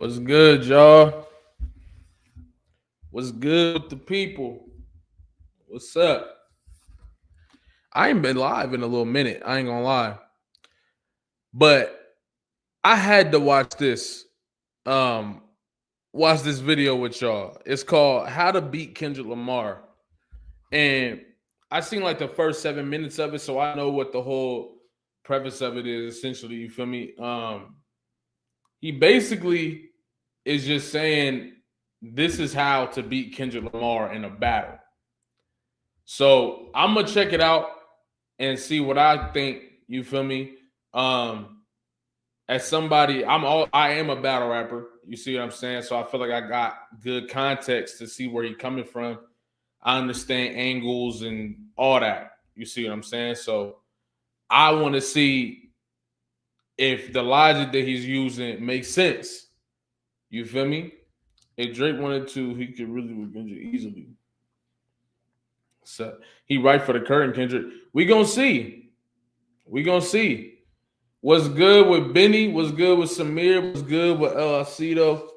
What's good, y'all? What's good with the people? What's up? I ain't been live in a little minute. I ain't gonna lie, but I had to Um, watch this video with y'all. It's called "How to Beat Kendrick Lamar," and I seen like the first 7 minutes of it, so I know what the whole preface of it is. Essentially, you feel me? He basically is just saying this is how to beat Kendrick Lamar in a battle. So I'm gonna check it out and see what I think. You feel me? As somebody, I am a battle rapper. You see what I'm saying? So I feel like I got good context to see where he's coming from. I understand angles and all that. You see what I'm saying? So I want to see if the logic that he's using makes sense. You feel me? If Drake wanted to, he could really revenge it easily. So he right for the curtain, Kendrick. We gonna see. We gonna see. What's good with Benny? What's good with Samir? What's good with Alcido?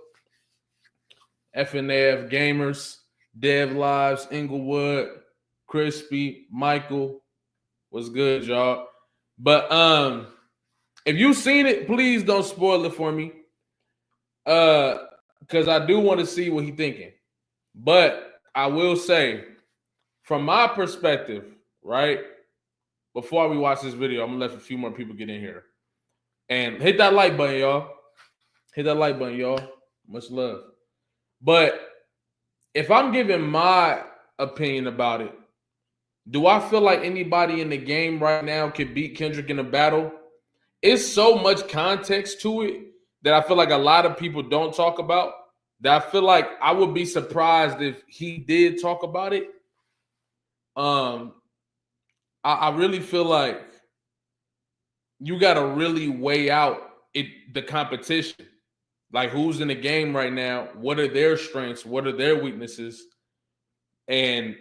FNAF Gamers, Dev Lives, Inglewood, Crispy, Michael. What's good, y'all? But if you've seen it, please don't spoil it for me. Because I do want to see what he's thinking. But I will say, from my perspective, right? Before we watch this video, I'm gonna let a few more people get in here. And hit that like button, y'all. Hit that like button, y'all. Much love. But if I'm giving my opinion about it, do I feel like anybody in the game right now could beat Kendrick in a battle? It's so much context to it that I feel like a lot of people don't talk about. That I feel like I would be surprised if he did talk about it. I really feel like you got to really weigh out the competition. Like who's in the game right now? What are their strengths? What are their weaknesses? And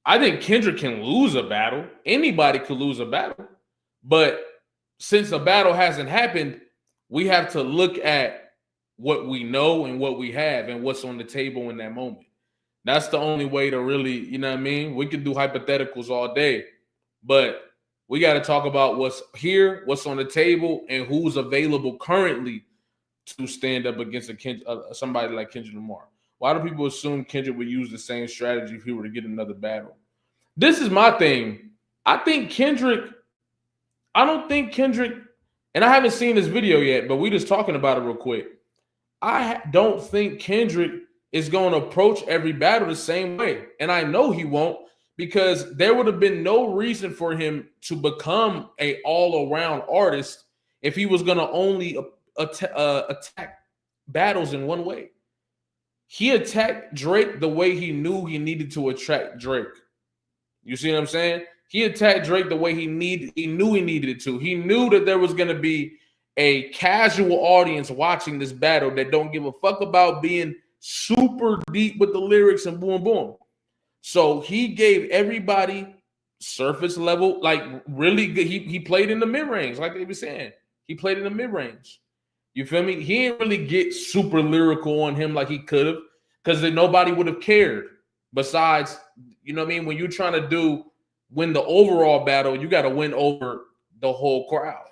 I think Kendrick can lose a battle. Anybody could lose a battle. But since a battle hasn't happened, we have to look at what we know and what we have and what's on the table in that moment. That's the only way to really, you know what I mean? We can do hypotheticals all day, but we got to talk about what's here, what's on the table, and who's available currently to stand up against somebody like Kendrick Lamar. Why do people assume Kendrick would use the same strategy if he were to get another battle? This is my thing. I don't think Kendrick, and I haven't seen this video yet, but we just talking about it real quick. I don't think Kendrick is going to approach every battle the same way. And I know he won't, because there would have been no reason for him to become an all-around artist if he was going to only attack battles in one way. He attacked Drake the way he knew he needed to attack Drake. You see what I'm saying? He attacked Drake the way he knew he needed to. He knew that there was going to be a casual audience watching this battle that don't give a fuck about being super deep with the lyrics and boom, boom. So he gave everybody surface level, like really good. He played in the mid-range, like they were saying. He played in the mid-range. You feel me? He didn't really get super lyrical on him like he could have, because then nobody would have cared. Besides, you know what I mean? When you're trying to win the overall battle, you got to win over the whole crowd.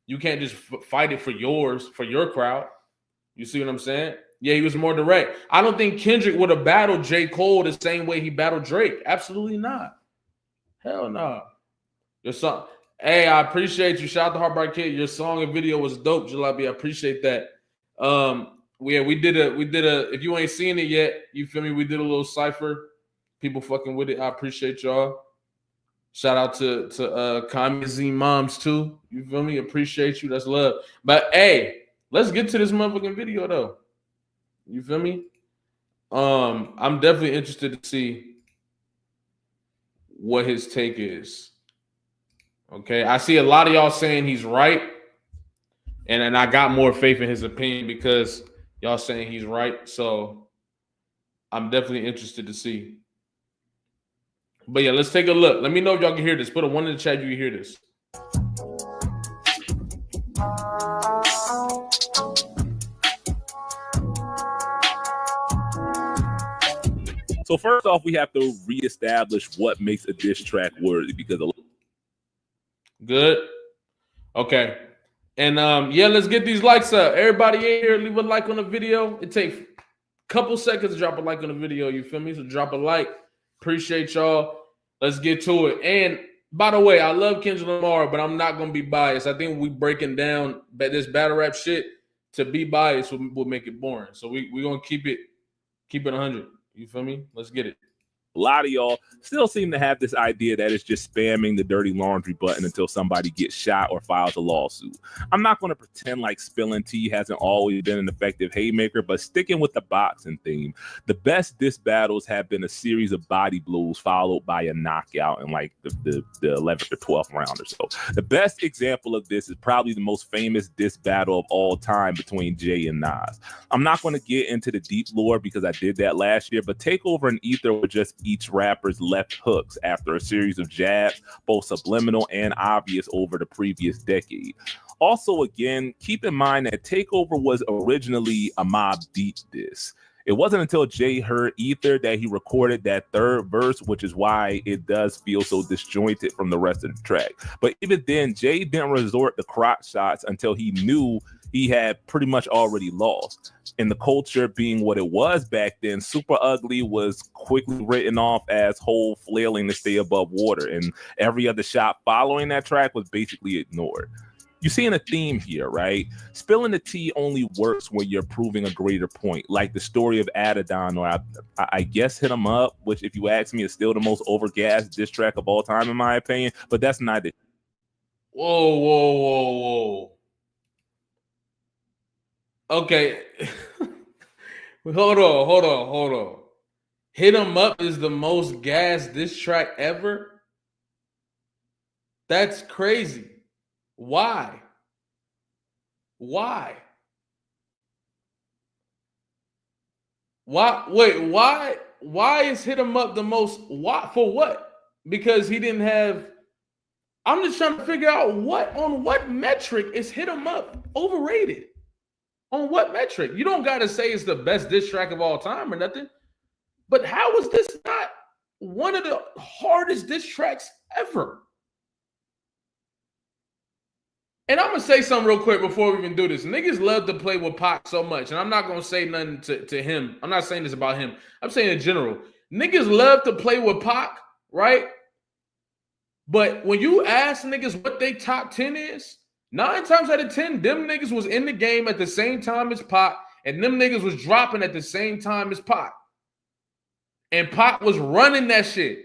You can't just fight it for your crowd. You see what I'm saying? Yeah, he was more direct. I don't think Kendrick would have battled J. Cole the same way he battled Drake. Absolutely not. Hell no. Your song. Hey, I appreciate you. Shout out to Heartbreak Kid. Your song and video was dope, Jalabi. I appreciate that. We did a. If you ain't seen it yet, you feel me? We did a little cipher. People fucking with it. I appreciate y'all. Shout out to Kamikaze Moms too. You feel me? Appreciate you. That's love. But hey, let's get to this motherfucking video though. You feel me? I'm definitely interested to see what his take is. Okay, I see a lot of y'all saying he's right, and I got more faith in his opinion because y'all saying he's right. So I'm definitely interested to see. But yeah, let's take a look. Let me know if y'all can hear this. Put a 1 in the chat if you can hear this. So first off, we have to reestablish what makes a diss track worthy, because good. Okay. And yeah, let's get these likes up. Everybody in here, leave a like on the video. It takes a couple seconds to drop a like on the video. You feel me? So drop a like. Appreciate y'all. Let's get to it. And by the way, I love Kendrick Lamar, but I'm not gonna be biased. I think we breaking down this battle rap shit. To be biased will make it boring. So we're gonna keep it 100. You feel me? Let's get it. a lot of y'all still seem to have this idea that it's just spamming the dirty laundry button until somebody gets shot or files a lawsuit. I'm not going to pretend like spilling tea hasn't always been an effective haymaker, but sticking with the boxing theme, the best diss battles have been a series of body blows followed by a knockout in like the 11th or 12th round or so. The best example of this is probably the most famous diss battle of all time between Jay and Nas. I'm not going to get into the deep lore because I did that last year, but Takeover and Ether were just each rapper's left hooks after a series of jabs, both subliminal and obvious, over the previous decade. Also, again, keep in mind that Takeover was originally a Mobb Deep diss. It wasn't until Jay heard Ether that he recorded that third verse, which is why it does feel so disjointed from the rest of the track. But even then, Jay didn't resort to crotch shots until he knew he had pretty much already lost. And the culture being what it was back then, Super Ugly was quickly written off as whole flailing to stay above water, and every other shot following that track was basically ignored. You're seeing a theme here, right? Spilling the tea only works when you're proving a greater point, like the story of Adidon, or I guess Hit 'Em Up, which, if you ask me, is still the most overgassed diss track of all time, in my opinion, but that's not it. Whoa. Okay. Hold on. Hit 'Em Up is the most gas diss track ever? That's crazy. Why? Wait, why is Hit 'Em Up the most? Why, for what? Because he didn't have. I'm just trying to figure out on what metric is Hit 'Em Up overrated? On what metric? You don't got to say it's the best diss track of all time or nothing. But how is this not one of the hardest diss tracks ever? And I'm going to say something real quick before we even do this. Niggas love to play with Pac so much. And I'm not going to say nothing to him. I'm not saying this about him. I'm saying in general. Niggas love to play with Pac, right? But when you ask niggas what they top 10 is, 9 times out of 10, them niggas was in the game at the same time as Pac, and them niggas was dropping at the same time as Pac. And Pac was running that shit.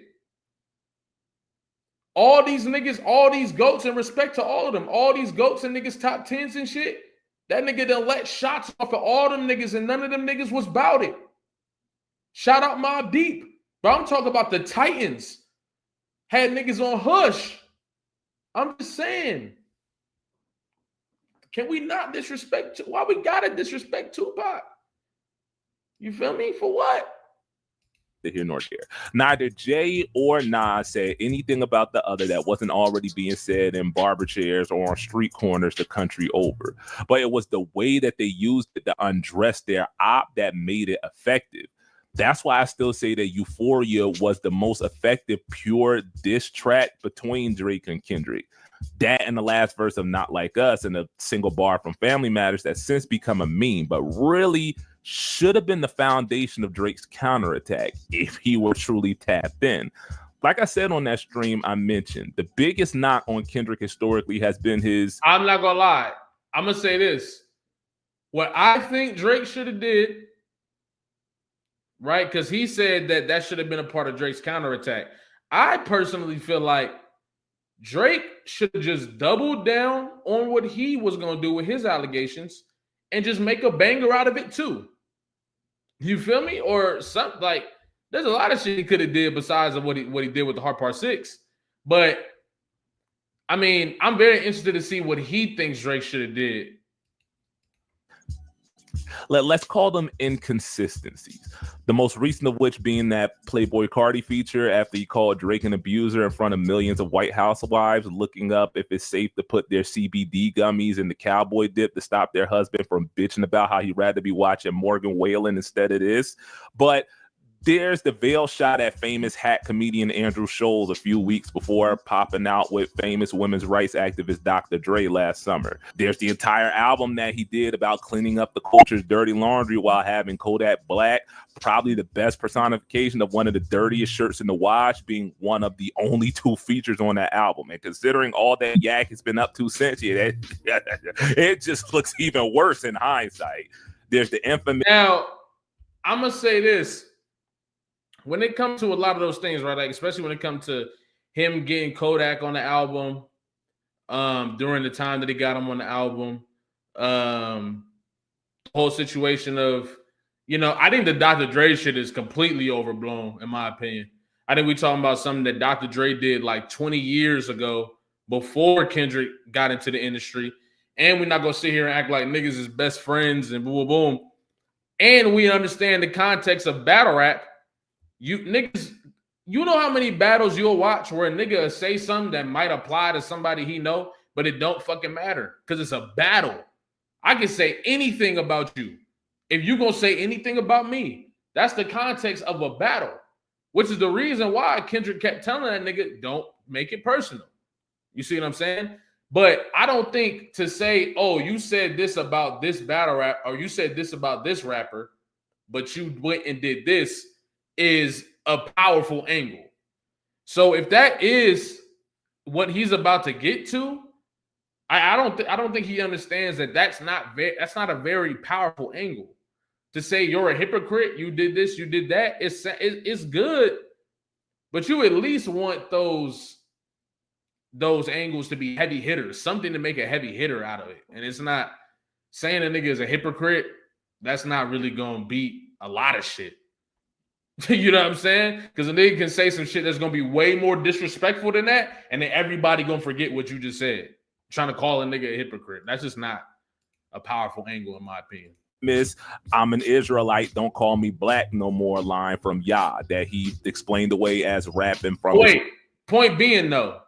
All these niggas, all these goats, and respect to all of them, all these goats and niggas top 10s and shit, that nigga done let shots off of all them niggas, and none of them niggas was about it. Shout out Mobb Deep. But I'm talking about the Titans. Had niggas on hush. I'm just saying. Can we not disrespect? Why we gotta disrespect Tupac? You feel me? For what? Here nor there. Neither Jay or Nas said anything about the other that wasn't already being said in barber chairs or on street corners the country over. But it was the way that they used it to undress their op that made it effective. That's why I still say that Euphoria was the most effective pure diss track between Drake and Kendrick. That and the last verse of Not Like Us and a single bar from Family Matters that's since become a meme, but really should have been the foundation of Drake's counterattack if he were truly tapped in. Like I said on that stream, I mentioned the biggest knock on Kendrick historically has been his... I'm not gonna lie. I'm gonna say this. What I think Drake should have did, right? Because he said that should have been a part of Drake's counterattack. I personally feel like Drake should have just doubled down on what he was going to do with his allegations and just make a banger out of it too. You feel me? Or something like, there's a lot of shit he could have did besides of what he did with the Hard Part 6. But I mean, I'm very interested to see what he thinks Drake should have did. Let's call them inconsistencies. The most recent of which being that Playboy Cardi feature after he called Drake an abuser in front of millions of white housewives looking up if it's safe to put their CBD gummies in the cowboy dip to stop their husband from bitching about how he'd rather be watching Morgan Wallen instead of this. But There's the veil shot at famous hack comedian Andrew Scholes a few weeks before popping out with famous women's rights activist Dr. Dre last summer. There's the entire album that he did about cleaning up the culture's dirty laundry while having Kodak Black, probably the best personification of one of the dirtiest shirts in the wash, being one of the only 2 features on that album. And considering all that Yak has been up to since, it just looks even worse in hindsight. There's the infamous... Now, I'm going to say this. When it comes to a lot of those things, right, like especially when it comes to him getting Kodak on the album, during the time that he got him on the album, the whole situation of, I think the Dr. Dre shit is completely overblown, in my opinion. I think we're talking about something that Dr. Dre did like 20 years ago before Kendrick got into the industry. And we're not going to sit here and act like niggas is best friends and boom, boom. And we understand the context of battle rap. You niggas, you know how many battles you'll watch where a nigga say something that might apply to somebody he know, but it don't fucking matter because it's a battle. I can say anything about you. If you gonna say anything about me, that's the context of a battle, which is the reason why Kendrick kept telling that nigga, don't make it personal. You see what I'm saying? But I don't think to say, oh, you said this about this battle rap, or you said this about this rapper, but you went and did this, is a powerful angle. So if that is what he's about to get to, I don't think he understands that that's not a very powerful angle. To say you're a hypocrite, you did this, you did that, it's good, but you at least want those angles to be heavy hitters, something to make a heavy hitter out of it. And it's not saying a nigga is a hypocrite. That's not really gonna beat a lot of shit. You know what I'm saying? Because a nigga can say some shit that's gonna be way more disrespectful than that, and then everybody gonna forget what you just said. Trying to call a nigga a hypocrite. That's just not a powerful angle, in my opinion. Miss, I'm an Israelite, don't call me black no more line from Yah that he explained away as rapping from. Point being though,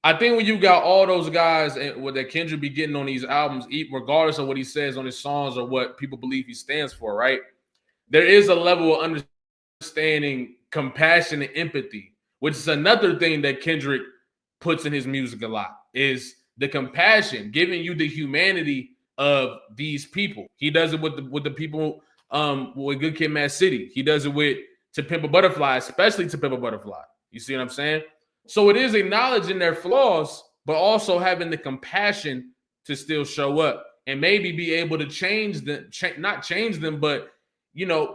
I think when you got all those guys and what that Kendrick be getting on these albums, regardless of what he says on his songs or what people believe he stands for, right? There is a level of understanding, compassion, and empathy, which is another thing that Kendrick puts in his music a lot, is the compassion, giving you the humanity of these people. He does it with the people with Good Kid, Mad City. He does it with To Pimp a Butterfly, especially To Pimp a Butterfly. You see what I'm saying? So it is acknowledging their flaws, but also having the compassion to still show up and maybe be able to change them, not change them, but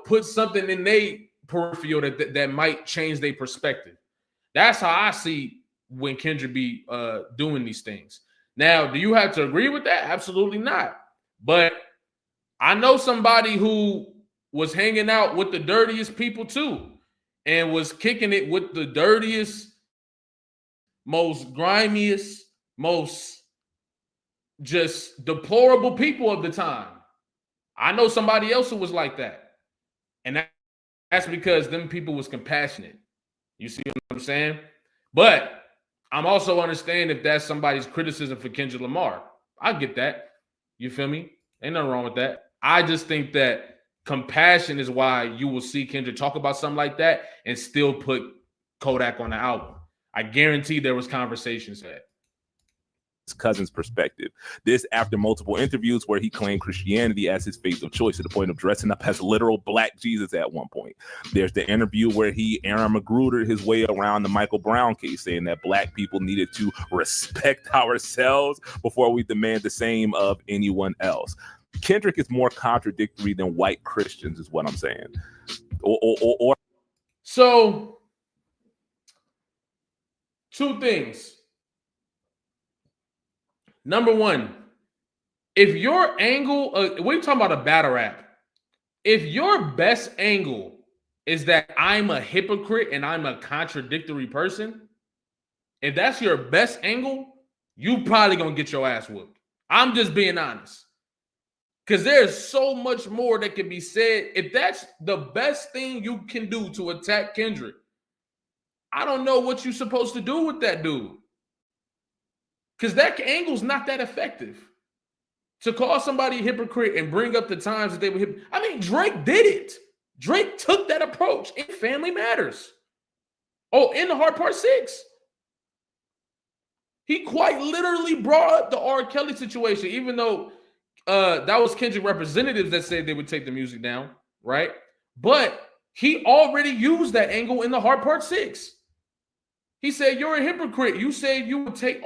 put something in their peripheral that might change their perspective. That's how I see when Kendrick be doing these things. Now, do you have to agree with that? Absolutely not. But I know somebody who was hanging out with the dirtiest people too, and was kicking it with the dirtiest, most grimiest, most just deplorable people of the time. I know somebody else who was like that. And that's because them people was compassionate. You see what I'm saying? But I'm also understand if that's somebody's criticism for Kendrick Lamar. I get that. You feel me? Ain't nothing wrong with that. I just think that compassion is why you will see Kendrick talk about something like that and still put Kodak on the album. I guarantee there was conversations had. His cousin's perspective. This after multiple interviews where he claimed Christianity as his faith of choice to the point of dressing up as literal black Jesus at one point. There's the interview where he Aaron McGrudered his way around the Michael Brown case, saying that black people needed to respect ourselves before we demand the same of anyone else. Kendrick is more contradictory than white Christians, is what I'm saying. So, two things. Number one, if your angle, we're talking about a battle rap. If your best angle is that I'm a hypocrite and I'm a contradictory person, if that's your best angle, you probably gonna get your ass whooped. I'm just being honest. Because there's so much more that can be said. If that's the best thing you can do to attack Kendrick, I don't know what you're supposed to do with that dude. Because that angle's not that effective. To call somebody a hypocrite and bring up the times that they were hypocrite. I mean, Drake did it. Drake took that approach in Family Matters. Oh, in the Hard Part 6. He quite literally brought up the R. Kelly situation, even though that was Kendrick representatives that said they would take the music down, right? But he already used that angle in the Hard Part 6. He said, "You're a hypocrite. You said you would take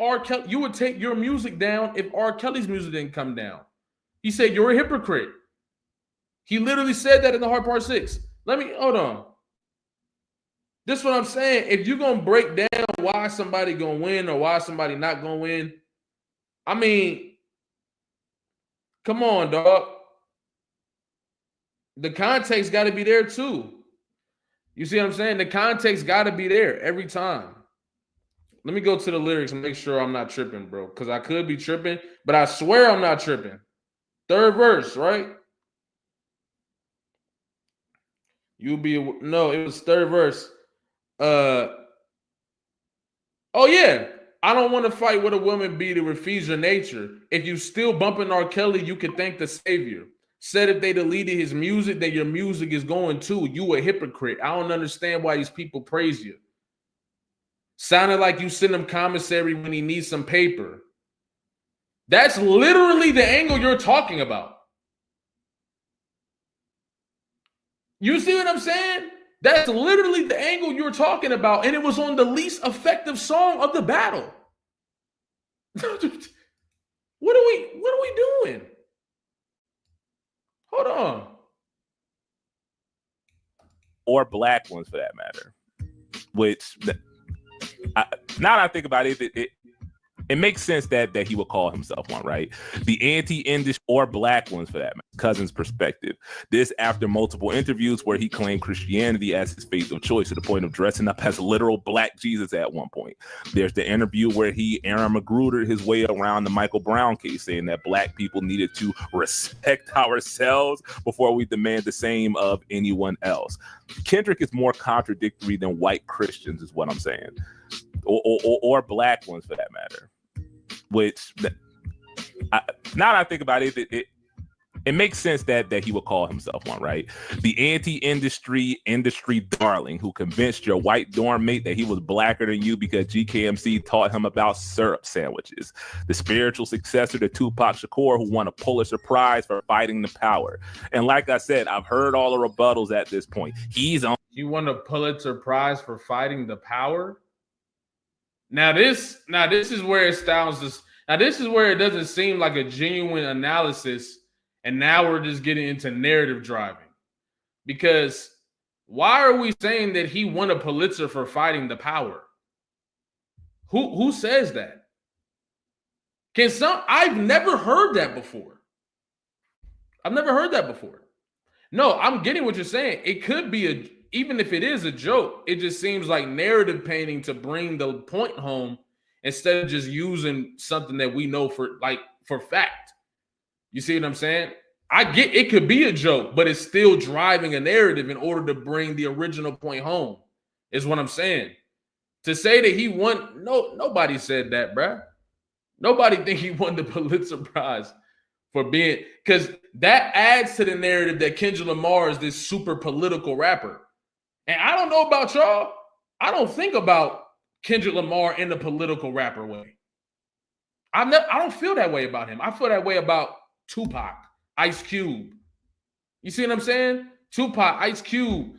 you would take your music down if R. Kelly's music didn't come down." He said, "You're a hypocrite." He literally said that in the Hard Part 6. Hold on. This is what I'm saying. If you're gonna break down why somebody gonna win or why somebody not gonna win, I mean, come on, dog. The context got to be there too. You see what I'm saying? The context got to be there every time. Let me go to the lyrics and make sure I'm not tripping, bro, because I could be tripping, but I swear I'm not tripping. Third verse, right? No, it was third verse. Oh yeah. I don't want to fight with a woman be to refuse your nature. If you still bumping R. Kelly, you can thank the Savior. Said if they deleted his music, then your music is going too. You a hypocrite. I don't understand why these people praise you. Sounded like you send him commissary when he needs some paper. That's literally the angle you're talking about. You see what I'm saying? That's literally the angle you're talking about, and it was on the least effective song of the battle. What are we doing? Hold on. Or black ones for that matter. Which, now that I think about it, it makes sense that he would call himself one, right? The anti-industry or black ones for that matter. Cousin's perspective. This after multiple interviews where he claimed Christianity as his faith of choice to the point of dressing up as literal black Jesus at one point. There's the interview where Aaron Magruder his way around the Michael Brown case, saying that black people needed to respect ourselves before we demand the same of anyone else. Kendrick is more contradictory than white Christians, is what I'm saying, or black ones for that matter. Which, now that I think about it, it makes sense that he would call himself one, right? The anti-industry darling who convinced your white dorm mate that he was blacker than you because GKMC taught him about syrup sandwiches. The spiritual successor to Tupac Shakur who won a Pulitzer Prize for fighting the power. And like I said, I've heard all the rebuttals at this point. You won a Pulitzer Prize for fighting the power? Now this is where it sounds. Now this is where it doesn't seem like a genuine analysis, and now we're just getting into narrative driving. Because why are we saying that he won a Pulitzer for fighting the power? Who says that? I've never heard that before. No, I'm getting what you're saying. It could be even if it is a joke, it just seems like narrative painting to bring the point home instead of just using something that we know for fact. You see what I'm saying? I get it could be a joke, but it's still driving a narrative in order to bring the original point home, is what I'm saying. To say that he won, nobody said that, bruh. Nobody think he won the Pulitzer Prize for being, because that adds to the narrative that Kendrick Lamar is this super political rapper. And I don't know about y'all. I don't think about Kendrick Lamar in the political rapper way. I don't feel that way about him. I feel that way about Tupac, Ice Cube. You see what I'm saying? Tupac, Ice Cube,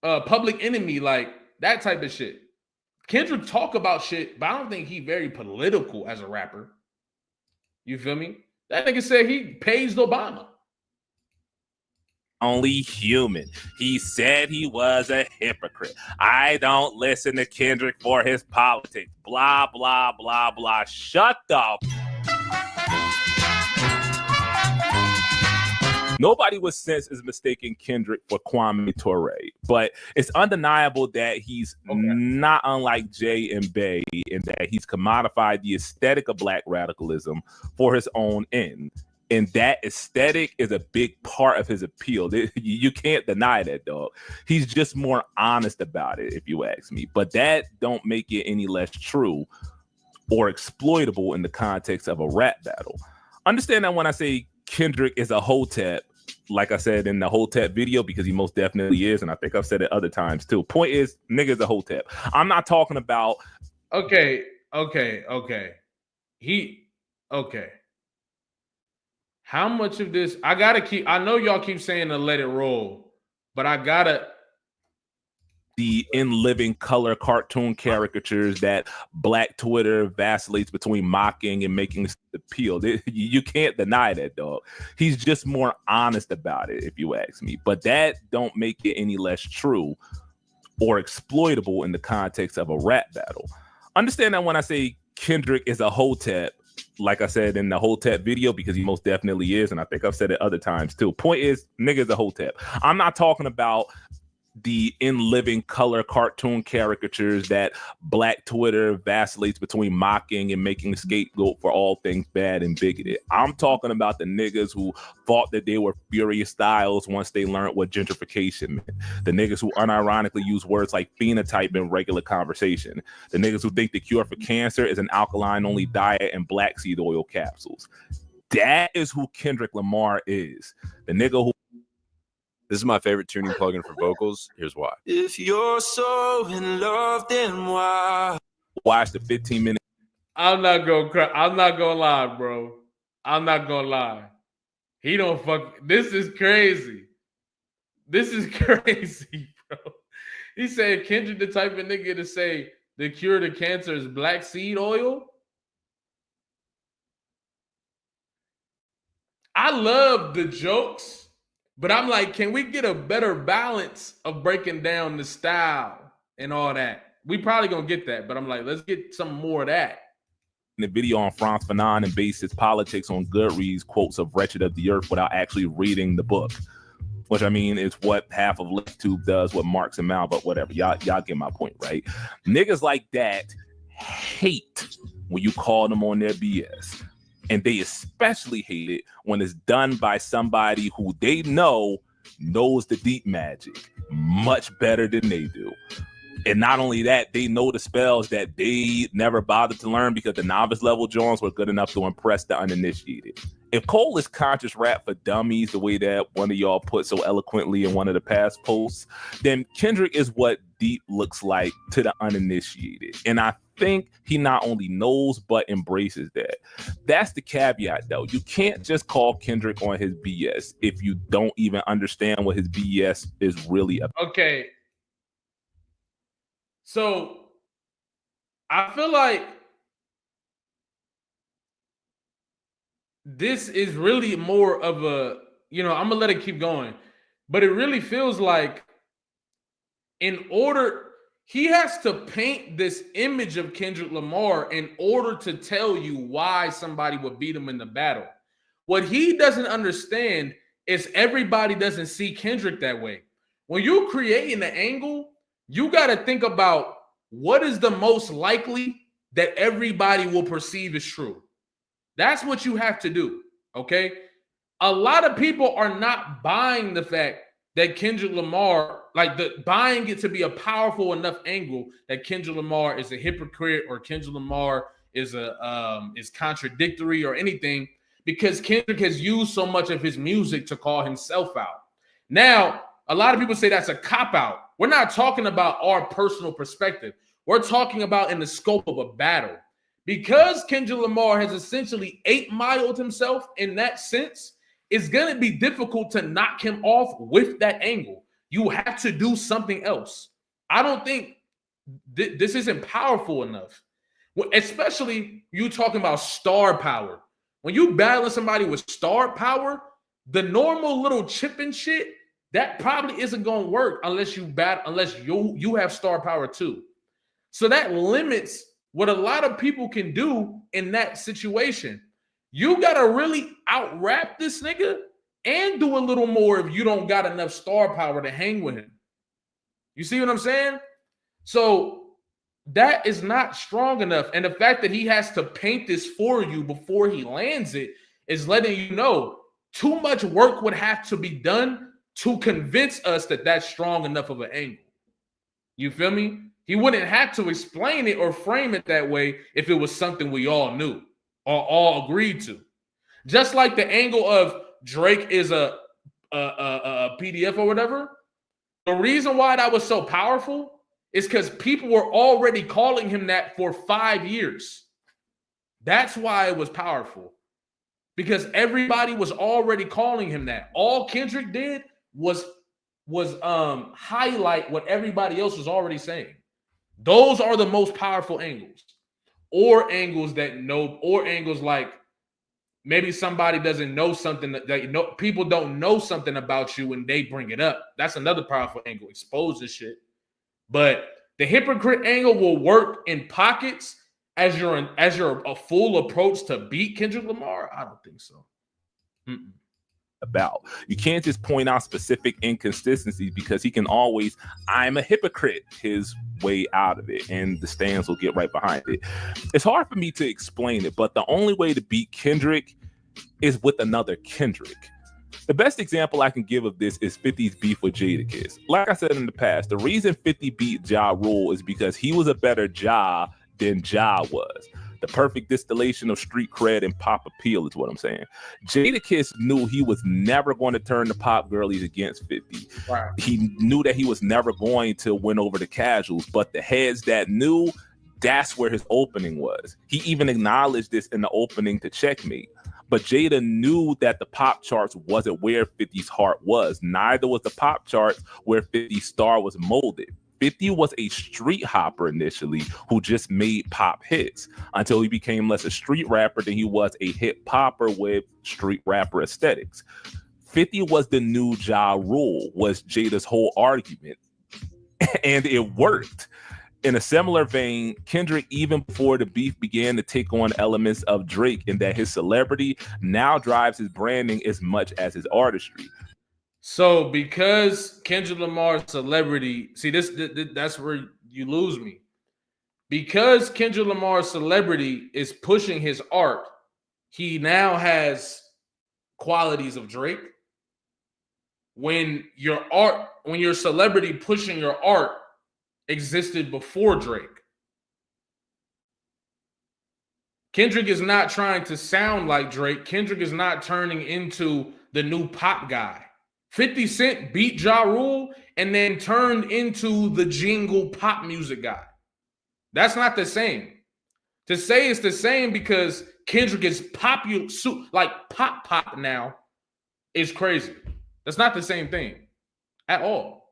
Public Enemy, like that type of shit. Kendrick talk about shit, but I don't think he very political as a rapper. You feel me? That nigga said he paged Obama. Only human. He said he was a hypocrite. I don't listen to Kendrick for his politics. Blah, blah, blah, blah. Shut up. Nobody with sense is mistaking Kendrick for Kwame Ture, but it's undeniable that he's not unlike Jay and Bey in that he's commodified the aesthetic of black radicalism for his own end. And that aesthetic is a big part of his appeal. You can't deny that, dog. He's just more honest about it, if you ask me. But that don't make it any less true or exploitable in the context of a rap battle. Understand that when I say Kendrick is a hotep, like I said in the Hotep video, because he most definitely is, and I think I've said it other times too. Point is, nigga's a Hotep. I'm not talking about. Okay. How much of this I gotta keep? I know y'all keep saying to let it roll, but I gotta. The in living color cartoon caricatures that Black Twitter vacillates between mocking and making appeal. You can't deny that, dog. He's just more honest about it, if you ask me. But that don't make it any less true or exploitable in the context of a rap battle. Understand that when I say Kendrick is a Hotep, like I said in the Hotep video, because he most definitely is, and I think I've said it other times too. Point is, nigga's a Hotep. I'm not talking about the in living color cartoon caricatures that Black Twitter vacillates between mocking and making a scapegoat for all things bad and bigoted. I'm talking about the niggas who thought that they were Furious Styles once they learned what gentrification meant. The niggas who unironically use words like phenotype in regular conversation. The niggas who think the cure for cancer is an alkaline-only diet and black seed oil capsules. That is who Kendrick Lamar is. The nigga who. This is my favorite tuning plugin for vocals. Here's why. If you're so in love, then why? Watch the 15-minute. I'm not gonna lie, bro. I'm not gonna lie. He don't fuck. This is crazy. This is crazy, bro. He said Kendrick the type of nigga to say the cure to cancer is black seed oil. I love the jokes. But I'm like, can we get a better balance of breaking down the style and all that? We probably gonna get that, but I'm like, let's get some more of that. In the video on Frantz Fanon and based his politics on Goodreads quotes of Wretched of the Earth without actually reading the book, which I mean is what half of LiftTube does with Marx and Mal, but whatever. Y'all get my point, right? Niggas like that hate when you call them on their BS. And they especially hate it when it's done by somebody who they know knows the deep magic much better than they do. And not only that, they know the spells that they never bothered to learn because the novice level Jones were good enough to impress the uninitiated. If Cole is conscious rap for dummies, the way that one of y'all put so eloquently in one of the past posts, then Kendrick is what deep looks like to the uninitiated. And I think he not only knows but embraces that. That's the caveat, though. You can't just call Kendrick on his BS if you don't even understand what his BS is really about. Okay. So I feel like this is really more of a, I'm gonna let it keep going, but it really feels like he has to paint this image of Kendrick Lamar in order to tell you why somebody would beat him in the battle. What he doesn't understand is everybody doesn't see Kendrick that way. When you're creating the angle, you got to think about what is the most likely that everybody will perceive as true. That's what you have to do, okay? A lot of people are not buying the fact that Kendrick Lamar, buying it to be a powerful enough angle that Kendrick Lamar is a hypocrite or Kendrick Lamar is contradictory or anything, because Kendrick has used so much of his music to call himself out. Now, a lot of people say that's a cop-out. We're not talking about our personal perspective. We're talking about in the scope of a battle. Because Kendrick Lamar has essentially 8-miled himself in that sense, it's going to be difficult to knock him off with that angle. You have to do something else. I don't think this isn't powerful enough, especially you talking about star power. When you battling somebody with star power, the normal little chipping shit, that probably isn't going to work unless you have star power too. So that limits what a lot of people can do in that situation. You got to really out-rap this nigga and do a little more if you don't got enough star power to hang with him. You see what I'm saying? So that is not strong enough. And the fact that he has to paint this for you before he lands it is letting you know too much work would have to be done to convince us that that's strong enough of an angle. You feel me? He wouldn't have to explain it or frame it that way if it was something we all knew or all agreed to. Just like the angle of Drake is a PDF or whatever. The reason why that was so powerful is because people were already calling him that for 5 years. That's why it was powerful. Because everybody was already calling him that. All Kendrick did was highlight what everybody else was already saying. Those are the most powerful angles. Or angles like maybe somebody doesn't know something that people don't know something about you when they bring it up. That's another powerful angle. Expose this shit. But the hypocrite angle will work in pockets as your a full approach to beat Kendrick Lamar. I don't think so. About you can't just point out specific inconsistencies because he can always I'm a hypocrite his way out of it, and the stands will get right behind it. It's hard for me to explain it, but the only way to beat Kendrick is with another Kendrick. The best example I can give of this is 50's beef with Jadakiss. Like I said in the past, the reason 50 beat Ja Rule is because he was a better Ja than Ja was. The perfect distillation of street cred and pop appeal is what I'm saying. Jadakiss knew he was never going to turn the pop girlies against 50. Right. He knew that he was never going to win over the casuals, but the heads that knew, that's where his opening was. He even acknowledged this in the opening to Checkmate. But Jada knew that the pop charts wasn't where 50's heart was. Neither was the pop charts where 50's star was molded. 50 was a street hopper initially who just made pop hits until he became less a street rapper than he was a hip hopper with street rapper aesthetics. 50 was the new Ja Rule, was Jada's whole argument. And it worked. In a similar vein, Kendrick, even before the beef began to take on elements of Drake, in that his celebrity now drives his branding as much as his artistry. So because Kendrick Lamar's celebrity, see that's where you lose me. Because Kendrick Lamar's celebrity is pushing his art, he now has qualities of Drake. When your celebrity pushing your art existed before Drake. Kendrick is not trying to sound like Drake. Kendrick is not turning into the new pop guy. 50 Cent beat Ja Rule and then turned into the jingle pop music guy. That's not the same. To say it's the same because Kendrick is popular, like pop now, is crazy. That's not the same thing at all.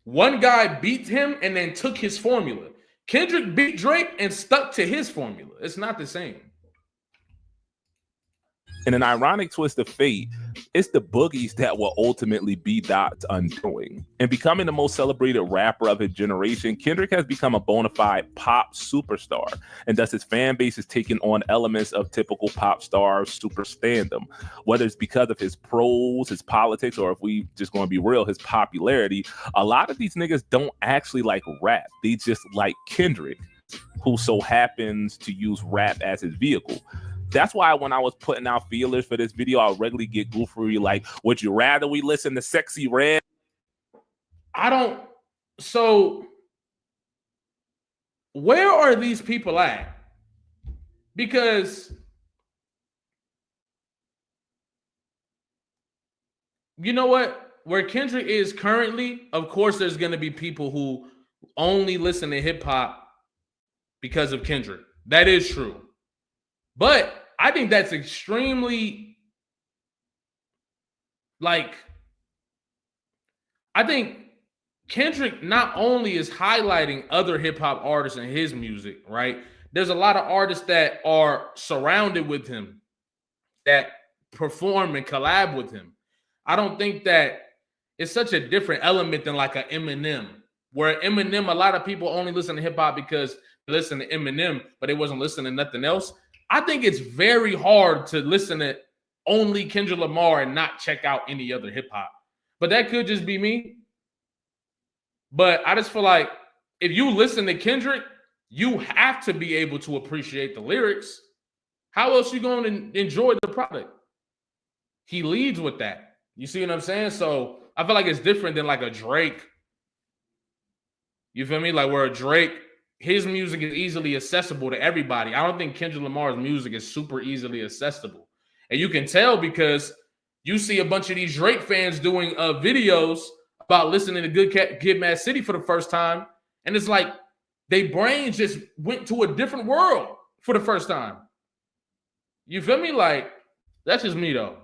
One guy beat him and then took his formula. Kendrick beat Drake and stuck to his formula. It's not the same. In an ironic twist of fate, it's the boogies that will ultimately be Dot's undoing. In becoming the most celebrated rapper of his generation, Kendrick has become a bona fide pop superstar, and thus his fan base is taking on elements of typical pop star super fandom. Whether it's because of his prose, his politics, or if we just going to be real, his popularity, a lot of these niggas don't actually like rap. They just like Kendrick, who so happens to use rap as his vehicle. That's why when I was putting out feelers for this video, I regularly get goofy like, would you rather we listen to Sexy Red? So where are these people at? Because you know what? Where Kendrick is currently, of course, there's going to be people who only listen to hip hop because of Kendrick. That is true. But I think that's extremely, I think Kendrick not only is highlighting other hip hop artists in his music, right? There's a lot of artists that are surrounded with him that perform and collab with him. I don't think that it's such a different element than like an Eminem, where Eminem, a lot of people only listen to hip hop because they listen to Eminem, but they wasn't listening to nothing else. I think it's very hard to listen to only Kendrick Lamar and not check out any other hip hop. But that could just be me. But I just feel like if you listen to Kendrick, you have to be able to appreciate the lyrics. How else you going to enjoy the product? He leads with that. You see what I'm saying? So I feel like it's different than like a Drake. You feel me? Like where a Drake, his music is easily accessible to everybody. I don't think Kendrick Lamar's music is super easily accessible. And you can tell because You see a bunch of these Drake fans doing videos about listening to Good Mad City for the first time, and it's like their brains just went to a different world for the first time. You feel me? Like, that's just me though.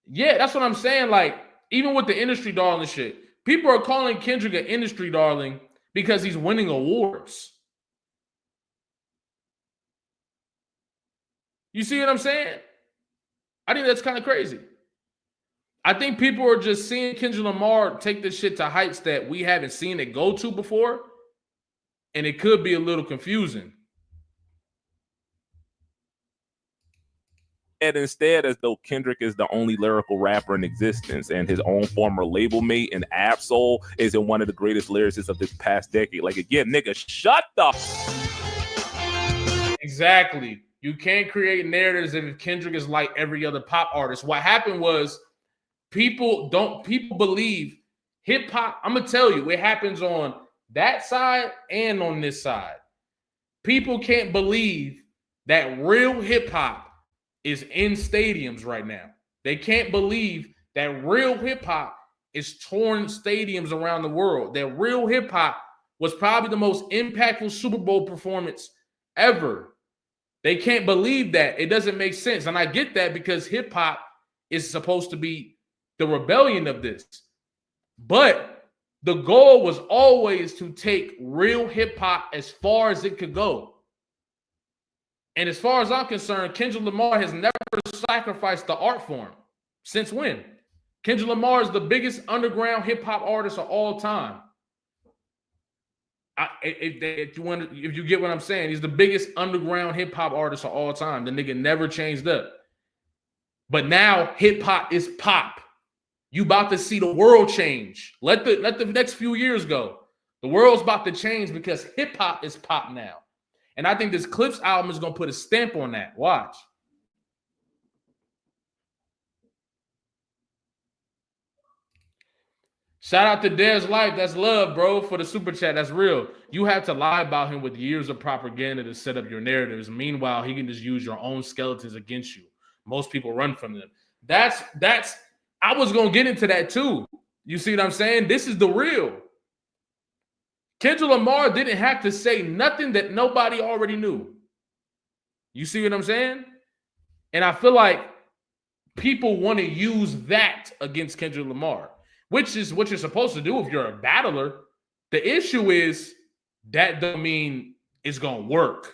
Yeah, that's what I'm saying. Like, even with the industry darling shit, people are calling Kendrick an industry darling because he's winning awards. You see what I'm saying? I think that's kind of crazy. I think people are just seeing Kendrick Lamar take this shit to heights that we haven't seen it go to before, and it could be a little confusing. And instead, as though Kendrick is the only lyrical rapper in existence, and his own former label mate and Absol isn't one of the greatest lyricists of this past decade. Like, again, nigga, shut the. Exactly. You can't create narratives if Kendrick is like every other pop artist. What happened was people believe hip hop. I'm gonna tell you, it happens on that side and on this side. People can't believe that real hip hop is in stadiums right now. They can't believe that real hip hop is touring stadiums around the world. That real hip hop was probably the most impactful Super Bowl performance ever. They can't believe that. It doesn't make sense. And I get that because hip hop is supposed to be the rebellion of this. But the goal was always to take real hip hop as far as it could go. And as far as I'm concerned, Kendrick Lamar has never sacrificed the art form. Since when? Kendrick Lamar is the biggest underground hip hop artist of all time. If you get what I'm saying, he's the biggest underground hip hop artist of all time. The nigga never changed up. But now hip hop is pop. You about to see the world change. Let the next few years go. The world's about to change because hip hop is pop now. And I think this Clips album is going to put a stamp on that. Watch. Shout out to Dez Life. That's love, bro, for the super chat. That's real. You have to lie about him with years of propaganda to set up your narratives. Meanwhile, he can just use your own skeletons against you. Most people run from them. That's I was going to get into that too. You see what I'm saying? This is the real. Kendrick Lamar didn't have to say nothing that nobody already knew. You see what I'm saying? And I feel like people want to use that against Kendrick Lamar, which is what you're supposed to do if you're a battler. The issue is that don't mean it's going to work.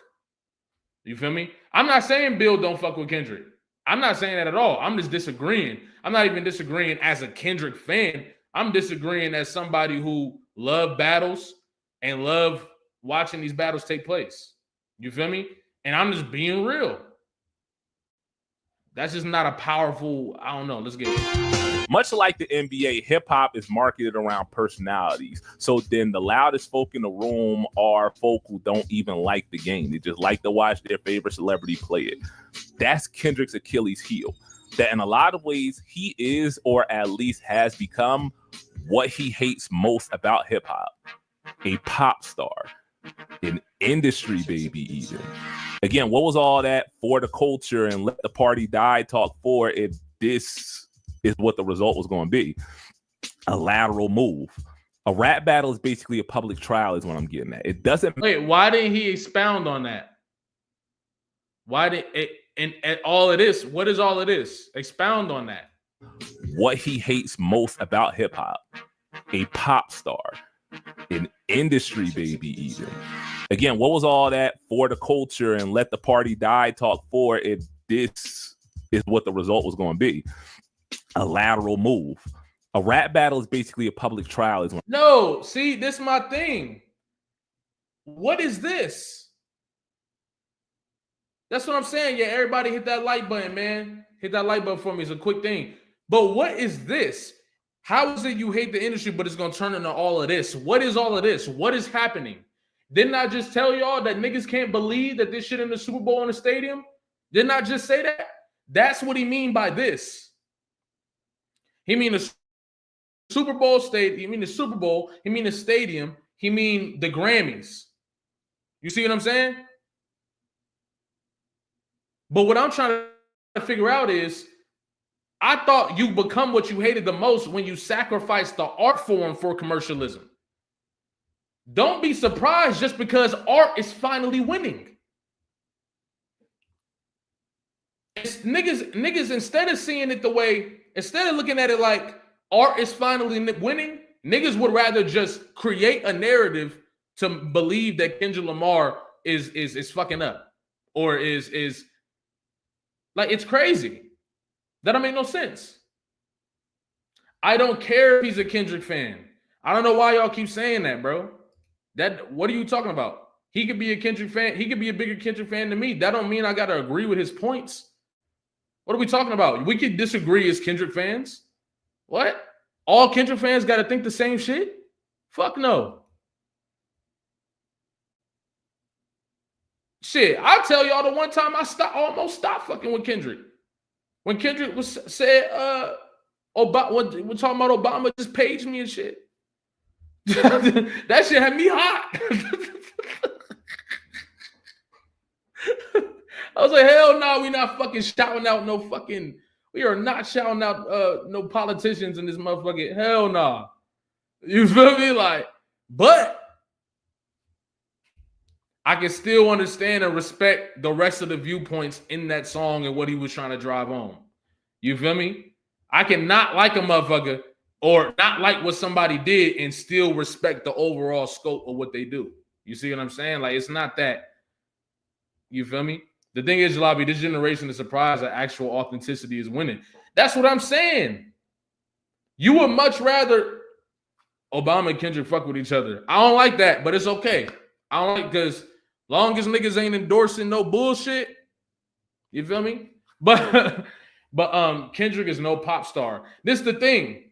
You feel me? I'm not saying Bill don't fuck with Kendrick. I'm not saying that at all. I'm just disagreeing. I'm not even disagreeing as a Kendrick fan. I'm disagreeing as somebody who love battles and love watching these battles take place. You feel me? And I'm just being real. That's just not a powerful, I don't know. Let's get it. Much like the NBA, hip hop is marketed around personalities. So then the loudest folk in the room are folk who don't even like the game. They just like to watch their favorite celebrity play it. That's Kendrick's Achilles heel. That in a lot of ways, he is, or at least has become, what he hates most about hip hop. A pop star. An industry baby even. Again, what was all that for the culture and let the party die talk for if this is what the result was going to be? A lateral move. A rap battle is basically a public trial is what I'm getting at. It doesn't... Wait, why didn't he expound on that? Why did it, and all of this, what is all of this? Expound on that. What he hates most about hip hop. A pop star. An industry baby even. Again, what was all that for the culture and let the party die talk for if this is what the result was going to be? A lateral move. A rap battle is basically a public trial. Is No, see, this is my thing. What is this? That's what I'm saying. Yeah, everybody hit that like button, man. Hit that like button for me. It's a quick thing. But what is this? How is it you hate the industry, but it's going to turn into all of this? What is all of this? What is happening? Didn't I just tell y'all that niggas can't believe that this shit in the Super Bowl in the stadium? Didn't I just say that? That's what he mean by this. He mean the Super Bowl stadium. He mean the Super Bowl. He mean the stadium. He mean the Grammys. You see what I'm saying? But what I'm trying to figure out is I thought you become what you hated the most when you sacrifice the art form for commercialism. Don't be surprised just because art is finally winning. It's niggas, instead of seeing it the way, instead of looking at it like art is finally winning, niggas would rather just create a narrative to believe that Kendrick Lamar is fucking up or is like, it's crazy. That don't make no sense. I don't care if he's a Kendrick fan. I don't know why y'all keep saying that, bro. What are you talking about? He could be a Kendrick fan. He could be a bigger Kendrick fan than me. That don't mean I got to agree with his points. What are we talking about? We could disagree as Kendrick fans. What? All Kendrick fans got to think the same shit? Fuck no. Shit, I'll tell y'all the one time I almost stopped fucking with Kendrick. When Kendrick said, Obama, we're talking about Obama just paged me and shit. That shit had me hot. I was like, hell no, we not fucking shouting out no fucking, we are not shouting out no politicians in this motherfucking, hell no. You feel me? Like, but I can still understand and respect the rest of the viewpoints in that song and what he was trying to drive home. You feel me? I can not like a motherfucker or not like what somebody did and still respect the overall scope of what they do. You see what I'm saying? Like, it's not that. You feel me? The thing is, Lobby, this generation is surprised that actual authenticity is winning. That's what I'm saying. You would much rather Obama and Kendrick fuck with each other. I don't like that, but it's okay. I don't like, because long as niggas ain't endorsing no bullshit, you feel me? But Kendrick is no pop star. This is the thing.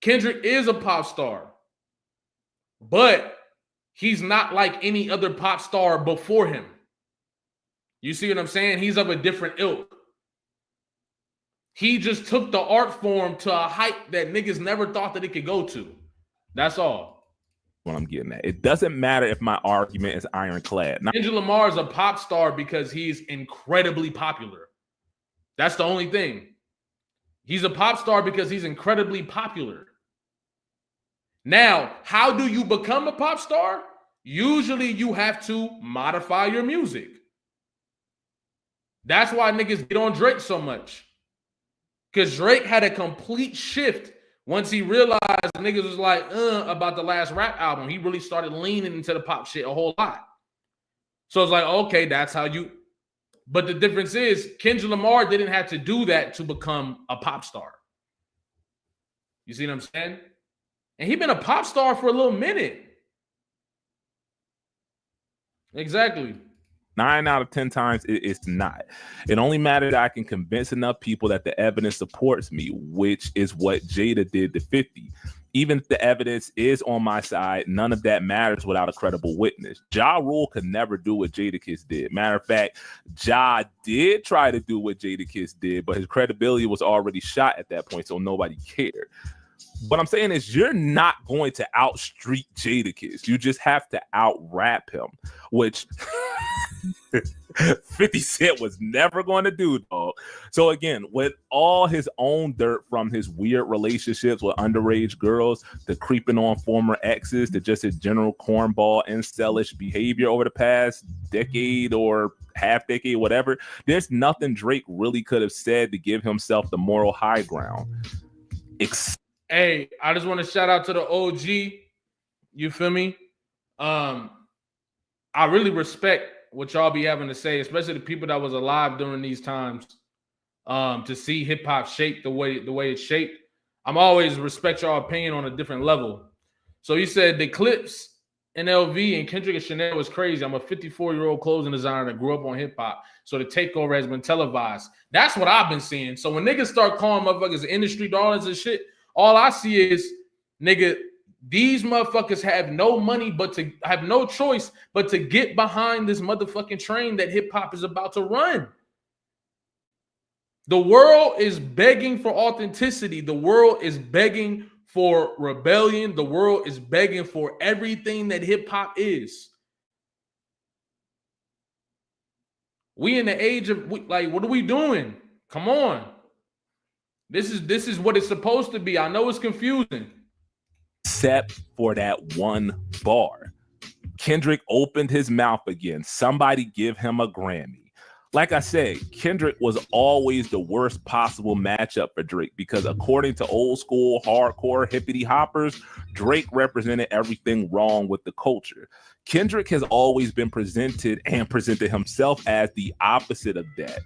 Kendrick is a pop star, but he's not like any other pop star before him. You see what I'm saying? He's of a different ilk. He just took the art form to a height that niggas never thought that it could go to. That's all. What I'm getting at. It doesn't matter if my argument is ironclad. Kendrick Lamar is a pop star because he's incredibly popular. That's the only thing. He's a pop star because he's incredibly popular. Now, how do you become a pop star? Usually you have to modify your music. That's why niggas get on Drake so much. Because Drake had a complete shift once he realized niggas was like, about the last rap album. He really started leaning into the pop shit a whole lot. So it's like, okay, that's how you... But the difference is Kendrick Lamar didn't have to do that to become a pop star. You see what I'm saying? And he been a pop star for a little minute. Exactly. 9 out of 10 times it's not. It only matters that I can convince enough people that the evidence supports me, which is what Jada did to 50. Even if the evidence is on my side, none of that matters without a credible witness. Ja Rule could never do what Jadakiss did. Matter of fact, Ja did try to do what Jadakiss did, but his credibility was already shot at that point, so nobody cared. What I'm saying is you're not going to outstreet Jadakiss. You just have to out-rap him, which 50 Cent was never going to do, dog. So again, with all his own dirt from his weird relationships with underage girls, to creeping on former exes, to just his general cornball and incelish behavior over the past decade or half decade, whatever, there's nothing Drake really could have said to give himself the moral high ground. Hey, I just want to shout out to the OG. You feel me? I really respect what y'all be having to say, especially the people that was alive during these times. To see hip hop shape the way it's shaped. I'm always respect y'all opinion on a different level. So he said the clips in LV and Kendrick and Chanel was crazy. I'm a 54-year-old clothing designer that grew up on hip hop. So the takeover has been televised. That's what I've been seeing. So when niggas start calling motherfuckers industry darlings and shit, all I see is, nigga, these motherfuckers have no money but to have no choice but to get behind this motherfucking train that hip hop is about to run. The world is begging for authenticity. The world is begging for rebellion. The world is begging for everything that hip hop is. We in the age of, like, what are we doing? Come on. This is what it's supposed to be. I know it's confusing. Except for that one bar. Kendrick opened his mouth again. Somebody give him a Grammy. Like I said, Kendrick was always the worst possible matchup for Drake because according to old school hardcore hippity hoppers, Drake represented everything wrong with the culture. Kendrick has always been presented himself as the opposite of that.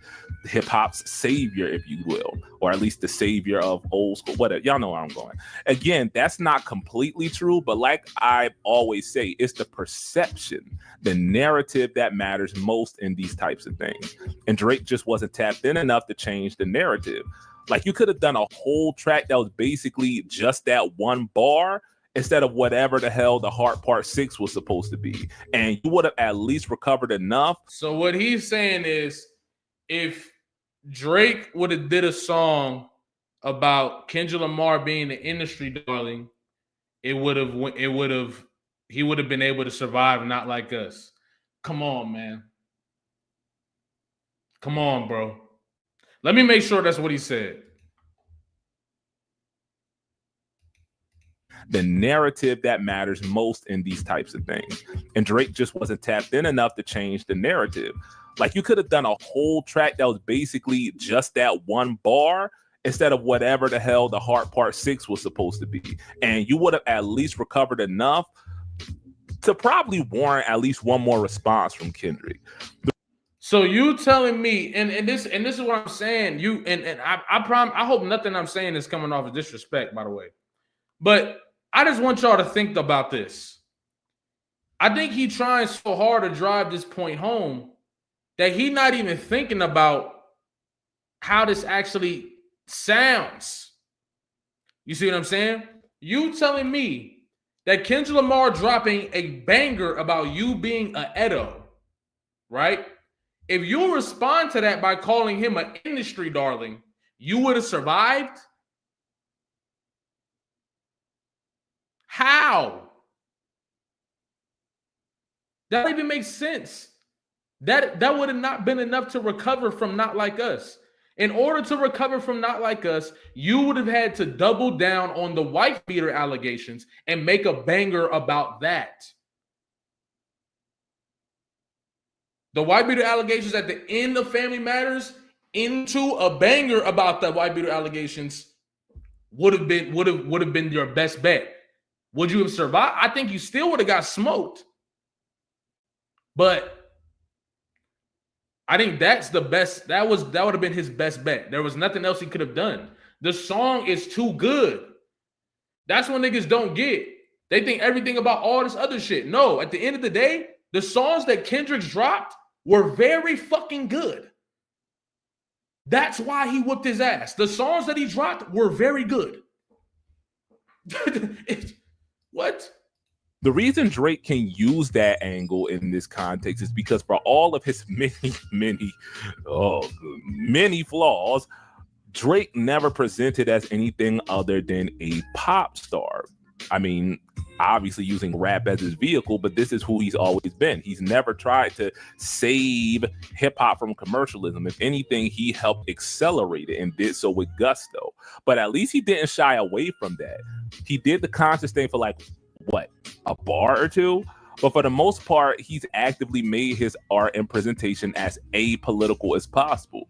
Hip hop's savior, if you will, or at least the savior of old school, whatever. Y'all know where I'm going. Again, that's not completely true, but like I always say, it's the perception, the narrative that matters most in these types of things. And Drake just wasn't tapped in enough to change the narrative. Like you could have done a whole track that was basically just that one bar instead of whatever the hell the Heart Part 6 was supposed to be. And you would have at least recovered enough. So what he's saying is if Drake would have did a song about Kendrick Lamar being the industry darling, he would have been able to survive Not Like Us. Come on, man. Come on, bro. Let me make sure that's what he said. The narrative that matters most in these types of things. And Drake just wasn't tapped in enough to change the narrative. Like you could have done a whole track that was basically just that one bar instead of whatever the hell the Heart Part 6 was supposed to be. And you would have at least recovered enough to probably warrant at least one more response from Kendrick. So you telling me, and this is what I'm saying. I hope nothing I'm saying is coming off of disrespect, by the way. But I just want y'all to think about this. I think he trying so hard to drive this point home that he not even thinking about how this actually sounds. You see what I'm saying? You telling me that Kendrick Lamar dropping a banger about you being a Edo, right? If you respond to that by calling him an industry darling, you would have survived? How? That even makes sense. That would have not been enough to recover from Not Like Us. In order to recover from Not Like Us, you would have had to double down on the wife beater allegations and make a banger about that. The wife beater allegations at the end of Family Matters into a banger about the wife beater allegations would have been your best bet. Would you have survived? I think you still would have got smoked. But I think that's the best. That would have been his best bet. There was nothing else he could have done. The song is too good. That's what niggas don't get. They think everything about all this other shit. No, at the end of the day, the songs that Kendrick's dropped were very fucking good. That's why he whooped his ass. The songs that he dropped were very good. What? The reason Drake can use that angle in this context is because for all of his many flaws, Drake never presented as anything other than a pop star. I mean, obviously using rap as his vehicle, but this is who he's always been. He's never tried to save hip hop from commercialism. If anything, he helped accelerate it and did so with gusto. But at least he didn't shy away from that. He did the conscious thing for like, what, a bar or two? But for the most part, he's actively made his art and presentation as apolitical as possible.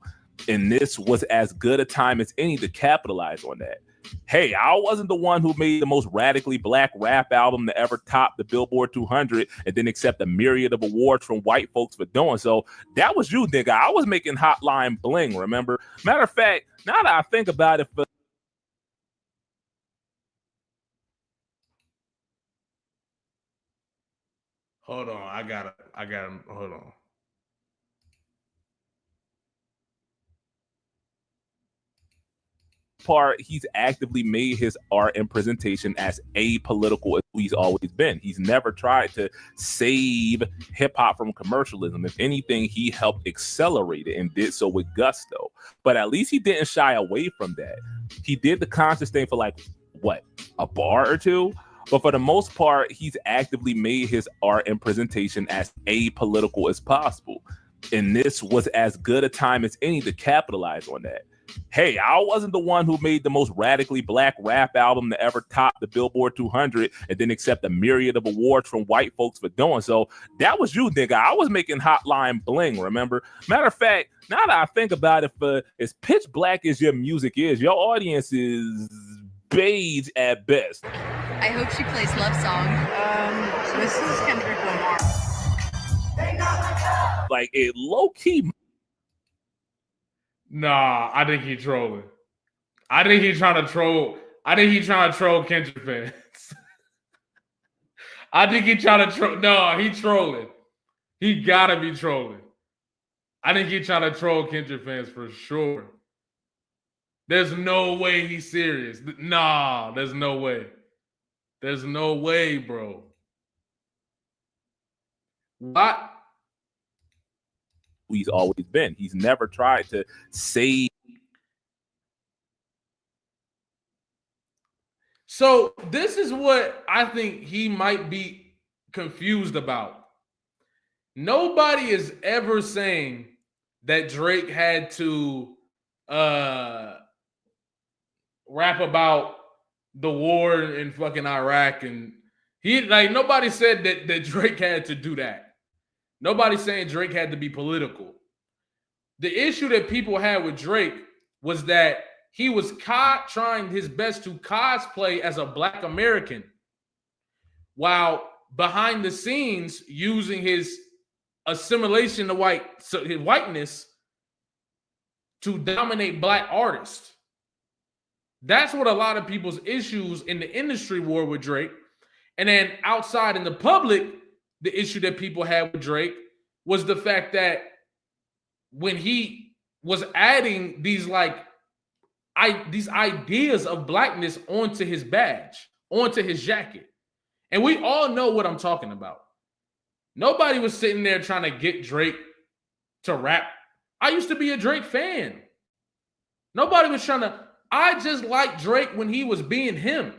And this was as good a time as any to capitalize on that. Hey, I wasn't the one who made the most radically black rap album to ever top the Billboard 200 and then accept a myriad of awards from white folks for doing so. That was you, nigga. I was making Hotline Bling, remember? Matter of fact, now that I think about it, Hold on. I got him. Hold on. Part, he's actively made his art and presentation as apolitical as he's always been. He's never tried to save hip hop from commercialism. If anything, he helped accelerate it and did so with gusto. But at least he didn't shy away from that. He did the conscious thing for like, what, a bar or two? But for the most part, he's actively made his art and presentation as apolitical as possible. And this was as good a time as any to capitalize on that. Hey, I wasn't the one who made the most radically black rap album to ever top the Billboard 200 and then accept a myriad of awards from white folks for doing so. That was you, nigga. I was making Hotline Bling, remember? Matter of fact, now that I think about it, as pitch black as your music is, your audience is beige at best. I hope she plays Love Song. This is Kendrick Lamar. Like, it low-key. Nah, I think he's trolling. I think he's trying to troll. I think he's trying to troll Kendrick fans. I think he's trying to troll. No, he's trolling. He gotta be trolling. I think he's trying to troll Kendrick fans for sure. There's no way he's serious. Nah, there's no way. There's no way, bro. What? He's always been. He's never tried to say. So this is what I think he might be confused about. Nobody is ever saying that Drake had to rap about the war in fucking Iraq, and nobody said that Drake had to do that. Nobody's saying Drake had to be political. The issue that people had with Drake was that he was trying his best to cosplay as a Black American while behind the scenes using his assimilation to his whiteness to dominate Black artists. That's what a lot of people's issues in the industry were with Drake. And then outside in the public, the issue that people had with Drake was the fact that when he was adding these ideas of blackness onto his badge, onto his jacket. And we all know what I'm talking about. Nobody was sitting there trying to get Drake to rap. I used to be a Drake fan. Nobody was trying to. I just liked Drake when he was being him.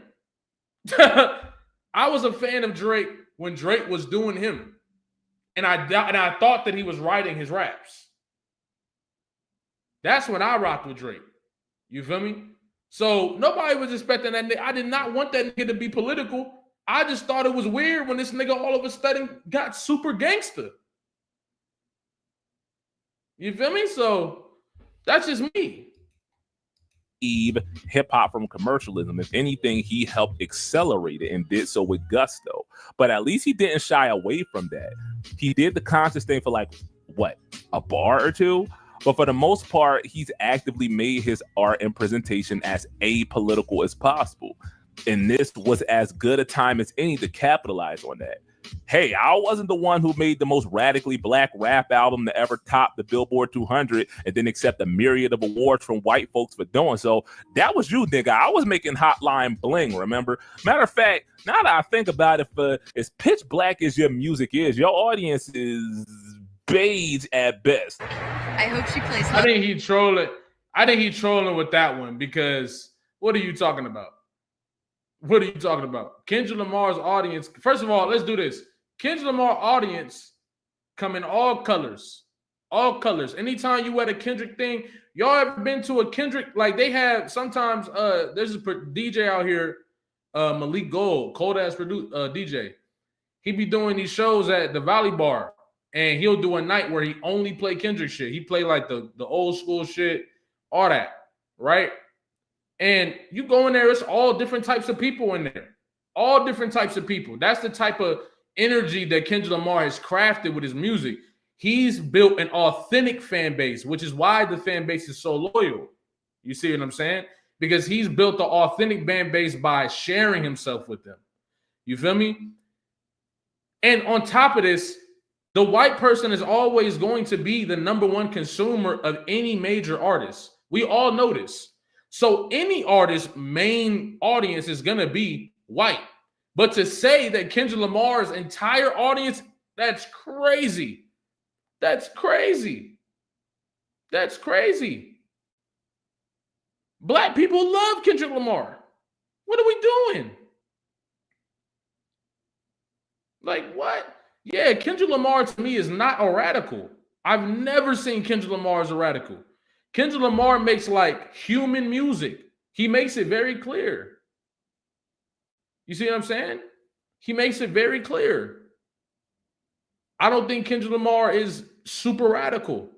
I was a fan of Drake when Drake was doing him. And I thought that he was writing his raps. That's when I rocked with Drake. You feel me? So nobody was expecting that. I did not want that nigga to be political. I just thought it was weird when this nigga all of a sudden got super gangster. You feel me? So that's just me. Hip hop from commercialism. If anything, he helped accelerate it and did so with gusto. But at least he didn't shy away from that. He did the conscious thing for a bar or two. But for the most part, he's actively made his art and presentation as apolitical as possible. And this was as good a time as any to capitalize on that. Hey, I wasn't the one who made the most radically black rap album to ever top the Billboard 200 and then accept a myriad of awards from white folks for doing so. That was you, nigga. I was making Hotline Bling, remember? Matter of fact, now that I think about it, as pitch black as your music is, your audience is beige at best. I hope she plays. I think he's trolling. I think he's trolling with that one because what are you talking about? What are you talking about? Kendrick Lamar's audience. First of all, let's do this. Kendrick Lamar audience come in all colors. All colors. Anytime you at a Kendrick thing, y'all ever been to a Kendrick? Like they have sometimes. There's a DJ out here, Malik Gold, cold ass DJ. He be doing these shows at the Valley Bar, and he'll do a night where he only play Kendrick shit. He play like the old school shit, all that, right? And you go in there, it's all different types of people in there. All different types of people. That's the type of energy that Kendrick Lamar has crafted with his music. He's built an authentic fan base, which is why the fan base is so loyal. You see what I'm saying? Because he's built the authentic fan base by sharing himself with them. You feel me? And on top of this, the white person is always going to be the number one consumer of any major artist. We all know this. So any artist's main audience is going to be white. But to say that Kendrick Lamar's entire audience, that's crazy. That's crazy. That's crazy. Black people love Kendrick Lamar. What are we doing? Like what? Yeah, Kendrick Lamar to me is not a radical. I've never seen Kendrick Lamar as a radical. Kendrick Lamar makes like human music. He makes it very clear. You see what I'm saying? He makes it very clear. I don't think Kendrick Lamar is super radical.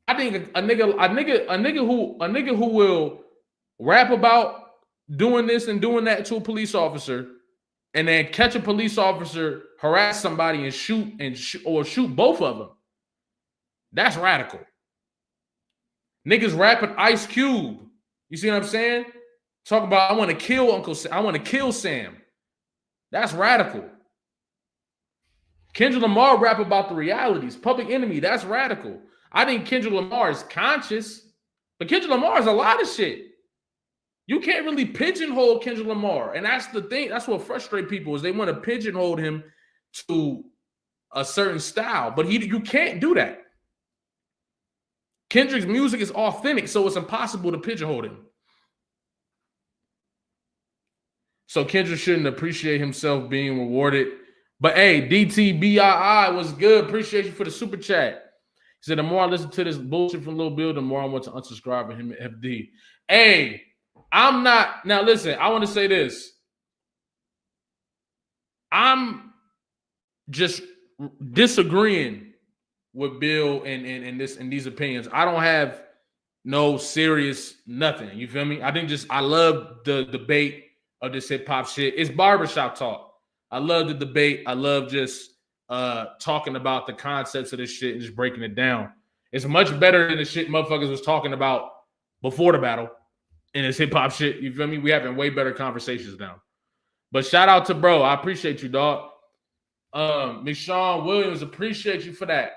I think a nigga who will rap about doing this and doing that to a police officer, and then catch a police officer, harass somebody, and shoot both of them. That's radical. Niggas rapping Ice Cube. You see what I'm saying? Talk about I want to kill Uncle Sam. I want to kill Sam. That's radical. Kendrick Lamar rap about the realities. Public Enemy, that's radical. I think Kendrick Lamar is conscious, but Kendrick Lamar is a lot of shit. You can't really pigeonhole Kendrick Lamar. And that's the thing. That's what frustrates people is they want to pigeonhole him to a certain style. But you can't do that. Kendrick's music is authentic, so it's impossible to pigeonhole him. So Kendrick shouldn't appreciate himself being rewarded. But hey, DTBII was good. Appreciate you for the super chat. He said, the more I listen to this bullshit from Lil Bill, the more I want to unsubscribe from him at FD. Hey, I'm not. Now, listen, I want to say this. I'm just disagreeing with Bill and these opinions. I don't have no serious nothing. You feel me? I love the debate of this hip hop shit. It's barbershop talk. I love the debate. I love just talking about the concepts of this shit and just breaking it down. It's much better than the shit motherfuckers was talking about before the battle in this hip hop shit. You feel me? We having way better conversations now. But shout out to bro. I appreciate you, dog. McShawn Williams, appreciate you for that.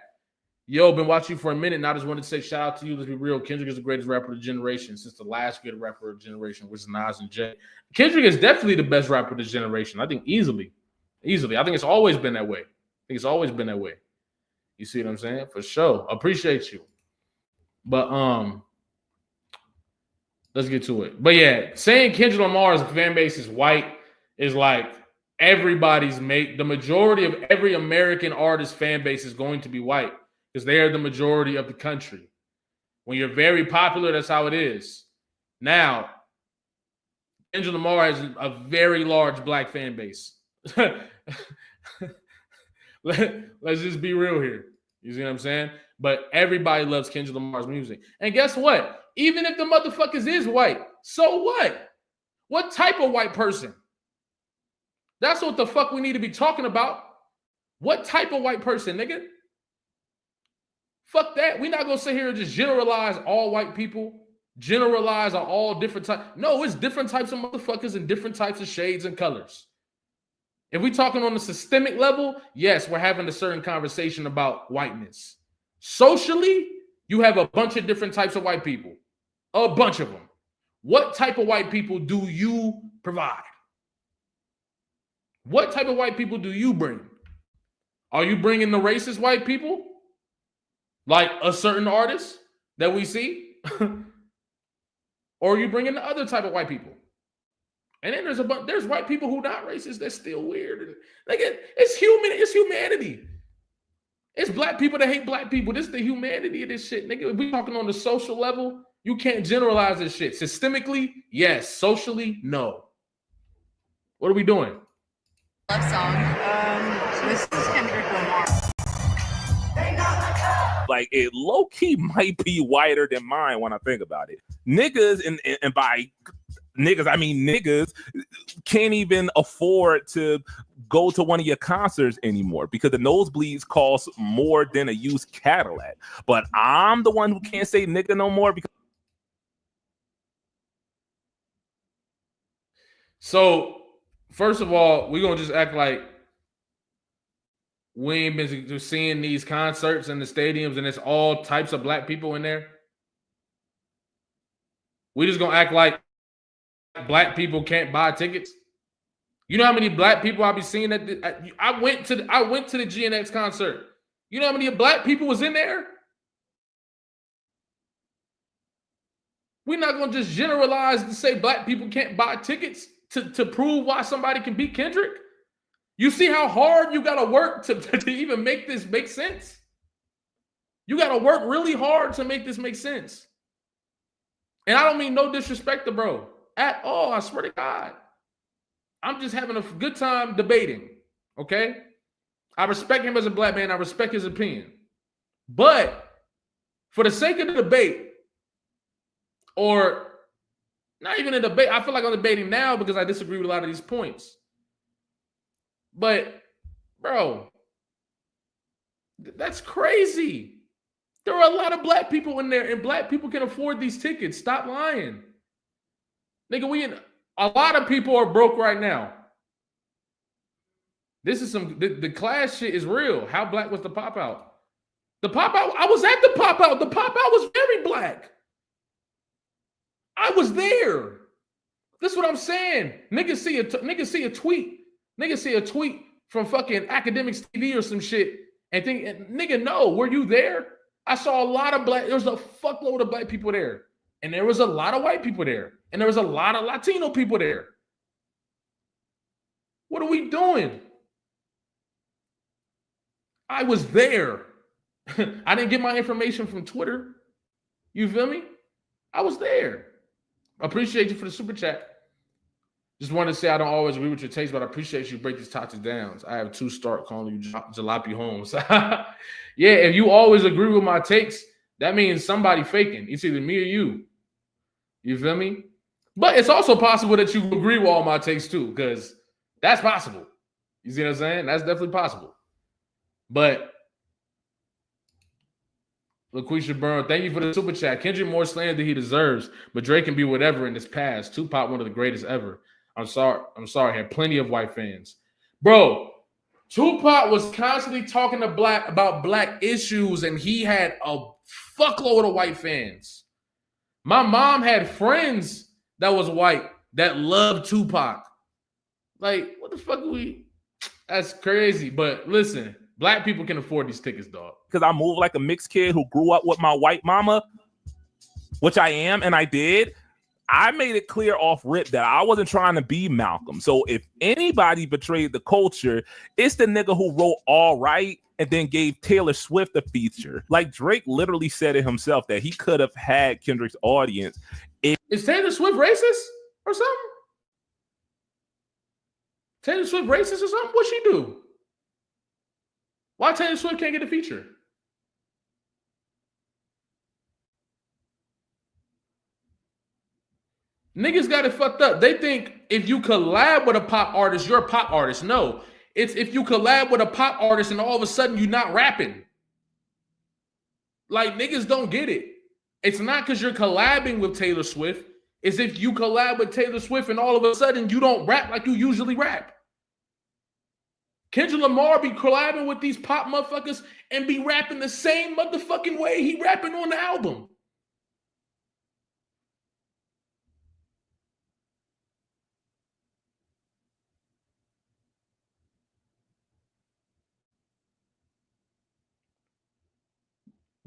Yo, been watching you for a minute, and I just wanted to say shout out to you. Let's be real. Kendrick is the greatest rapper of the generation since the last good rapper of the generation, which is Nas and Jay. Kendrick is definitely the best rapper of this generation. I think easily. I think it's always been that way. You see what I'm saying? For sure. Appreciate you. But let's get to it. But yeah, saying Kendrick Lamar's fan base is white is like everybody's mate. The majority of every American artist fan base is going to be white because they are the majority of the country. When you're very popular, that's how it is. Now, Kendrick Lamar has a very large black fan base. Let's just be real here. You see what I'm saying? But everybody loves Kendrick Lamar's music. And guess what? Even if the motherfuckers is white, so what? What type of white person? That's what the fuck we need to be talking about. What type of white person, nigga? Fuck that. We're not going to sit here and just generalize all white people, generalize on all different types. No, it's different types of motherfuckers and different types of shades and colors. If we're talking on a systemic level, yes, we're having a certain conversation about whiteness. Socially, you have a bunch of different types of white people. A bunch of them. What type of white people do you provide? What type of white people do you bring? Are you bringing the racist white people? Like a certain artist that we see? Or are you bringing the other type of white people? And then there's white people who not racist that's still weird. And like it's humanity. It's black people that hate black people. This is the humanity of this shit. Nigga, if we talking on the social level, you can't generalize this shit. Systemically, yes. Socially, no. What are we doing? Love song. This is Kendrick Lamar. Like it low key might be whiter than mine when I think about it. Niggas and by niggas, I mean niggas can't even afford to go to one of your concerts anymore because the nosebleeds cost more than a used Cadillac. But I'm the one who can't say nigga no more because. So, first of all, we're going to just act like we ain't been seeing these concerts in the stadiums and it's all types of black people in there. We just going to act like black people can't buy tickets. You know how many black people I be seeing I went to the GNX concert. You know how many black people was in there? We're not going to just generalize to say black people can't buy tickets to prove why somebody can beat Kendrick. You see how hard you got to work to even make this make sense? You got to work really hard to make this make sense. And I don't mean no disrespect to bro at all. I swear to God. I'm just having a good time debating. Okay? I respect him as a black man. I respect his opinion. But for the sake of the debate, or not even a debate, I feel like I'm debating now because I disagree with a lot of these points. But, bro, that's crazy. There are a lot of black people in there, and black people can afford these tickets. Stop lying. Nigga, a lot of people are broke right now. This is the class shit is real. How black was the pop out? The pop out, I was at the pop out. The pop out was very black. I was there. This is what I'm saying. Niggas see a tweet. Niggas see a tweet from fucking Academics TV or some shit and think, nigga, no, were you there? I saw a lot of there was a fuckload of black people there. And there was a lot of white people there. And there was a lot of Latino people there. What are we doing? I was there. I didn't get my information from Twitter. You feel me? I was there. Appreciate you for the super chat. Just want to say I don't always agree with your taste, but I appreciate you break these topics down. I have 2 start calling you Jalopy Holmes. Yeah, if you always agree with my takes, that means somebody faking. It's either me or you. You feel me? But it's also possible that you agree with all my takes too, because that's possible. You see what I'm saying? That's definitely possible. But LaQuisha Byrne, thank you for the super chat. Kendrick more slander than he deserves, but Drake can be whatever in his past. Tupac, one of the greatest ever. I'm sorry. Had plenty of white fans. Bro, Tupac was constantly talking about black issues, and he had a fuckload of white fans. My mom had friends that was white that loved Tupac. Like, what the fuck are we? That's crazy. But listen, black people can afford these tickets, dog. Because I move like a mixed kid who grew up with my white mama, which I am, and I did. I made it clear off rip that I wasn't trying to be Malcolm. So if anybody betrayed the culture, it's the nigga who wrote All Right and then gave Taylor Swift a feature. Like Drake literally said it himself that he could have had Kendrick's audience. Is Taylor Swift racist or something? Taylor Swift racist or something? What'd she do? Why Taylor Swift can't get a feature? Niggas got it fucked up. They think if you collab with a pop artist, you're a pop artist. No, it's if you collab with a pop artist and all of a sudden you're not rapping. Like, niggas don't get it. It's not because you're collabing with Taylor Swift. It's if you collab with Taylor Swift and all of a sudden you don't rap like you usually rap. Kendrick Lamar be collabing with these pop motherfuckers and be rapping the same motherfucking way he rapping on the album.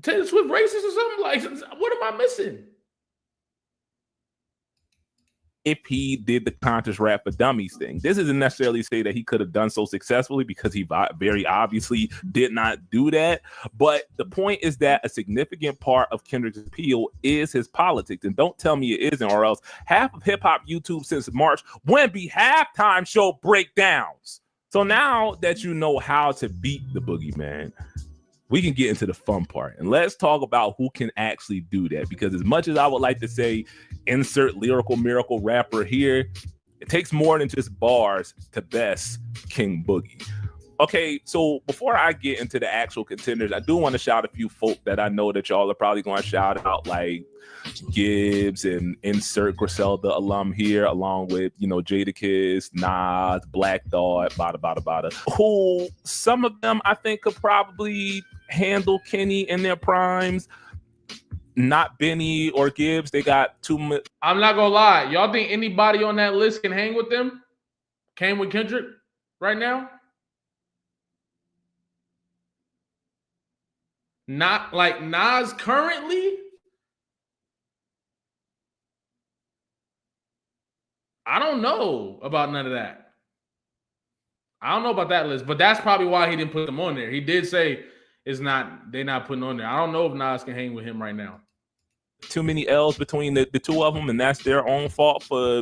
Taylor Swift racist or something? Like, what am I missing? If he did the conscious rap for dummies thing, this isn't necessarily say that he could have done so successfully because he very obviously did not do that. But the point is that a significant part of Kendrick's appeal is his politics. And don't tell me it isn't, or else half of hip hop YouTube since March wouldn't be halftime show breakdowns. So now that you know how to beat the boogeyman, we can get into the fun part. And let's talk about who can actually do that. Because as much as I would like to say, insert lyrical miracle rapper here, it takes more than just bars to best King Boogie. Okay, so before I get into the actual contenders, I do want to shout a few folk that I know that y'all are probably going to shout out, like Gibbs and insert Griselda alum here, along with, Jadakiss, Nas, Black Thought, bada, who some of them I think could probably handle Kenny in their primes. Not Benny or Gibbs. They got too much. I'm not going to lie. Y'all think anybody on that list can hang with them? Came with Kendrick right now? Not like Nas currently? I don't know about none of that. I don't know about that list, but that's probably why he didn't put them on there. He did say they're not putting on there. I don't know if Nas can hang with him right now. Too many L's between the two of them, and that's their own fault for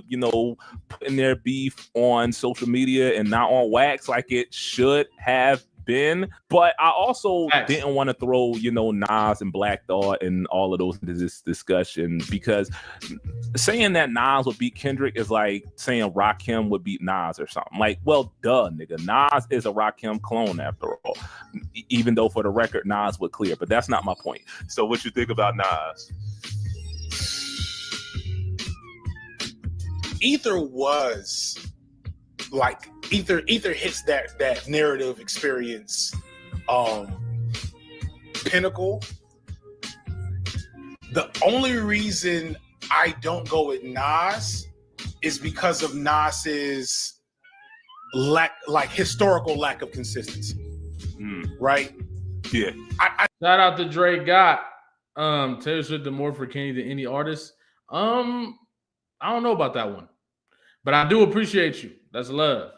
putting their beef on social media and not on wax like it should have been. But I also didn't want to throw Nas and Black Thought and all of those into this discussion, because saying that Nas would beat Kendrick is like saying Rakim would beat Nas or something. Like, well, duh, nigga. Nas is a Rakim clone after all, even though for the record Nas would clear, but that's not my point. So what you think about Nas? Ether was like Ether hits that narrative experience pinnacle. The only reason I don't go with Nas is because of Nas's historical lack of consistency. Right? Yeah. Shout out to Dre Got. Taylor Swift did more for Kenny than any artist. I don't know about that one, but I do appreciate you. That's love.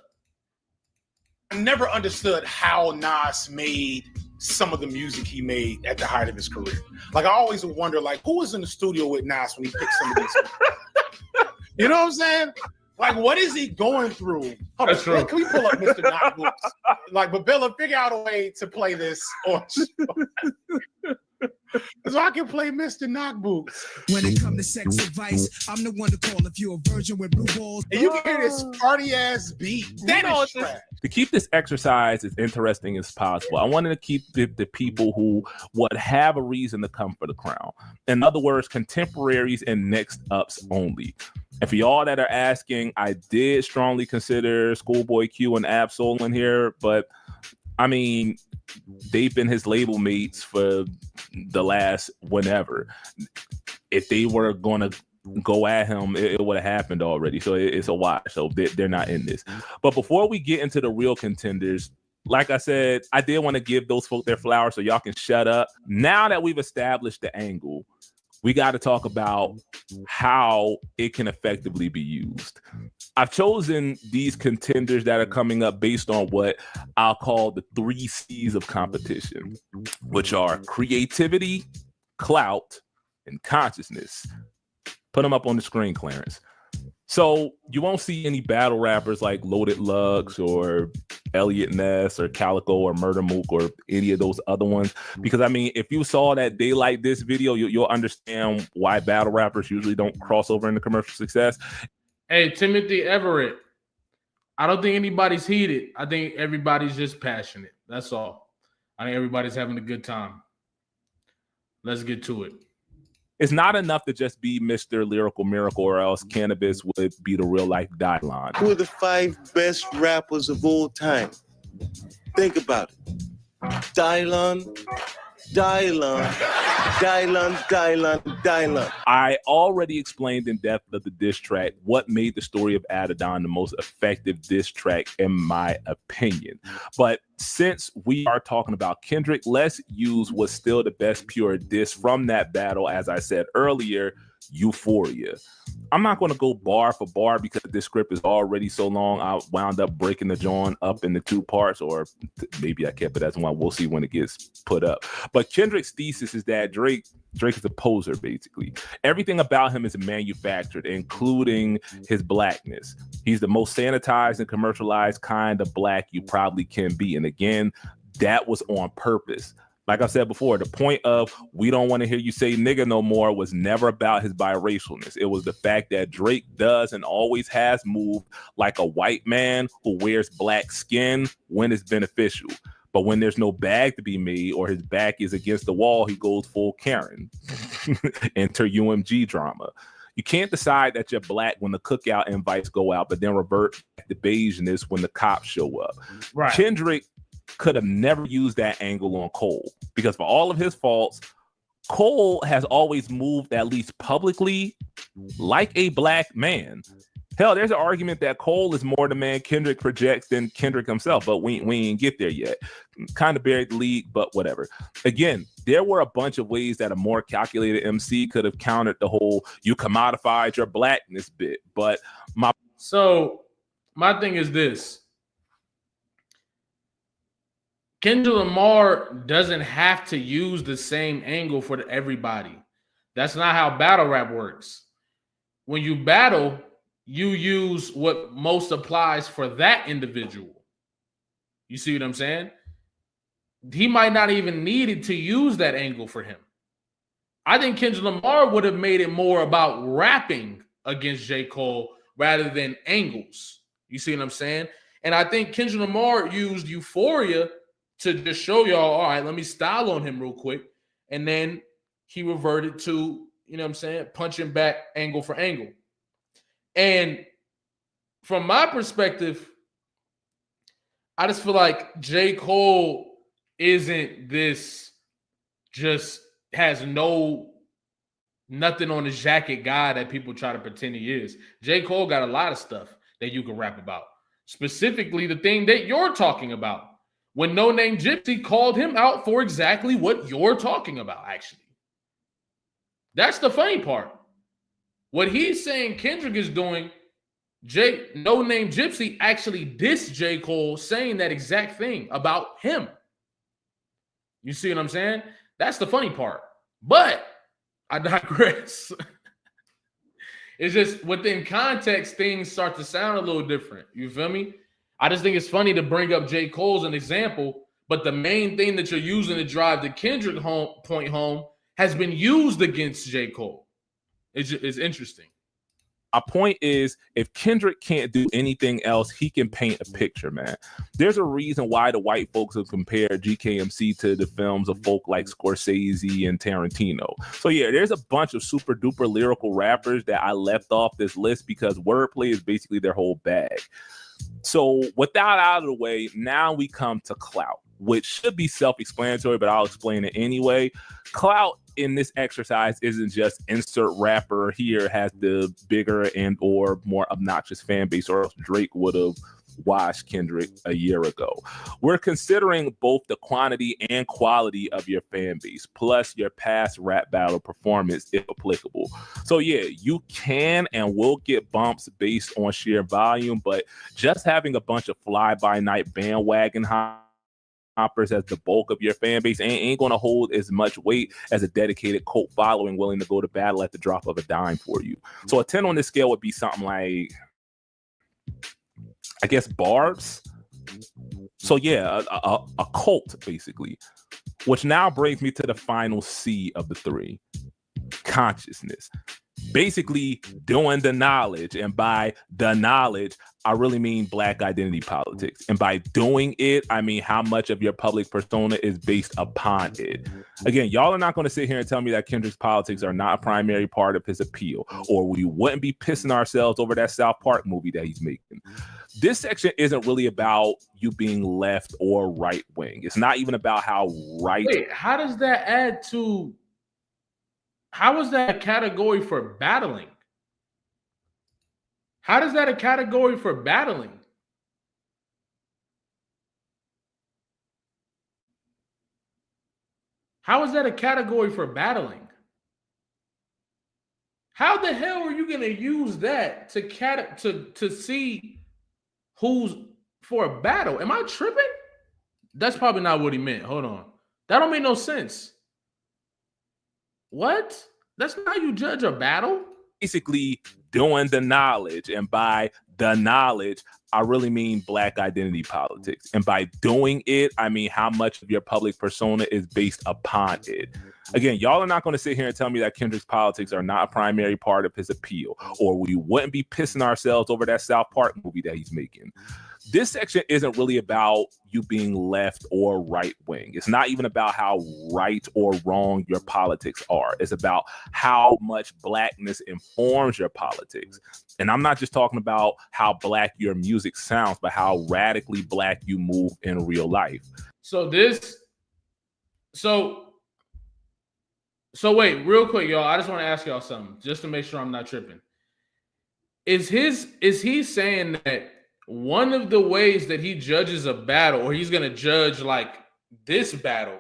I never understood how Nas made some of the music he made at the height of his career. Like, I always wonder, like, who was in the studio with Nas when he picked some of these? You know what I'm saying? Like, what is he going through? Hold on, true. Can we pull up Mr. Knock Boots? Like, but Bella, figure out a way to play this on so I can play Mr. Knock Boots. When it comes to sex advice, I'm the one to call if you're a virgin with blue balls. And you can hear this party ass beat. That is trash. To keep this exercise as interesting as possible, I wanted to keep the people who would have a reason to come for the crown. In other words, contemporaries and next ups only. And for y'all that are asking, I did strongly consider Schoolboy Q and Ab-Soul in here, but I mean, they've been his label mates for the last whenever. If they were going to go at him, it would have happened already. So it's a watch. So they're not in this. But before we get into the real contenders, like I said, I did want to give those folk their flowers so y'all can shut up. Now that we've established the angle, we got to talk about how it can effectively be used. I've chosen these contenders that are coming up based on what I'll call the 3 C's of competition, which are creativity, clout, and consciousness. Put them up on the screen, Clarence. So you won't see any battle rappers like Loaded Lux or Elliot Ness or Calico or Murder Mook or any of those other ones. Because, I mean, if you saw that They Like This video, you'll understand why battle rappers usually don't cross over into commercial success. Hey, Timothy Everett, I don't think anybody's heated. I think everybody's just passionate. That's all. I think everybody's having a good time. Let's get to it. It's not enough to just be Mr. Lyrical Miracle, or else Cannabis would be the real life Dylon. Who are the 5 best rappers of all time? Think about it. Dylon. I already explained in depth of the diss track what made the story of Adidon the most effective diss track, in my opinion. But since we are talking about Kendrick, let's use what's still the best pure diss from that battle, as I said earlier, Euphoria. I'm not going to go bar for bar because this script is already so long. I wound up breaking the joint up into 2 parts, or maybe I kept it as one. We'll see when it gets put up. But Kendrick's thesis is that Drake is a poser, basically. Everything about him is manufactured, including his blackness. He's the most sanitized and commercialized kind of black you probably can be. And again, that was on purpose. Like I said before, the point of we don't want to hear you say nigga no more was never about his biracialness. It was the fact that Drake does and always has moved like a white man who wears black skin when it's beneficial. But when there's no bag to be made or his back is against the wall, he goes full Karen. Enter UMG drama. You can't decide that you're black when the cookout invites go out, but then revert back to beigeness when the cops show up. Right. Kendrick could have never used that angle on Cole, because for all of his faults, Cole has always moved, at least publicly, like a black man. Hell, there's an argument that Cole is more the man Kendrick projects than Kendrick himself, but we ain't get there yet. Kind of buried the league, but whatever. Again, there were a bunch of ways that a more calculated MC could have countered the whole "you commodified your blackness" bit. But my thing is this. Kendrick Lamar doesn't have to use the same angle for everybody. That's not how battle rap works. When you battle, you use what most applies for that individual. You see what I'm saying? He might not even needed to use that angle for him. I think Kendrick Lamar would have made it more about rapping against J. Cole rather than angles. You see what I'm saying? And I think Kendrick Lamar used Euphoria to just show y'all, all right, let me style on him real quick. And then he reverted to, you know what I'm saying, punching back angle for angle. And from my perspective, I just feel like J. Cole isn't this just has nothing on his jacket guy that people try to pretend he is. J. Cole got a lot of stuff that you can rap about. Specifically, the thing that you're talking about. When No Name Gypsy called him out for exactly what you're talking about, actually. That's the funny part. What he's saying Kendrick is doing, No Name Gypsy actually dissed J. Cole saying that exact thing about him. You see what I'm saying? That's the funny part. But I digress. It's just within context, things start to sound a little different. You feel me? I just think it's funny to bring up J. Cole as an example, but the main thing that you're using to drive the Kendrick point home has been used against J. Cole. It's interesting. My point is, if Kendrick can't do anything else, he can paint a picture, man. There's a reason why the white folks have compared GKMC to the films of folk like Scorsese and Tarantino. So yeah, there's a bunch of super duper lyrical rappers that I left off this list because wordplay is basically their whole bag. So with that out of the way, now we come to clout, which should be self-explanatory, but I'll explain it anyway. Clout in this exercise isn't just insert rapper here has the bigger and or more obnoxious fan base, or else Drake would have washed Kendrick a year ago. We're considering both the quantity and quality of your fan base, plus your past rap battle performance, if applicable. So yeah, you can and will get bumps based on sheer volume, but just having a bunch of fly-by-night bandwagon hoppers as the bulk of your fan base ain't going to hold as much weight as a dedicated cult following willing to go to battle at the drop of a dime for you. So a 10 on this scale would be something like, I guess, Barbs. So yeah, a cult basically, which now brings me to the final C of the three: consciousness. Basically doing the knowledge, and by the knowledge I really mean black identity politics, and by doing it I mean how much of your public persona is based upon it. Again, y'all are not going to sit here and tell me that Kendrick's politics are not a primary part of his appeal, or we wouldn't be pissing ourselves over that South Park movie that he's making. This section isn't really about you being left or right wing. It's not even about how right. Wait, how does that add to? How is that a category for battling? How is that a category for battling? How is that a category for battling? How the hell are you going to use that to see who's for a battle? Am I tripping? That's probably not what he meant. Hold on. That don't make no sense. What? That's not how you judge a battle? Basically doing the knowledge, and by the knowledge I really mean black identity politics, and by doing it I mean how much of your public persona is based upon it. Again, y'all are not going to sit here and tell me that Kendrick's politics are not a primary part of his appeal, or we wouldn't be pissing ourselves over that South Park movie that he's making. This section isn't really about you being left or right wing. It's not even about how right or wrong your politics are. It's about how much blackness informs your politics. And I'm not just talking about how black your music sounds, but how radically black you move in real life. So wait, real quick, y'all. I just want to ask y'all something just to make sure I'm not tripping. Is he saying that one of the ways that he judges a battle, or he's going to judge like this battle,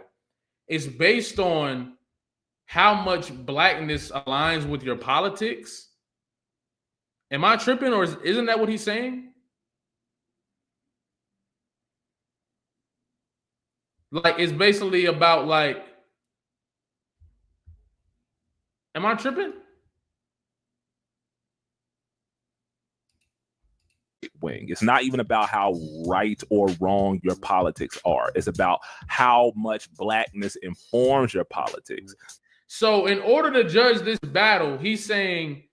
is based on how much blackness aligns with your politics? Am I tripping, or isn't that what he's saying? Like it's basically about like, am I tripping? Wing. It's not even about how right or wrong your politics are. It's about how much blackness informs your politics. So in order to judge this battle, he's saying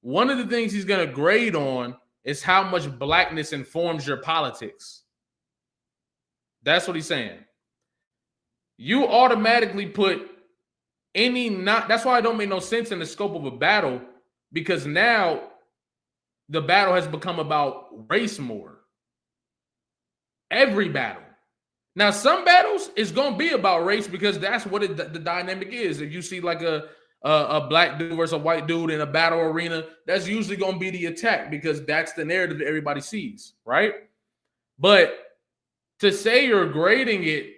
one of the things he's going to grade on is how much blackness informs your politics. That's what he's saying. You automatically put any not. That's why it don't make no sense in the scope of a battle, because now the battle has become about race more. Every battle. Now, some battles is going to be about race because that's what the dynamic is. If you see like a black dude versus a white dude in a battle arena, that's usually going to be the attack because that's the narrative that everybody sees, right? But to say you're grading it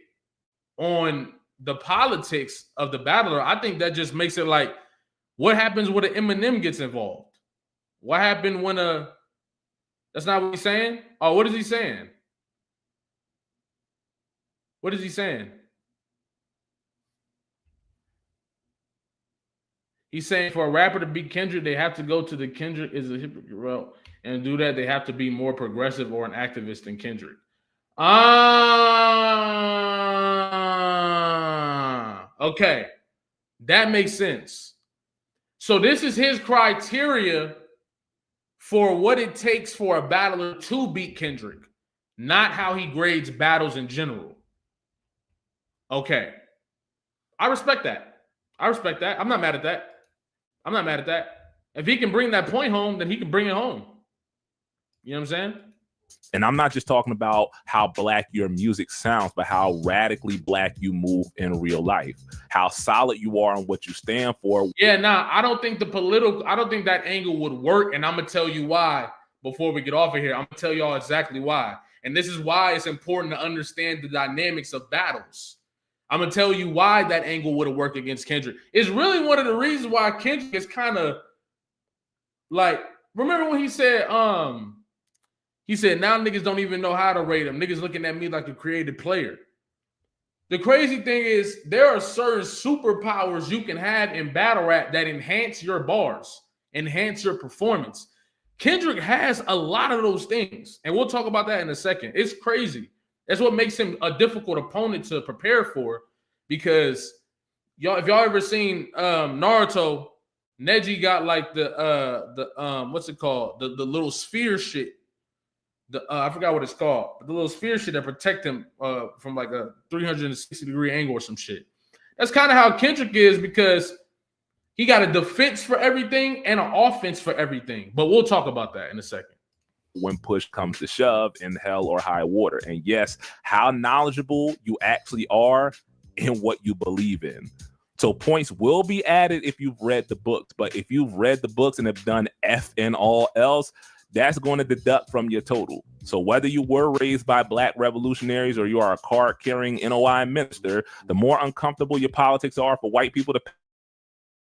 on the politics of the battler, I think that just makes it like, what happens when an Eminem gets involved? What happened when that's not what he's saying? Oh, what is he saying? What is he saying? He's saying for a rapper to beat Kendrick, they have to go to the Kendrick is a hypocrite route. And to do that, they have to be more progressive or an activist than Kendrick. Okay. That makes sense. So this is his criteria for what it takes for a battler to beat Kendrick, not how he grades battles in general. Okay. I respect that. I'm not mad at that. If he can bring that point home, then he can bring it home. You know what I'm saying? And I'm not just talking about how black your music sounds, but how radically black you move in real life, how solid you are on what you stand for. Yeah, I don't think that angle would work. And I'm going to tell you why before we get off of here. I'm going to tell y'all exactly why. And this is why it's important to understand the dynamics of battles. I'm going to tell you why that angle would have worked against Kendrick. It's really one of the reasons why Kendrick is kind of like, remember when he said now niggas don't even know how to rate him. Niggas looking at me like a creative player. The crazy thing is there are certain superpowers you can have in battle rap that enhance your bars, enhance your performance. Kendrick has a lot of those things, and we'll talk about that in a second. It's crazy. That's what makes him a difficult opponent to prepare for, because if y'all ever seen Naruto, Neji got like the what's it called? The little sphere shit. I forgot what it's called, but the little sphere shit that protect him from like a 360-degree angle or some shit. That's kind of how Kendrick is, because he got a defense for everything and an offense for everything. But we'll talk about that in a second. When push comes to shove in hell or high water. And yes, how knowledgeable you actually are in what you believe in. So points will be added if you've read the books. But if you've read the books and have done F and all else, that's going to deduct from your total. So whether you were raised by black revolutionaries or you are a card-carrying NOI minister, the more uncomfortable your politics are for white people to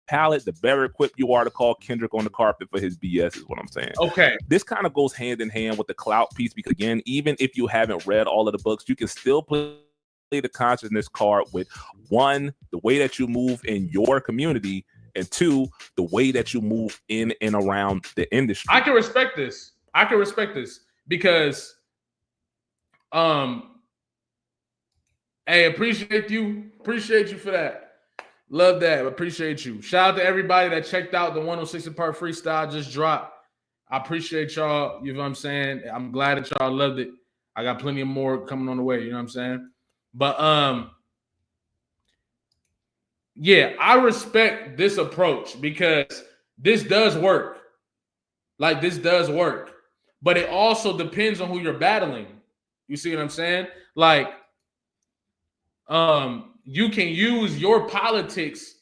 palette, the better equipped you are to call Kendrick on the carpet for his BS, is what I'm saying. Okay. This kind of goes hand in hand with the clout piece, because again, even if you haven't read all of the books, you can still play the consciousness card with, one, the way that you move in your community, and two, the way that you move in and around the industry. I can respect this because hey, appreciate you for that. Love that. Appreciate you. Shout out to everybody that checked out the 106 part freestyle just dropped. I appreciate y'all. You know what I'm saying? I'm glad that y'all loved it. I got plenty of more coming on the way. You know what I'm saying? But yeah, I respect this approach because this does work. Like, this does work. But it also depends on who you're battling. You see what I'm saying? Like, you can use your politics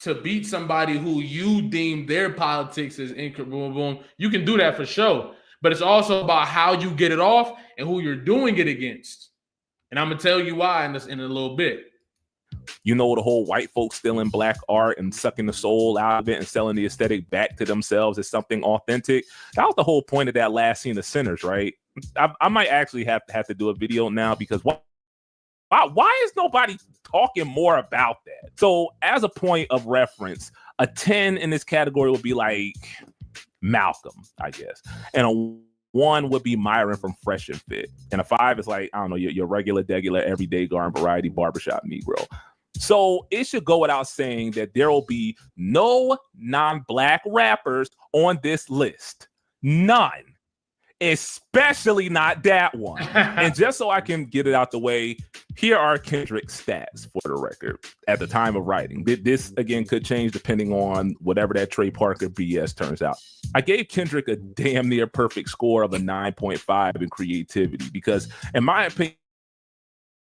to beat somebody who you deem their politics is incorrect. You can do that for sure. But it's also about how you get it off and who you're doing it against. And I'm going to tell you why in a little bit. You know, the whole white folks stealing black art and sucking the soul out of it and selling the aesthetic back to themselves as something authentic. That was the whole point of that last scene of Sinners, right? I might actually have to do a video now, because Why is nobody talking more about that? So, as a point of reference, a 10 in this category would be like Malcolm, I guess, and a 1 would be Myron from Fresh and Fit, and a 5 is like, I don't know, your regular, degular, everyday garden variety barbershop Negro. So it should go without saying that there will be no non-black rappers on this list. None. Especially not that one. And just so I can get it out the way, here are Kendrick's stats for the record at the time of writing. This, again, could change depending on whatever that Trey Parker BS turns out. I gave Kendrick a damn near perfect score of a 9.5 in creativity because, in my opinion,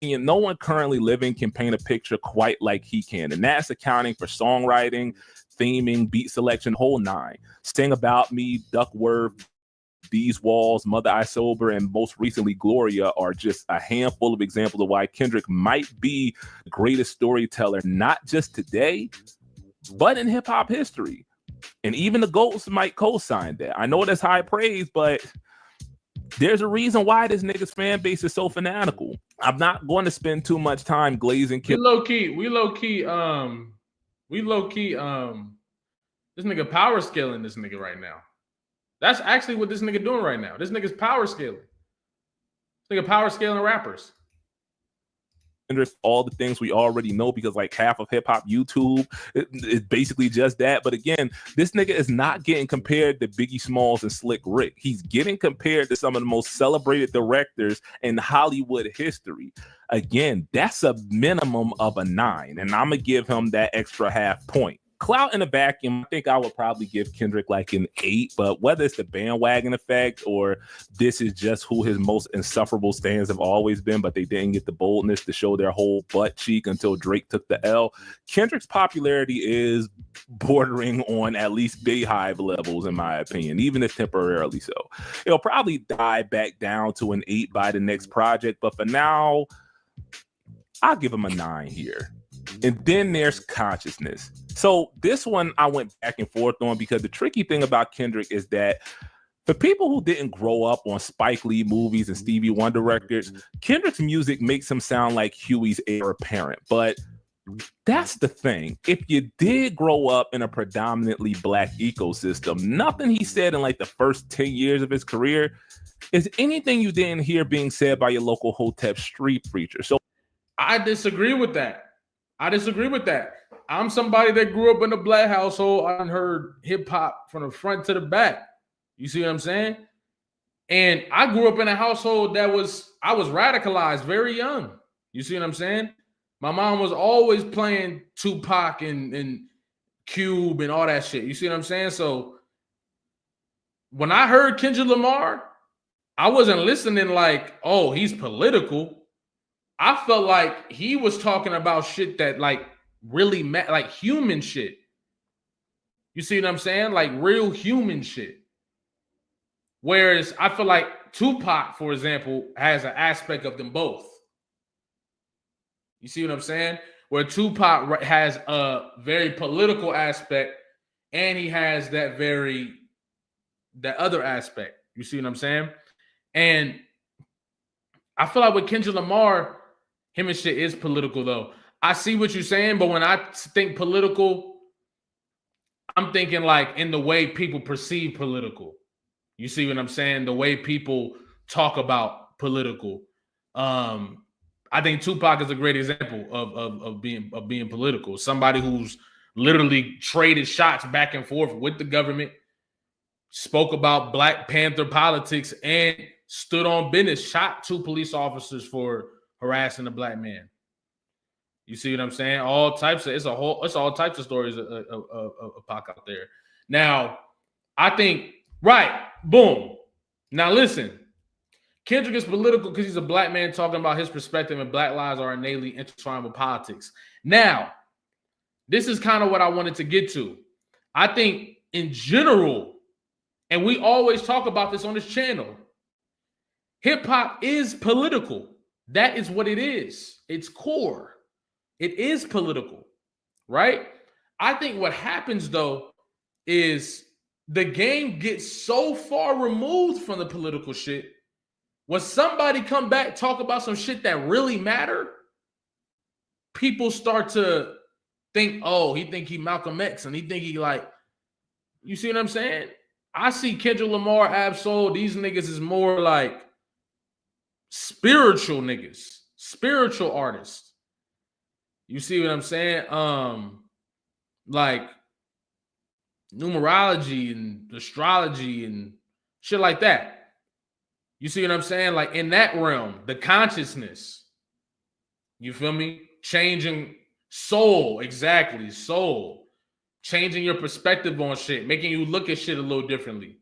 no one currently living can paint a picture quite like he can. And that's accounting for songwriting, theming, beat selection, whole nine. Sing About Me, Duckworth, These Walls, Mother I Sober, and most recently Gloria are just a handful of examples of why Kendrick might be the greatest storyteller, not just today, but in hip hop history. And even the GOATs might co-sign that. I know that's high praise, but there's a reason why this nigga's fan base is so fanatical. I'm not going to spend too much time glazing. We low key, this nigga power scaling this nigga right now. That's actually what this nigga doing right now. This nigga's power scaling. This nigga power scaling rappers. All the things we already know because like half of hip hop YouTube is basically just that. But again, this nigga is not getting compared to Biggie Smalls and Slick Rick. He's getting compared to some of the most celebrated directors in Hollywood history. Again, that's a minimum of a 9, and I'm gonna give him that extra half point. Clout in a vacuum, I think I would probably give Kendrick like an 8, but whether it's the bandwagon effect or this is just who his most insufferable stands have always been, but they didn't get the boldness to show their whole butt cheek until Drake took the L. Kendrick's popularity is bordering on at least Bayhive levels, in my opinion, even if temporarily so. It'll probably die back down to an 8 by the next project, but for now, I'll give him a 9 here. And then there's Consciousness. So this one I went back and forth on because the tricky thing about Kendrick is that for people who didn't grow up on Spike Lee movies and Stevie Wonder records, Kendrick's music makes him sound like Huey's heir apparent. But that's the thing. If you did grow up in a predominantly black ecosystem, nothing he said in like the first 10 years of his career is anything you didn't hear being said by your local Hotep street preacher. So I disagree with that. I'm somebody that grew up in a black household. I heard hip hop from the front to the back. You see what I'm saying? And I grew up in a household I was radicalized very young. You see what I'm saying? My mom was always playing Tupac and Cube and all that shit. You see what I'm saying? So when I heard Kendrick Lamar, I wasn't listening like, oh, he's political. I felt like he was talking about shit that like really like human shit. You see what I'm saying? Like real human shit. Whereas I feel like Tupac, for example, has an aspect of them both. You see what I'm saying? Where Tupac has a very political aspect and he has that other aspect. You see what I'm saying? And I feel like with Kendrick Lamar, him and shit is political though. I see what you're saying, but when I think political, I'm thinking like in the way people perceive political. You see what I'm saying? The way people talk about political. I think Tupac is a great example of being political. Somebody who's literally traded shots back and forth with the government, spoke about Black Panther politics, and stood on business, shot 2 police officers for harassing a black man. You see what I'm saying? It's all types of stories of Pac out there. Now, I think, right, boom. Now listen, Kendrick is political because he's a black man talking about his perspective, and black lives are innately intertwined with politics. Now, this is kind of what I wanted to get to. I think in general, and we always talk about this on this channel, hip hop is political. That is what it is. It's core. It is political, right? I think what happens though is the game gets so far removed from the political shit. When somebody come back, talk about some shit that really matter, people start to think, oh, he Malcolm X, and he think he like, you see what I'm saying? I see Kendrick Lamar, Absol, these niggas is more like spiritual niggas, spiritual artists. You see what I'm saying? Like numerology and astrology and shit like that. You see what I'm saying? Like in that realm, the consciousness. You feel me? Changing soul, exactly, soul. Changing your perspective on shit, making you look at shit a little differently.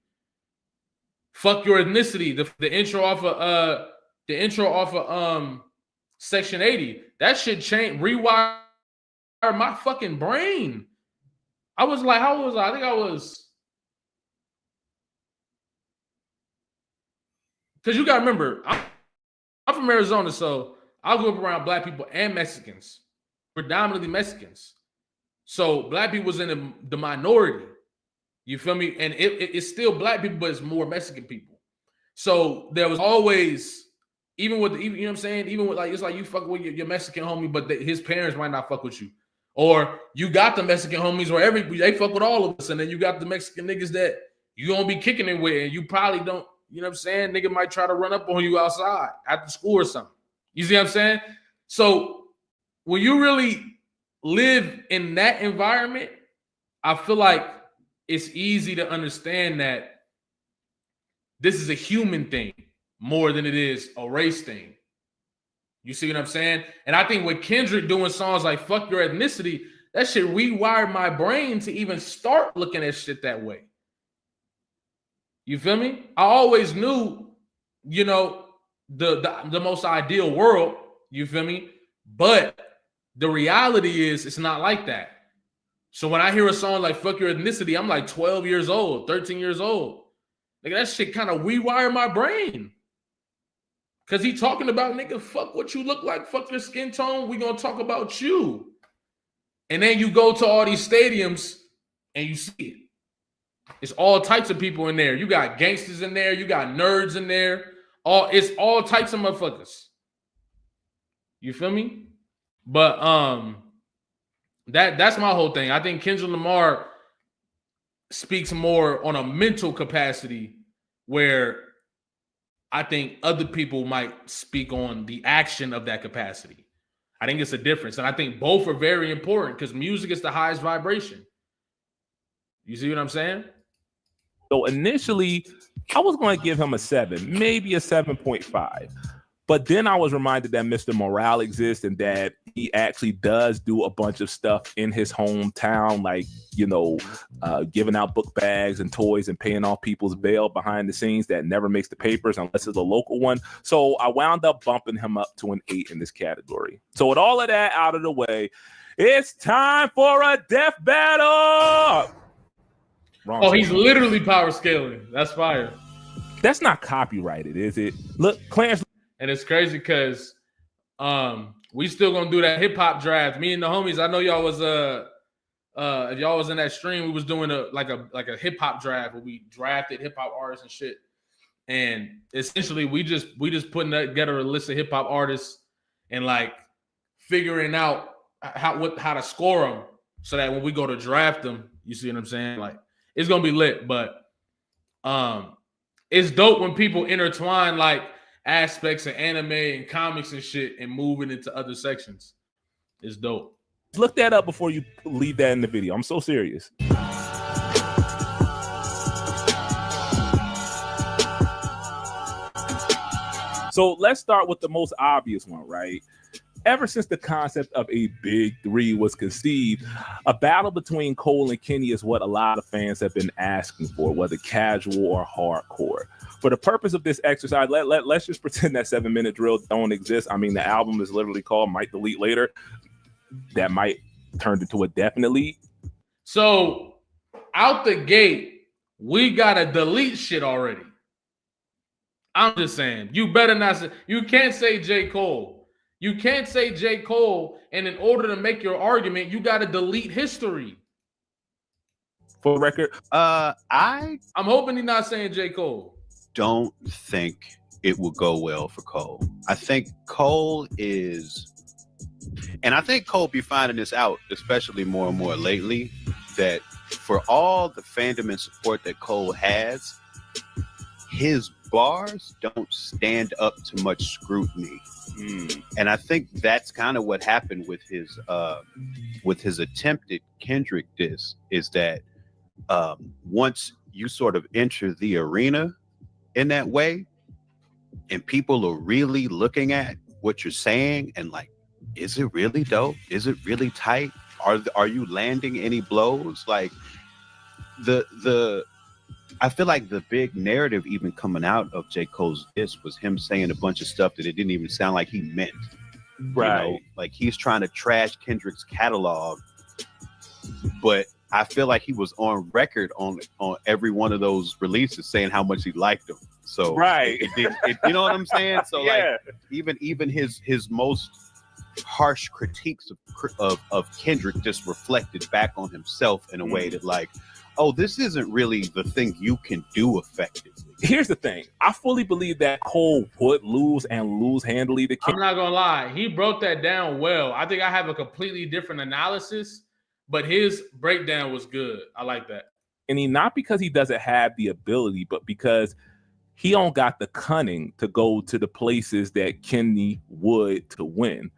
Fuck your ethnicity. The intro off of Section 80. That shit changed, rewire my fucking brain. I was like, how old was I? I think I was. Because you gotta remember, I'm from Arizona, so I grew up around black people and Mexicans, predominantly Mexicans. So black people was in the minority. You feel me? And it's still black people, but it's more Mexican people. So there was always, even you know what I'm saying? Even with like, it's like you fuck with your Mexican homie, but his parents might not fuck with you. Or you got the Mexican homies where they fuck with all of us. And then you got the Mexican niggas that you don't be kicking it with. And you probably don't, you know what I'm saying? Nigga might try to run up on you outside after school or something. You see what I'm saying? So when you really live in that environment, I feel like it's easy to understand that this is a human thing more than it is a race thing. You see what I'm saying? And I think with Kendrick doing songs like Fuck Your Ethnicity, that shit rewired my brain to even start looking at shit that way. You feel me? I always knew, you know, the most ideal world, you feel me? But the reality is it's not like that. So when I hear a song like Fuck Your Ethnicity, I'm like 12 years old, 13 years old. Like that shit kind of rewired my brain. Cause he talking about, nigga, fuck what you look like, fuck your skin tone, we gonna talk about you. And then you go to all these stadiums and you see it. It's all types of people in there. You got gangsters in there, you got nerds in there. It's all types of motherfuckers. You feel me? But that's my whole thing. I think Kendrick Lamar speaks more on a mental capacity where I think other people might speak on the action of that capacity. I think it's a difference. And I think both are very important because music is the highest vibration. You see what I'm saying? So initially, I was going to give him a 7, maybe a 7.5. But then I was reminded that Mr. Morale exists and that he actually does do a bunch of stuff in his hometown, like, you know, giving out book bags and toys and paying off people's bail behind the scenes that never makes the papers unless it's a local one. So I wound up bumping him up to an 8 in this category. So with all of that out of the way, it's time for a death battle. Wrong he's literally power scaling. That's fire. That's not copyrighted, is it? Look, Clarence. And it's crazy because we still gonna do that hip hop draft. Me and the homies, I know y'all was if y'all was in that stream, we was doing a hip hop draft where we drafted hip hop artists and shit. And essentially we just putting together a list of hip hop artists and like figuring out how to score them so that when we go to draft them, you see what I'm saying? Like it's gonna be lit, but it's dope when people intertwine like aspects of anime and comics and shit and moving into other sections. It's dope. Look that up before you leave that in the video. I'm so serious. So let's start with the most obvious one, right? Ever since the concept of a big three was conceived, a battle between Cole and Kenny is what a lot of fans have been asking for, whether casual or hardcore. For the purpose of this exercise, let's just pretend that 7-minute drill don't exist. I mean, the album is literally called Might Delete Later. That might turn into a definitely. So out the gate, we gotta delete shit already. I'm just saying, you better not say, you can't say J. Cole. You can't say J. Cole, and in order to make your argument, you got to delete history. For record, I'm hoping he's not saying J. Cole. Don't think it will go well for Cole. I think Cole is And I think Cole be finding this out, especially more and more lately, that for all the fandom and support that Cole has, his bars don't stand up to much scrutiny. And I think that's kind of what happened with his attempted Kendrick diss, is that once you sort of enter the arena in that way, and people are really looking at what you're saying and like, is it really dope? Is it really tight? Are you landing any blows? Like I feel like the big narrative even coming out of J. Cole's diss was him saying a bunch of stuff that it didn't even sound like he meant. Right. You know? Like he's trying to trash Kendrick's catalog, but I feel like he was on record on every one of those releases saying how much he liked them. So right, you know what I'm saying? So yeah. Like even his most harsh critiques of Kendrick just reflected back on himself in a way that like, oh, this isn't really the thing you can do effectively. Here's the thing. I fully believe that Cole would lose and lose handily to Kendrick. I'm not gonna lie, he broke that down well. I think I have a completely different analysis, but his breakdown was good. I like that. And not because he doesn't have the ability, but because he don't got the cunning to go to the places that Kenny would to win.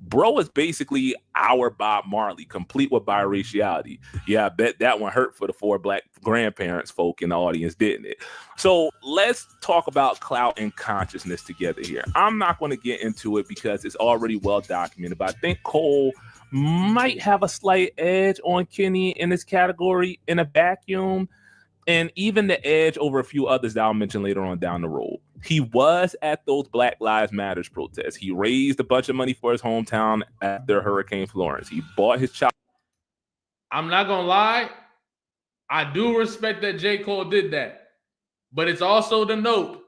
Bro is basically our Bob Marley, complete with biraciality. Yeah, I bet that one hurt for the 4 black grandparents folk in the audience, didn't it? So let's talk about clout and consciousness together here. I'm not going to get into it because it's already well documented, but I think Cole might have a slight edge on Kenny in this category in a vacuum, and even the edge over a few others that I'll mention later on down the road. He was at those Black Lives Matters protests. He raised a bunch of money for his hometown after Hurricane Florence. He bought his child. I'm not gonna lie, I do respect that J. Cole did that, but it's also to note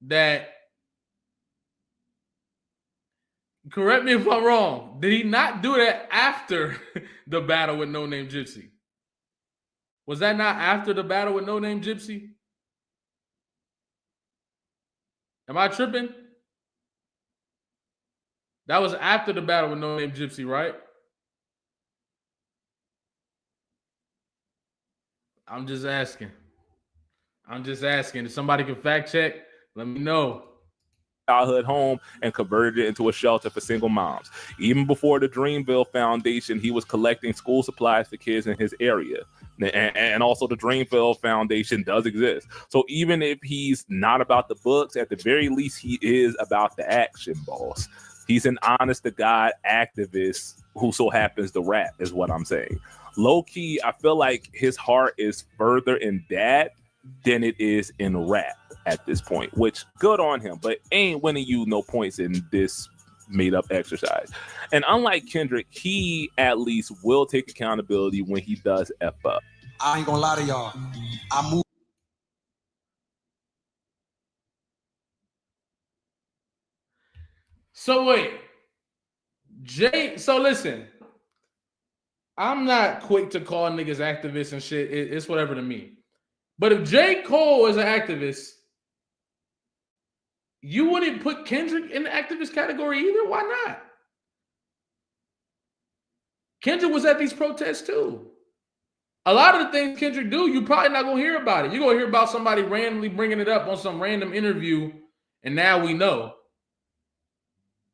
that, correct me if I'm wrong, did he not do that after the battle with No Name Gypsy? Was that not after the battle with No Name Gypsy? Am I tripping? That was after the battle with No Name Gypsy, right? I'm just asking. If somebody can fact check, let me know. Childhood home and converted it into a shelter for single moms. Even before the Dreamville Foundation, he was collecting school supplies for kids in his area. And also the Dreamville Foundation does exist. So even if he's not about the books, at the very least, he is about the action, boss. He's an honest-to-God activist who so happens to rap, is what I'm saying. Low-key, I feel like his heart is further in that than it is in rap at this point, which good on him, but ain't winning you no points in this made-up exercise. And unlike Kendrick, he at least will take accountability when he does F up. I ain't gonna lie to y'all. I move. So wait, so listen, I'm not quick to call niggas activists and shit. It's whatever to me. But if J. Cole is an activist, you wouldn't put Kendrick in the activist category either? Why not? Kendrick was at these protests too. A lot of the things Kendrick do, you're probably not going to hear about it. You're going to hear about somebody randomly bringing it up on some random interview, and now we know.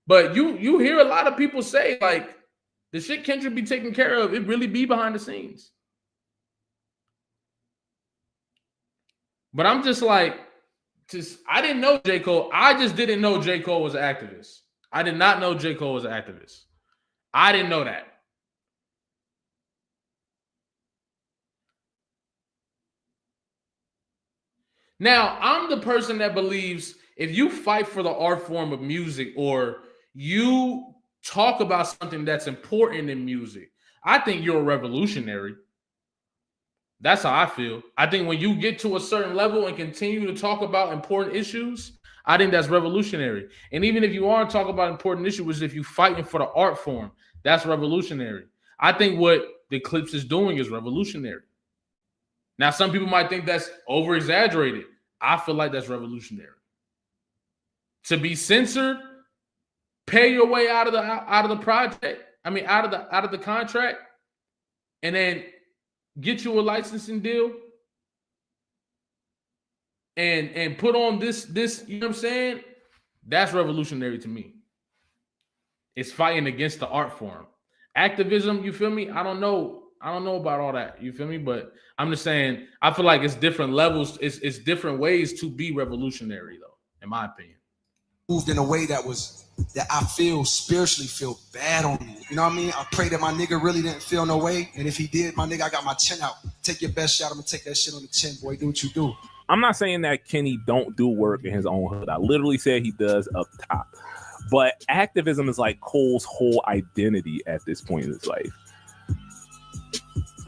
But you hear a lot of people say, like, the shit Kendrick be taking care of, it really be behind the scenes. But I'm just like, I didn't know J. Cole. I just didn't know J. Cole was an activist. I did not know J. Cole was an activist. I didn't know that. Now, I'm the person that believes if you fight for the art form of music or you talk about something that's important in music, I think you're a revolutionary. That's how I feel. I think when you get to a certain level and continue to talk about important issues, I think that's revolutionary. And even if you aren't talking about important issues, if you're fighting for the art form, that's revolutionary. I think what the Clips is doing is revolutionary. Now, some people might think that's over-exaggerated. I feel like that's revolutionary. To be censored pay your way out of the project. I mean, out of the contract, and then get you a licensing deal, and put on this. You know what I'm saying? That's revolutionary to me. It's fighting against the art form. Activism, you feel me? I don't know about all that. You feel me? But I'm just saying, I feel like it's different levels. It's different ways to be revolutionary, though, in my opinion. Moved in a way that I feel spiritually feel bad on me. You know what I mean? I pray that my nigga really didn't feel no way. And if he did, my nigga, I got my chin out. Take your best shot. I'm gonna take that shit on the chin, boy. Do what you do. I'm not saying that Kenny don't do work in his own hood. I literally said he does up top. But activism is like Cole's whole identity at this point in his life.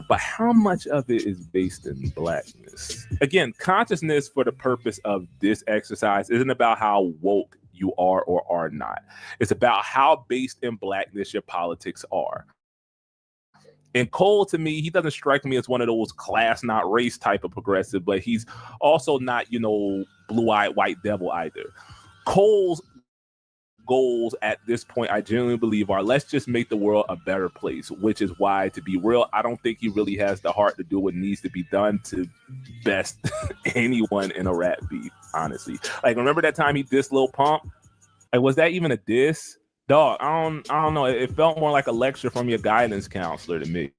But how much of it is based in blackness? Again, consciousness for the purpose of this exercise isn't about how woke you are or are not. It's about how based in blackness your politics are. And Cole, to me, he doesn't strike me as one of those class, not race type of progressive, but he's also not, blue-eyed white devil either. Cole's goals at this point, I genuinely believe, are let's just make the world a better place, which is why, to be real, I don't think he really has the heart to do what needs to be done to best anyone in a rap beef, honestly. Like, remember that time he dissed Lil Pump? Like, was that even a diss? Dog, I don't know. It felt more like a lecture from your guidance counselor to me.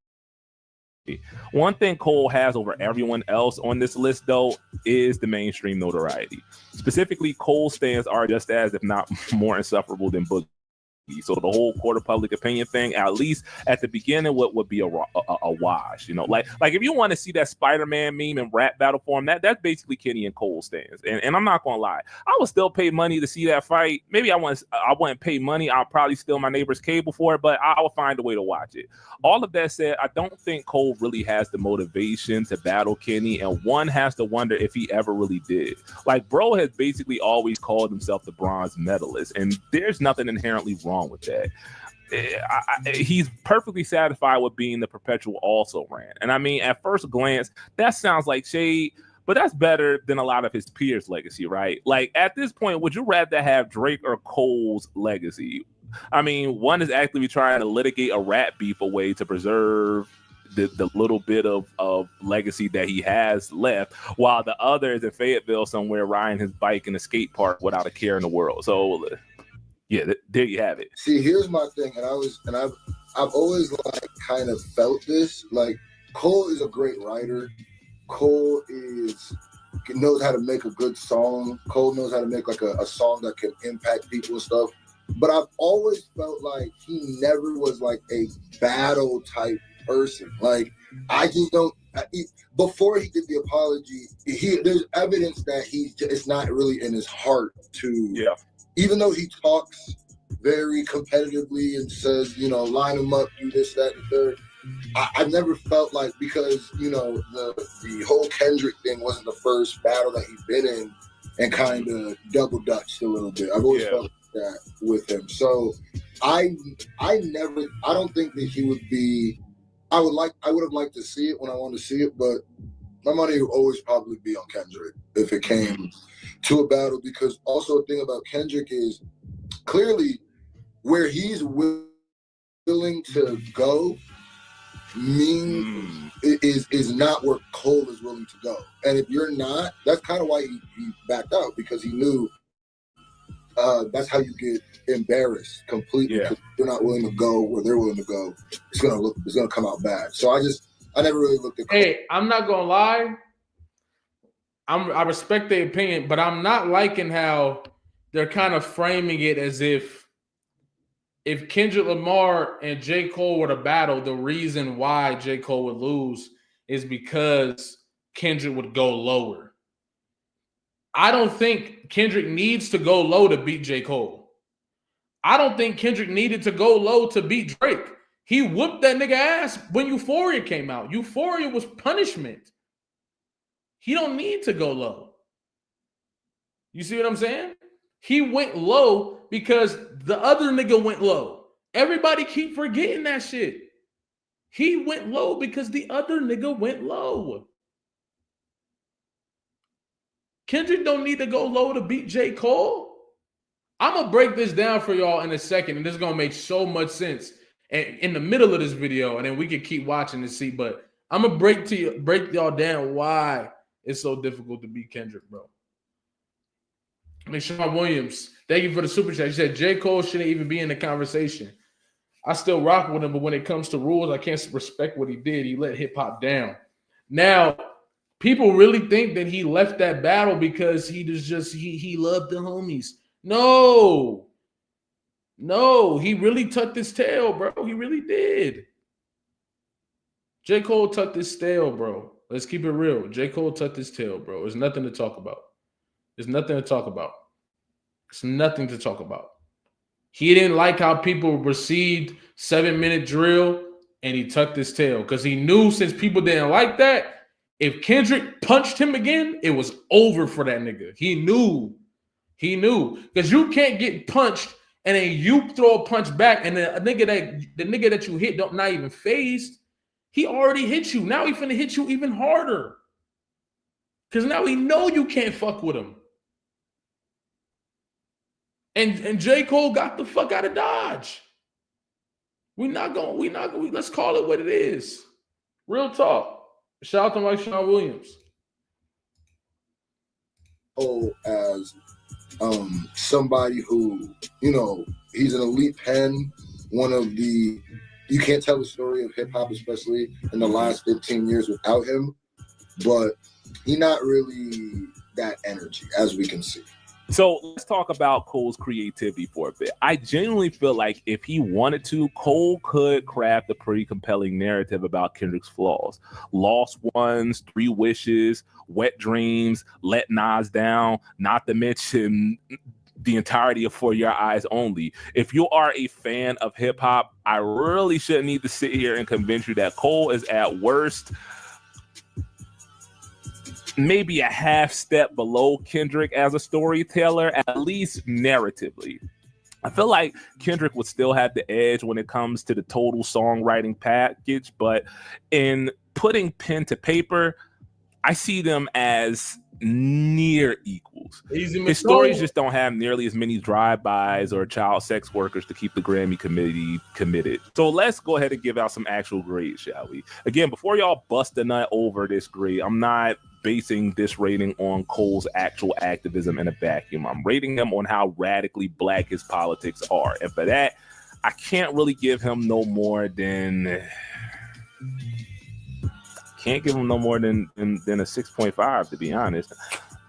One thing Cole has over everyone else on this list, though, is the mainstream notoriety. Specifically, Cole's stands are just as, if not more, insufferable than Boogie. So the whole court of public opinion thing, at least at the beginning, would be a wash. Like if you want to see that Spider-Man meme in rap battle form, that's basically Kenny and Cole stands. And I'm not gonna lie, I would still pay money to see that fight. Maybe I wouldn't pay money. I'll probably steal my neighbor's cable for it, but I will find a way to watch it. All of that said, I don't think Cole really has the motivation to battle Kenny, and one has to wonder if he ever really did. Like, bro has basically always called himself the bronze medalist, and there's nothing inherently wrong with that. He's perfectly satisfied with being the perpetual also ran. And I mean, at first glance, that sounds like shade, but that's better than a lot of his peers' legacy, right? Like, at this point, would you rather have Drake or Cole's legacy? I mean, one is actively trying to litigate a rap beef away to preserve the little bit of legacy that he has left, while the other is in Fayetteville somewhere riding his bike in a skate park without a care in the world. So yeah, there you have it. See, here's my thing, and I've always like kind of felt this. Like, Cole is a great writer. Cole knows how to make a good song. Cole knows how to make like a song that can impact people and stuff. But I've always felt like he never was like a battle type person. Like, I just don't. Before he did the apology, there's evidence that it's not really in his heart to. Yeah. Even though he talks very competitively and says, line him up, do this, that, and the third, I never felt like, because, the whole Kendrick thing wasn't the first battle that he's been in and kind of double dutched a little bit. I've always felt that with him. So I don't think that he would be, I would have liked to see it when I wanted to see it, but my money would always probably be on Kendrick if it came to a battle, because also the thing about Kendrick is clearly where he's willing to go is not where Cole is willing to go. And if you're not, that's kind of why he backed out, because he knew that's how you get embarrassed completely. Because you're not willing to go where they're willing to go. It's gonna come out bad. So I never really looked at Cole. Hey, I'm not gonna lie. I respect their opinion, but I'm not liking how they're kind of framing it as if Kendrick Lamar and J. Cole were to battle, the reason why J. Cole would lose is because Kendrick would go lower. I don't think Kendrick needs to go low to beat J. Cole. I don't think Kendrick needed to go low to beat Drake. He whooped that nigga ass when Euphoria came out. Euphoria was punishment. He don't need to go low. You see what I'm saying? He went low because the other nigga went low. Everybody keep forgetting that shit. He went low because the other nigga went low. Kendrick don't need to go low to beat J. Cole. I'm gonna break this down for y'all in a second, and this is gonna make so much sense. And in the middle of this video, and then we can keep watching to see. But I'm gonna break y'all down why it's so difficult to beat Kendrick, bro. Sean Williams, thank you for the super chat. He said J. Cole shouldn't even be in the conversation. I still rock with him, but when it comes to rules, I can't respect what he did. He let hip hop down. Now, people really think that he left that battle because he loved the homies. No, he really tucked his tail, bro. He really did. J. Cole tucked his tail, bro. Let's keep it real. J. Cole tucked his tail, bro. There's nothing to talk about. There's nothing to talk about. It's nothing to talk about. He didn't like how people received 7-minute drill, and he tucked his tail because he knew since people didn't like that, if Kendrick punched him again, it was over for that nigga. He knew because you can't get punched and then you throw a punch back, and the nigga that you hit not even phased. He already hit you. Now he finna hit you even harder because now he know you can't fuck with him. And J. Cole got the fuck out of Dodge. Let's call it what it is. Real talk. Shout out to Mike Sean Williams. Oh, as somebody who, he's an elite pen, one of the, you can't tell the story of hip hop, especially in the last 15 years without him, but he's not really that energy, as we can see. So let's talk about Cole's creativity for a bit. I genuinely feel like if he wanted to, Cole could craft a pretty compelling narrative about Kendrick's flaws. Lost Ones, 3 Wishes, Wet Dreams, Let Nas Down, not to mention the entirety of For Your Eyes Only. If you are a fan of hip hop, I really shouldn't need to sit here and convince you that Cole is at worst maybe a half step below Kendrick as a storyteller, at least narratively. I feel like Kendrick would still have the edge when it comes to the total songwriting package, but in putting pen to paper, I see them as near equals. His stories just don't have nearly as many drive-bys or child sex workers to keep the Grammy committee committed. So let's go ahead and give out some actual grades, shall we? Again, before y'all bust a nut over this grade, I'm not basing this rating on Cole's actual activism in a vacuum. I'm rating him on how radically black his politics are. And for that, I can't really give him no more than... Can't give him no more than a 6.5, to be honest.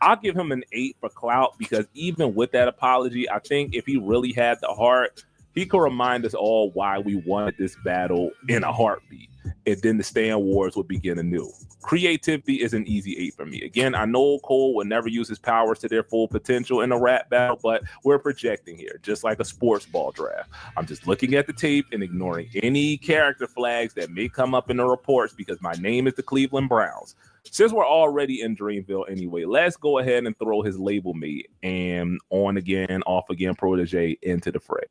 I'll give him an 8 for clout because even with that apology, I think if he really had the heart, he could remind us all why we wanted this battle in a heartbeat. And then the stand wars would begin anew. Creativity is an easy 8 for me. Again, I know Cole will never use his powers to their full potential in a rap battle, but we're projecting here, just like a sports ball draft. I'm just looking at the tape and ignoring any character flags that may come up in the reports because my name is the Cleveland Browns. Since we're already in Dreamville anyway, let's go ahead and throw his label mate and on again, off again protege into the fray.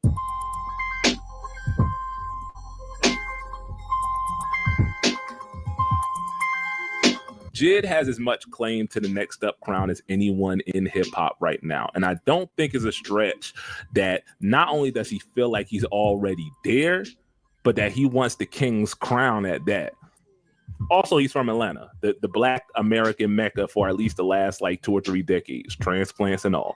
Jid has as much claim to the next up crown as anyone in hip hop right now. And I don't think it's a stretch that not only does he feel like he's already there, but that he wants the king's crown at that. Also, he's from Atlanta, the Black American Mecca for at least the last 2 or 3 decades, transplants and all.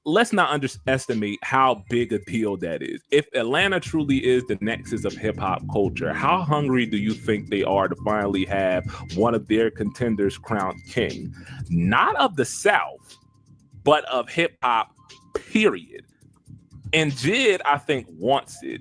Let's not underestimate how big a deal that is. If Atlanta truly is the nexus of hip hop culture, how hungry do you think they are to finally have one of their contenders crowned king? Not of the South, but of hip hop, period. And Jid, I think, wants it.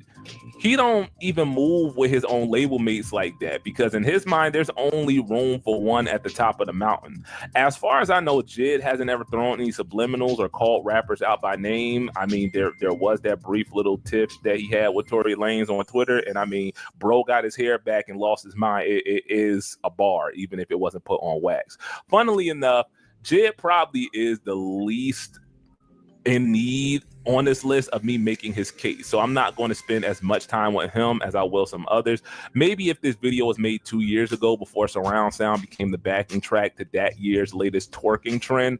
He don't even move with his own label mates like that because in his mind, there's only room for one at the top of the mountain. As far as I know, Jid hasn't ever thrown any subliminals or called rappers out by name. I mean, there was that brief little tiff that he had with Tory Lanez on Twitter. And I mean, bro got his hair back and lost his mind. It is a bar, even if it wasn't put on wax. Funnily enough, Jid probably is the least in need on this list of me making his case. So I'm not going to spend as much time with him as I will some others. Maybe if this video was made 2 years ago before surround sound became the backing track to that year's latest twerking trend,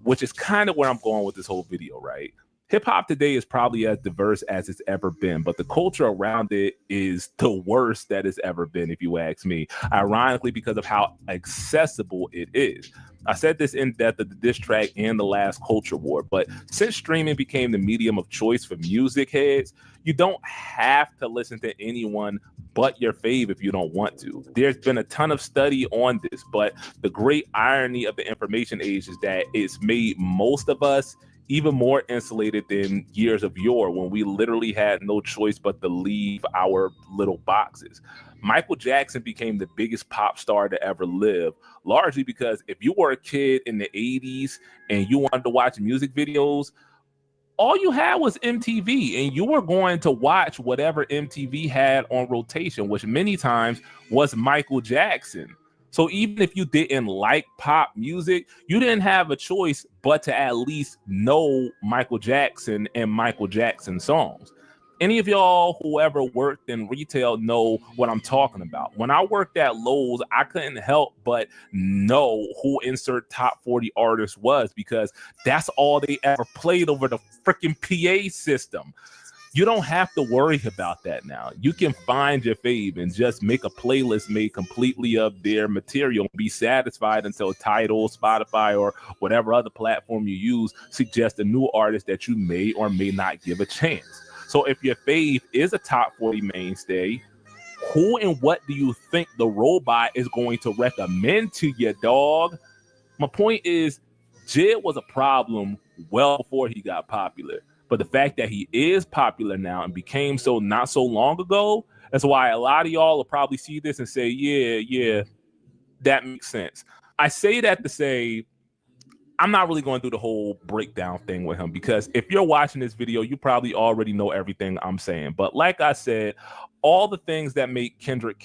which is kind of where I'm going with this whole video, right? Hip hop today is probably as diverse as it's ever been, but the culture around it is the worst that it's ever been, if you ask me. Ironically, because of how accessible it is. I said this in depth at the diss track and the last culture war, but since streaming became the medium of choice for music heads, you don't have to listen to anyone but your fave if you don't want to. There's been a ton of study on this, but the great irony of the information age is that it's made most of us even more insulated than years of yore when we literally had no choice but to leave our little boxes. Michael Jackson became the biggest pop star to ever live, largely because if you were a kid in the 80s and you wanted to watch music videos, all you had was MTV, and you were going to watch whatever MTV had on rotation, which many times was Michael Jackson. So even if you didn't like pop music, you didn't have a choice but to at least know Michael Jackson and Michael Jackson songs. Any of y'all who ever worked in retail know what I'm talking about. When I worked at Lowe's, I couldn't help but know who insert top 40 artist was because that's all they ever played over the freaking PA system. You don't have to worry about that now. You can find your fave and just make a playlist made completely of their material. Be satisfied until Tidal, Spotify, or whatever other platform you use suggests a new artist that you may or may not give a chance. So if your fave is a top 40 mainstay, who and what do you think the robot is going to recommend to you, dog? My point is, Jid was a problem well before he got popular. But the fact that he is popular now and became so not so long ago, that's why a lot of y'all will probably see this and say, yeah, that makes sense. I say that to say, I'm not really going through the whole breakdown thing with him because if you're watching this video, you probably already know everything I'm saying. But like I said, all the things that make Kendrick,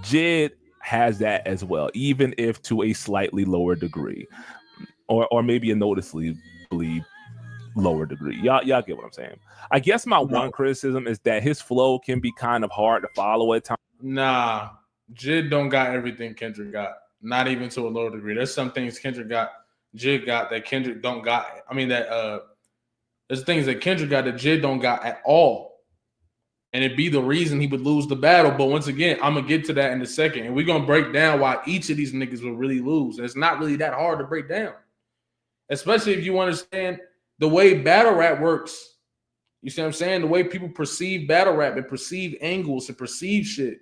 Jid has that as well, even if to a slightly lower degree or maybe a noticeably lower degree. Y'all get what I'm saying. I guess my one criticism is that his flow can be kind of hard to follow at times. Nah, Jid don't got everything Kendrick got. Not even to a lower degree. There's some things Kendrick got, Jid got that Kendrick don't got. I mean there's things that Kendrick got that Jid don't got at all. And it'd be the reason he would lose the battle. But once again, I'm gonna get to that in a second. And we're gonna break down why each of these niggas will really lose. And it's not really that hard to break down. Especially if you understand the way battle rap works. You see what I'm saying? The way people perceive battle rap and perceive angles and perceive shit.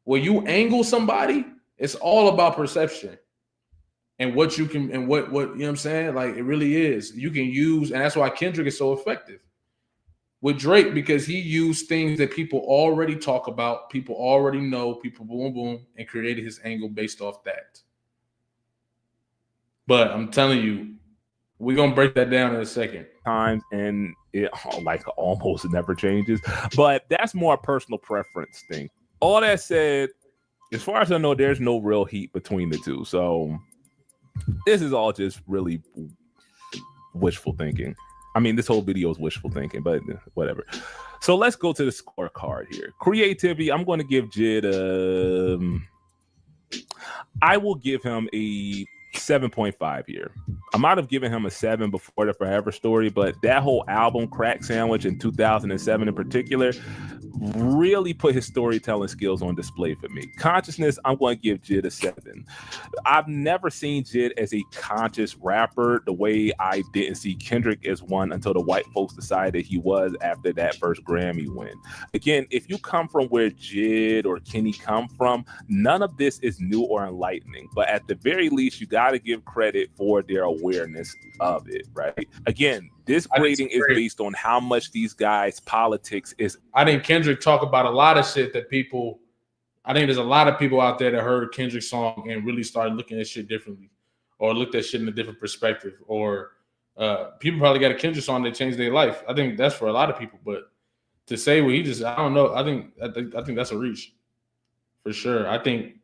When you angle somebody, it's all about perception and what you can and what you know what I'm saying? Like it really is. You can use, and that's why Kendrick is so effective with Drake, because he used things that people already talk about, people already know, people boom, boom, and created his angle based off that. But I'm telling you, we're going to break that down in a second. Times, and it like almost never changes. But that's more a personal preference thing. All that said, as far as I know, there's no real heat between the two. So this is all just really wishful thinking. I mean, this whole video is wishful thinking, but whatever. So let's go to the scorecard here. Creativity, I'm going to give Jid I will give him a 7.5 here. I might have given him a 7 before the Forever Story, but that whole album, Crack Sandwich, in 2007 in particular, really put his storytelling skills on display for me. Consciousness, I'm going to give Jid a 7. I've never seen Jid as a conscious rapper the way I didn't see Kendrick as one until the white folks decided he was after that first Grammy win. Again, if you come from where Jid or Kenny come from, none of this is new or enlightening, but at the very least, you got to give credit for their awareness of it, right? Again, this grading is based on how much these guys' politics is. I think Kendrick talk about a lot of shit that people, I think there's a lot of people out there that heard Kendrick's song and really started looking at shit differently or looked at shit in a different perspective, or people probably got a Kendrick song that changed their life. I think that's for a lot of people, but to say what he just, I don't know. I think that's a reach for sure. I think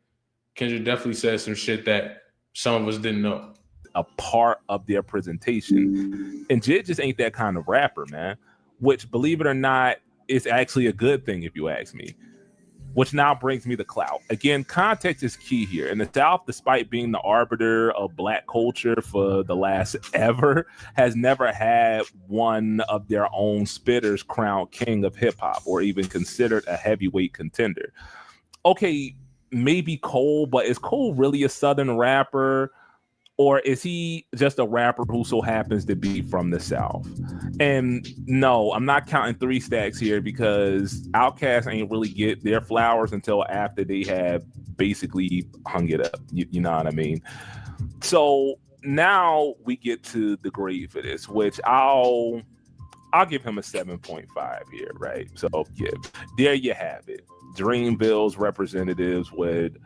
Kendrick definitely said some shit that some of us didn't know. A part of their presentation. And Jid just ain't that kind of rapper, man. Which, believe it or not, is actually a good thing if you ask me. Which now brings me to clout. Again, context is key here. In the South, despite being the arbiter of black culture for the last ever, has never had one of their own spitters crowned king of hip hop or even considered a heavyweight contender. Okay, maybe Cole, but is Cole really a Southern rapper? Or is he just a rapper who so happens to be from the South? And no, I'm not counting 3 Stacks here because Outkast ain't really get their flowers until after they have basically hung it up. You know what I mean? So now we get to the grade for this, which I'll give him a 7.5 here, right? So yeah, there you have it. Dreamville's representatives would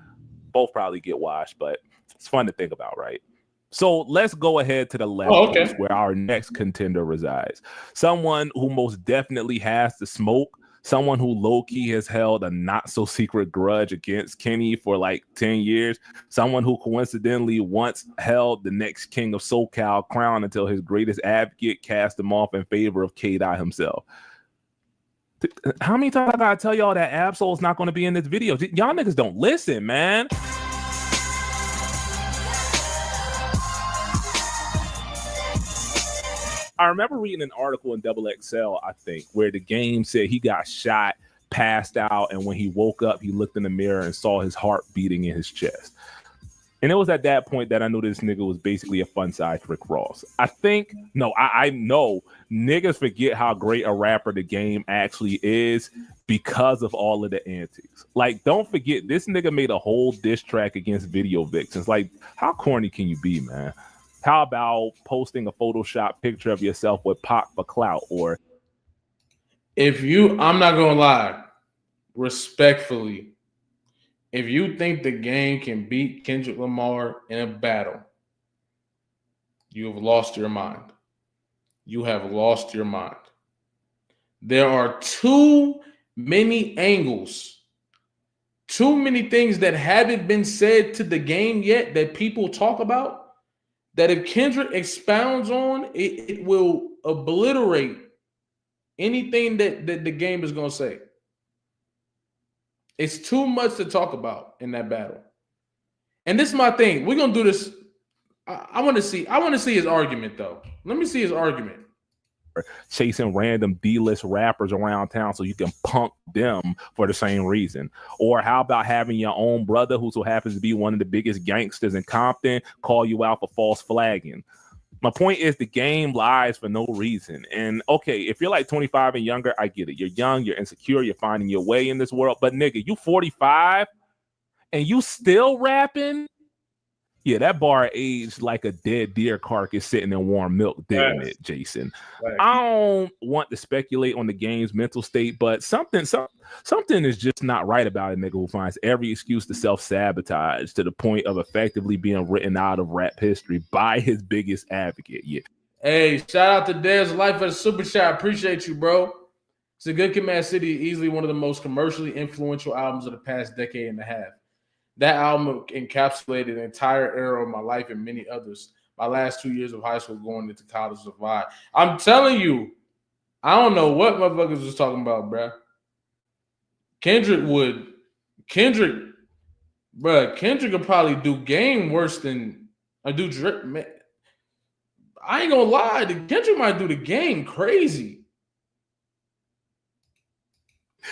both probably get washed, but it's fun to think about, right? So let's go ahead to the left where our next contender resides. Someone who most definitely has the smoke, someone who low-key has held a not-so-secret grudge against Kenny for like 10 years, someone who coincidentally once held the next king of SoCal crown until his greatest advocate cast him off in favor of K-Dot himself. How many times I gotta tell y'all that Absol's not going to be in this video? Y'all niggas don't listen, man. I remember reading an article in Double XL, I think, where the game said he got shot, passed out, and when he woke up, he looked in the mirror and saw his heart beating in his chest. And it was at that point that I knew this nigga was basically a fun-sized Rick Ross. I know niggas forget how great a rapper the game actually is because of all of the antics. Like, don't forget, this nigga made a whole diss track against video vixens. Like, how corny can you be, man? How about posting a Photoshop picture of yourself with Pac for clout? Or I'm not gonna lie, respectfully, if you think the game can beat Kendrick Lamar in a battle, you have lost your mind. You have lost your mind. There are too many angles, too many things that haven't been said to the game yet that people talk about, that if Kendrick expounds on, it will obliterate anything that the game is going to say. It's too much to talk about in that battle. And this is my thing. We're going to do this. I want to see his argument, though. Let me see his argument. Chasing random D-list rappers around town so you can punk them for the same reason. Or how about having your own brother who so happens to be one of the biggest gangsters in Compton call you out for false flagging? My point is the game lies for no reason. And okay, if you're like 25 and younger, I get it. You're young, you're insecure, you're finding your way in this world. But nigga, you 45 and you still rapping? Yeah, that bar aged like a dead deer carcass sitting in warm milk, didn't it, Jason? Right. I don't want to speculate on the game's mental state, but something is just not right about a nigga who finds every excuse to self-sabotage to the point of effectively being written out of rap history by his biggest advocate. Yeah. Hey, shout out to Dez Life for the super chat. Appreciate you, bro. It's a Good Kid, Mad City, easily one of the most commercially influential albums of the past decade and a half. That album encapsulated an entire era of my life and many others. My last 2 years of high school going into college survived. I'm telling you, I don't know what motherfuckers was talking about, bruh. Kendrick would probably do game worse than I do Drake. Man, I ain't gonna lie, Kendrick might do the game crazy.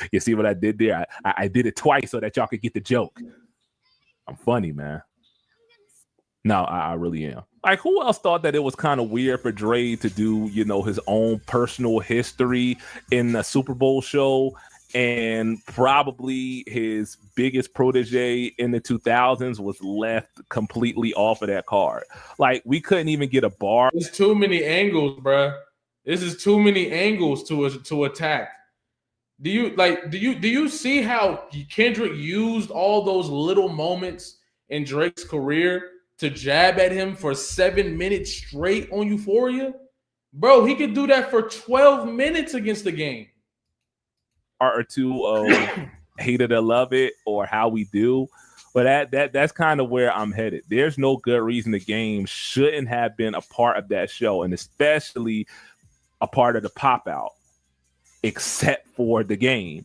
You see what I did there? I did it twice so that y'all could get the joke. I'm funny, man. No, I really am. Like, who else thought that it was kind of weird for Dre to do, his own personal history in the Super Bowl show, and probably his biggest protege in the 2000s was left completely off of that card? Like, we couldn't even get a bar. There's too many angles, bruh. This is too many angles to attack. Do you see how Kendrick used all those little moments in Drake's career to jab at him for 7 minutes straight on Euphoria? Bro, he could do that for 12 minutes against the game. Or two of Hate It or Love It or How We Do. But that's kind of where I'm headed. There's no good reason the game shouldn't have been a part of that show, and especially a part of the pop out, except for the game.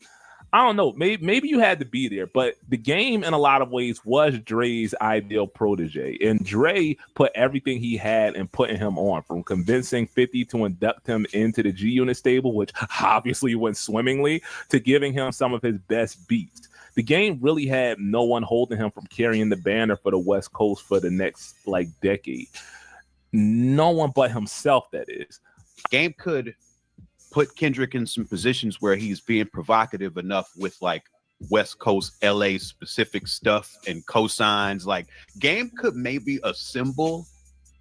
I don't know. Maybe you had to be there, but the Game in a lot of ways was Dre's ideal protege, and Dre put everything he had in putting him on, from convincing 50 to induct him into the G Unit stable, which obviously went swimmingly, to giving him some of his best beats. The Game really had no one holding him from carrying the banner for the West Coast for the next decade. No one but himself, that is. Game could put Kendrick in some positions where he's being provocative enough with West Coast LA specific stuff and cosigns. Game could maybe assemble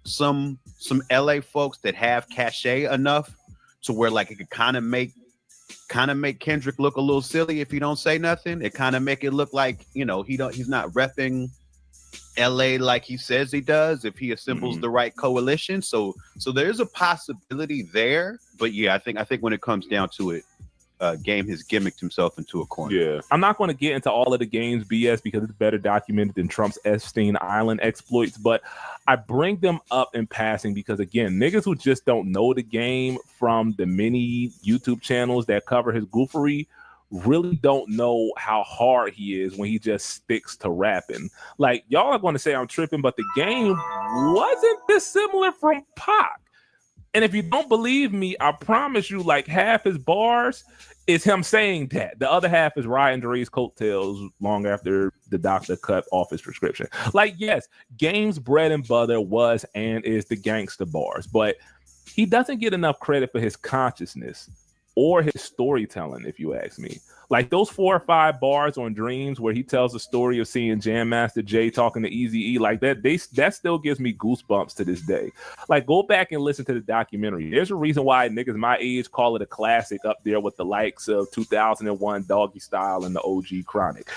some LA folks that have cachet enough to where it could kind of make Kendrick look a little silly if he don't say nothing. It kind of make it look like, he's not repping LA like he says he does if he assembles the right coalition. So there's a possibility there. But yeah, I think when it comes down to it, Game has gimmicked himself into a corner. Yeah, I'm not going to get into all of the Game's BS because it's better documented than Trump's Epstein Island exploits, but I bring them up in passing because, again, niggas who just don't know the Game from the many YouTube channels that cover his goofery really don't know how hard he is when he just sticks to rapping. Y'all are going to say I'm tripping, but the Game wasn't dissimilar from Pac. And if you don't believe me, I promise you, half his bars is him saying that. The other half is riding Dre's coattails long after the doctor cut off his prescription. Yes, Game's bread and butter was and is the gangster bars, but he doesn't get enough credit for his consciousness or his storytelling, if you ask me. Those 4 or 5 bars on Dreams where he tells the story of seeing Jam Master Jay talking to Eazy-E, that still gives me goosebumps to this day. Go back and listen to the documentary. There's a reason why niggas my age call it a classic, up there with the likes of 2001 Doggy Style and the OG Chronic.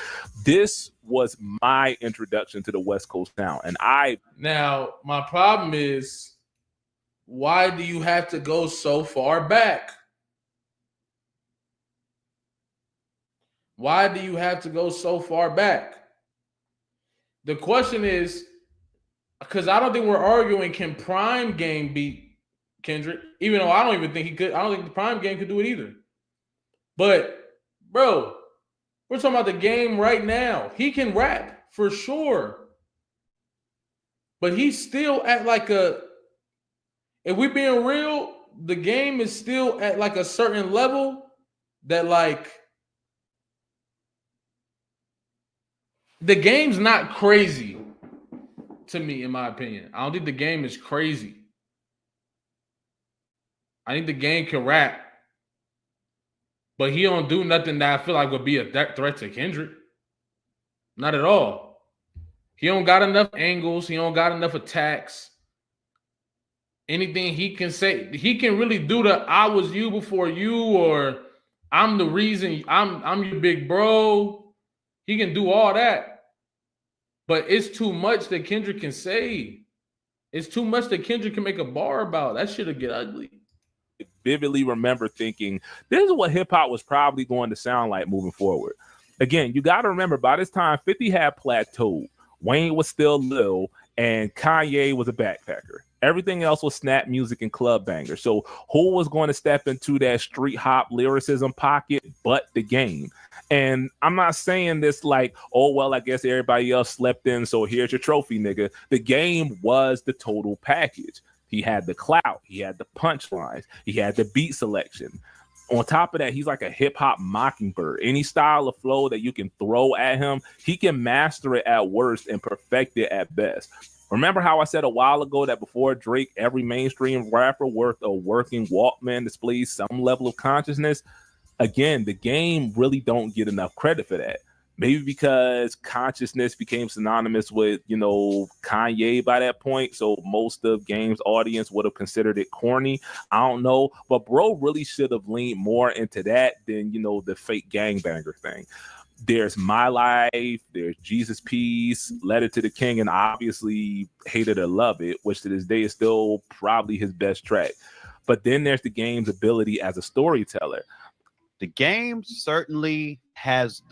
This was my introduction to the West Coast sound, and Now, my problem is, why do you have to go so far back? Why do you have to go so far back? The question is, because I don't think we're arguing, can Prime Game beat Kendrick? Even though I don't even think he could. I don't think the Prime Game could do it either. But, bro, we're talking about the Game right now. He can rap for sure. But he's still at if we're being real, the Game is still at a certain level that the Game's not crazy to me, in my opinion. I don't think the Game is crazy. I think the Game can rap, but he don't do nothing that I feel like would be a threat to Kendrick. Not at all. He don't got enough angles. He don't got enough attacks. Anything he can say, he can really do the "I was you before you," or "I'm the reason, I'm your big bro." He can do all that. But it's too much that Kendrick can say. It's too much that Kendrick can make a bar about. That shit'll get ugly. I vividly remember thinking, this is what hip-hop was probably going to sound like moving forward. Again, you got to remember, by this time, 50 had plateaued. Wayne was still Lil, and Kanye was a backpacker. Everything else was snap music and club bangers. So who was going to step into that street hop lyricism pocket but the Game? And I'm not saying this oh, well, I guess everybody else slept in, so here's your trophy, nigga. The Game was the total package. He had the clout. He had the punchlines. He had the beat selection. On top of that, he's like a hip-hop mockingbird. Any style of flow that you can throw at him, he can master it at worst and perfect it at best. Remember how I said a while ago that before Drake, every mainstream rapper worth a working Walkman displays some level of consciousness? Again, the Game really don't get enough credit for that. Maybe because consciousness became synonymous with, Kanye by that point. So most of Game's audience would have considered it corny. I don't know. But bro really should have leaned more into that than, the fake gangbanger thing. There's My Life, there's Jesus Peace, Letter to the King, and obviously Hate It or Love It, which to this day is still probably his best track. But then there's the Game's ability as a storyteller. The Game certainly has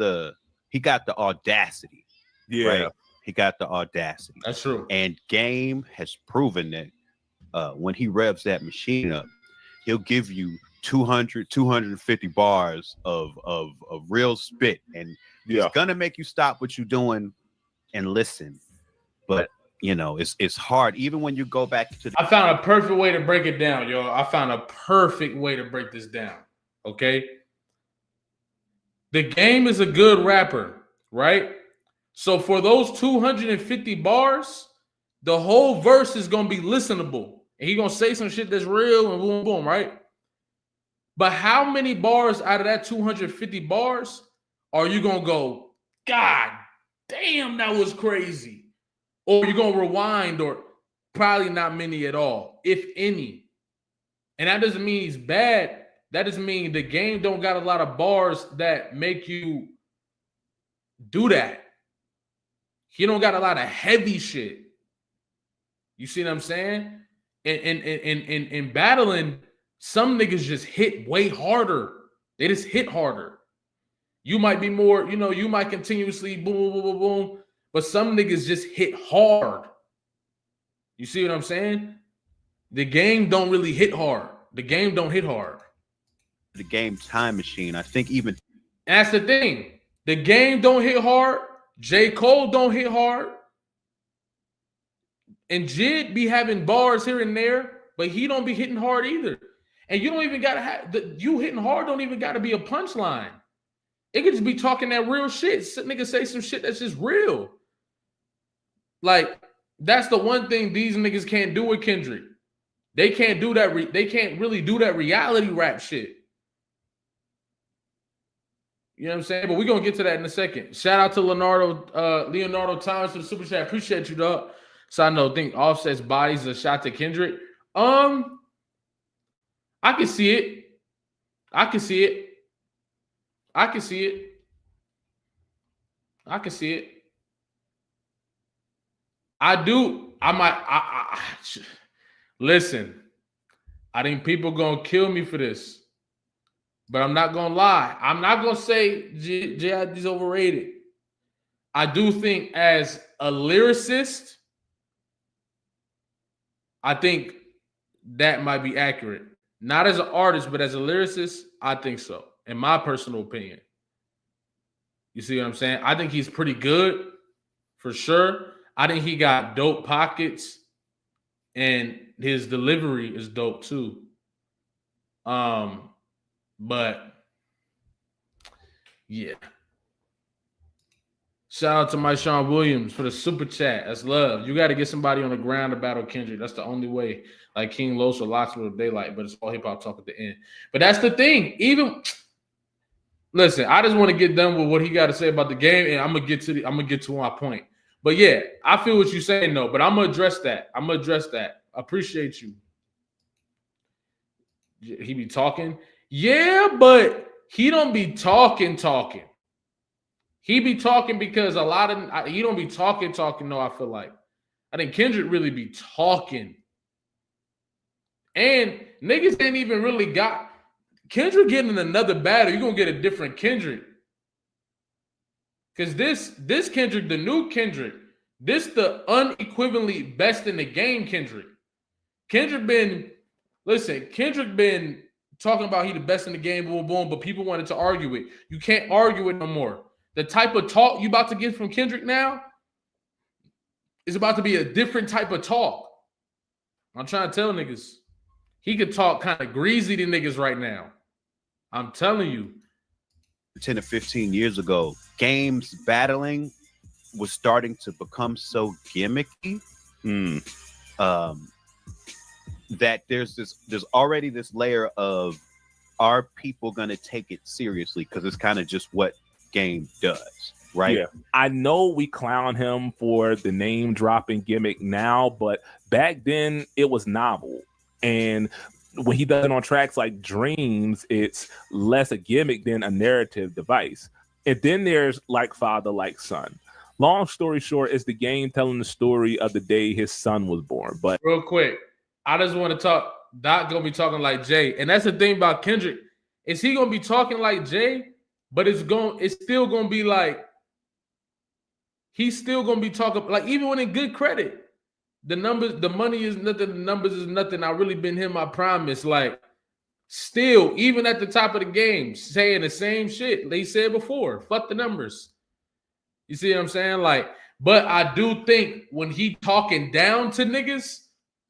he got the audacity. Yeah. Right? He got the audacity. That's true. And Game has proven that when he revs that machine up, he'll give you 200, 250 bars of real spit, and it's gonna make you stop what you're doing and listen. But you know, it's hard even when you go back to I found a perfect way to break it down, yo. I found a perfect way to break this down. Okay. The Game is a good rapper, right? So for those 250 bars, the whole verse is gonna be listenable. And he's gonna say some shit that's real and boom, boom, right? But how many bars out of that 250 bars are you gonna go, God damn, that was crazy? Or you're gonna rewind, or probably not many at all, if any. And that doesn't mean he's bad. That doesn't mean The Game don't got a lot of bars that make you do that. He don't got a lot of heavy shit. You see what I'm saying? In battling, some niggas just hit way harder. They just hit harder. You might be more, you might continuously boom, boom, boom, boom, but some niggas just hit hard. You see what I'm saying? The Game don't really hit hard. The Game don't hit hard. The Game Time Machine, I think even that's the thing. The Game don't hit hard. J. Cole don't hit hard. And Jid be having bars here and there, but he don't be hitting hard either. And you don't even gotta have you hitting hard don't even gotta be a punchline. It could just be talking that real shit. Nigga say some shit that's just real. Like, that's the one thing these niggas can't do with Kendrick. They can't do that. They can't really do that reality rap shit. You know what I'm saying? But we're gonna get to that in a second. Shout out to Leonardo Thomas for the super chat. Appreciate you, dog. So I know, think Offset's body's a shot to Kendrick. I can see it. I can see it. I can see it. I can see it. I do. Listen. I think people gonna kill me for this, but I'm not gonna lie. I'm not gonna say J.I.D's overrated. I do think as a lyricist, I think that might be accurate. Not as an artist, but as a lyricist, I think so. In my personal opinion. You see what I'm saying? I think he's pretty good, for sure. I think he got dope pockets, and his delivery is dope too. But yeah. Shout out to my Sean Williams for the super chat. That's love. You got to get somebody on the ground to battle Kendrick. That's the only way. Like King Los or Lots of Daylight, but it's all hip hop talk at the end. But that's the thing. Even listen, I just want to get done with what he got to say about the game, and I'm gonna get to my point. But yeah, I feel what you're saying, though. But I'm gonna address that. Appreciate you. He be talking. Yeah, but he don't be talking. He be talking because he don't be talking. No, I feel like. I think Kendrick really be talking. And niggas ain't even really got Kendrick getting another battle. You're gonna get a different Kendrick. Because this Kendrick, the new Kendrick, this the unequivocally best in the game Kendrick. Kendrick been talking about he the best in the game, boom, boom, but people wanted to argue it. You can't argue it no more. The type of talk you about to get from Kendrick now is about to be a different type of talk. I'm trying to tell niggas. He could talk kind of greasy to niggas right now. I'm telling you. 10 to 15 years ago, games battling was starting to become so gimmicky that there's already this layer of, are people going to take it seriously? Because it's kind of just what game does, right? Yeah, I know we clown him for the name dropping gimmick now, but back then it was novel. And when he does it on tracks like Dreams, it's less a gimmick than a narrative device. And then there's Like Father, Like Son. Long story short, it's the game telling the story of the day his son was born. But real quick, I just want to talk. Doc gonna be talking like Jay, and that's the thing about Kendrick. Is he gonna be talking like Jay? But it's still gonna be like he's still gonna be talking like, even when in good credit. The numbers, the money is nothing, the numbers is nothing. I really been him, I promise. Like, Still, even at the top of the game, saying the same shit they said before. Fuck the numbers. You see what I'm saying? Like, but I do think when he talking down to niggas,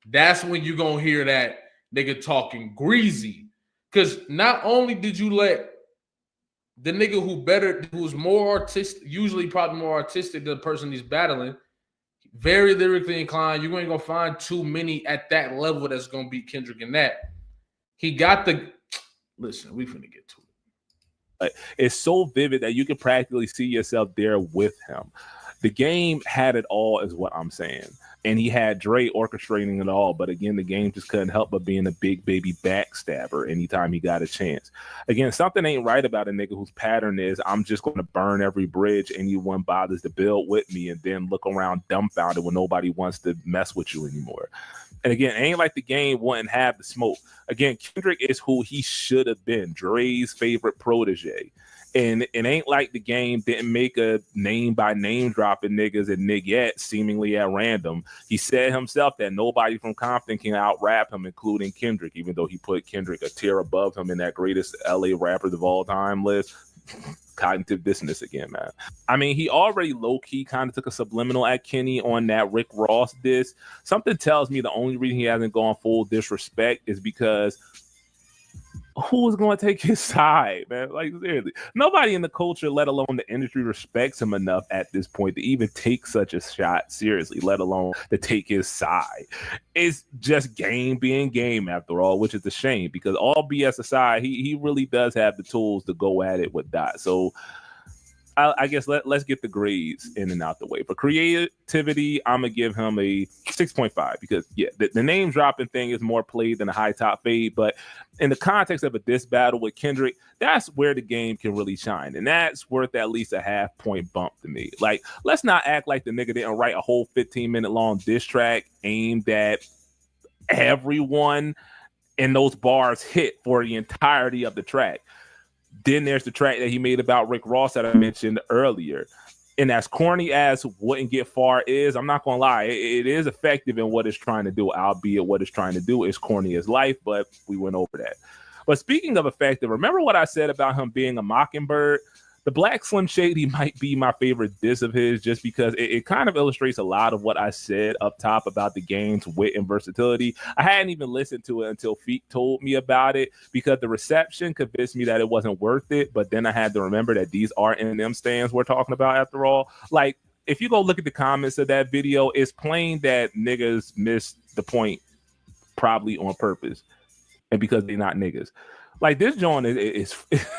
that's when you gonna hear that nigga talking greasy. Because not only did you let the nigga who's more artistic, usually probably more artistic than the person he's battling, very lyrically inclined, you ain't gonna find too many at that level that's gonna beat Kendrick in that. He got the listen, we finna get to it. Like, it's so vivid that you can practically see yourself there with him. The game had it all, is what I'm saying. And he had Dre orchestrating it all. But again, the game just couldn't help but being a big baby backstabber anytime he got a chance. Again, something ain't right about a nigga whose pattern is, I'm just going to burn every bridge anyone bothers to build with me, and then look around dumbfounded when nobody wants to mess with you anymore. And again, it ain't like the game wouldn't have the smoke. Again, Kendrick is who he should have been, Dre's favorite protege. And it ain't like the game didn't make a name by name dropping niggas and niggas seemingly at random. He said himself that nobody from Compton can out rap him, including Kendrick, even though he put Kendrick a tier above him in that greatest LA rappers of all time list. Cognitive dissonance again, man. I mean, he already low-key kind of took a subliminal at Kenny on that Rick Ross diss. Something tells me the only reason he hasn't gone full disrespect is because who is going to take his side, man? Like, seriously, nobody in the culture, let alone the industry, respects him enough at this point to even take such a shot seriously, let alone to take his side. It's just game being game, after all, which is a shame, because all BS aside, he really does have the tools to go at it with Dot. So I guess let's get the grades in and out the way. For creativity, I'm going to give him a 6.5 because, yeah, the name dropping thing is more played than a high top fade. But in the context of a diss battle with Kendrick, that's where the game can really shine. And that's worth at least a half-point bump to me. Like, let's not act like the nigga didn't write a whole 15-minute long diss track aimed at everyone, and those bars hit for the entirety of the track. Then there's the track that he made about Rick Ross that I mentioned earlier. And as corny as Wouldn't Get Far is, I'm not going to lie, it is effective in what it's trying to do, albeit what it's trying to do is corny as life, but we went over that. But speaking of effective, remember what I said about him being a mockingbird? The Black Slim Shady might be my favorite diss of his just because it kind of illustrates a lot of what I said up top about the game's wit and versatility. I hadn't even listened to it until Feet told me about it because the reception convinced me that it wasn't worth it. But then I had to remember that these are Eminem stands we're talking about after all. Like, if you go look at the comments of that video, it's plain that niggas missed the point probably on purpose and because they're not niggas. Like, this joint is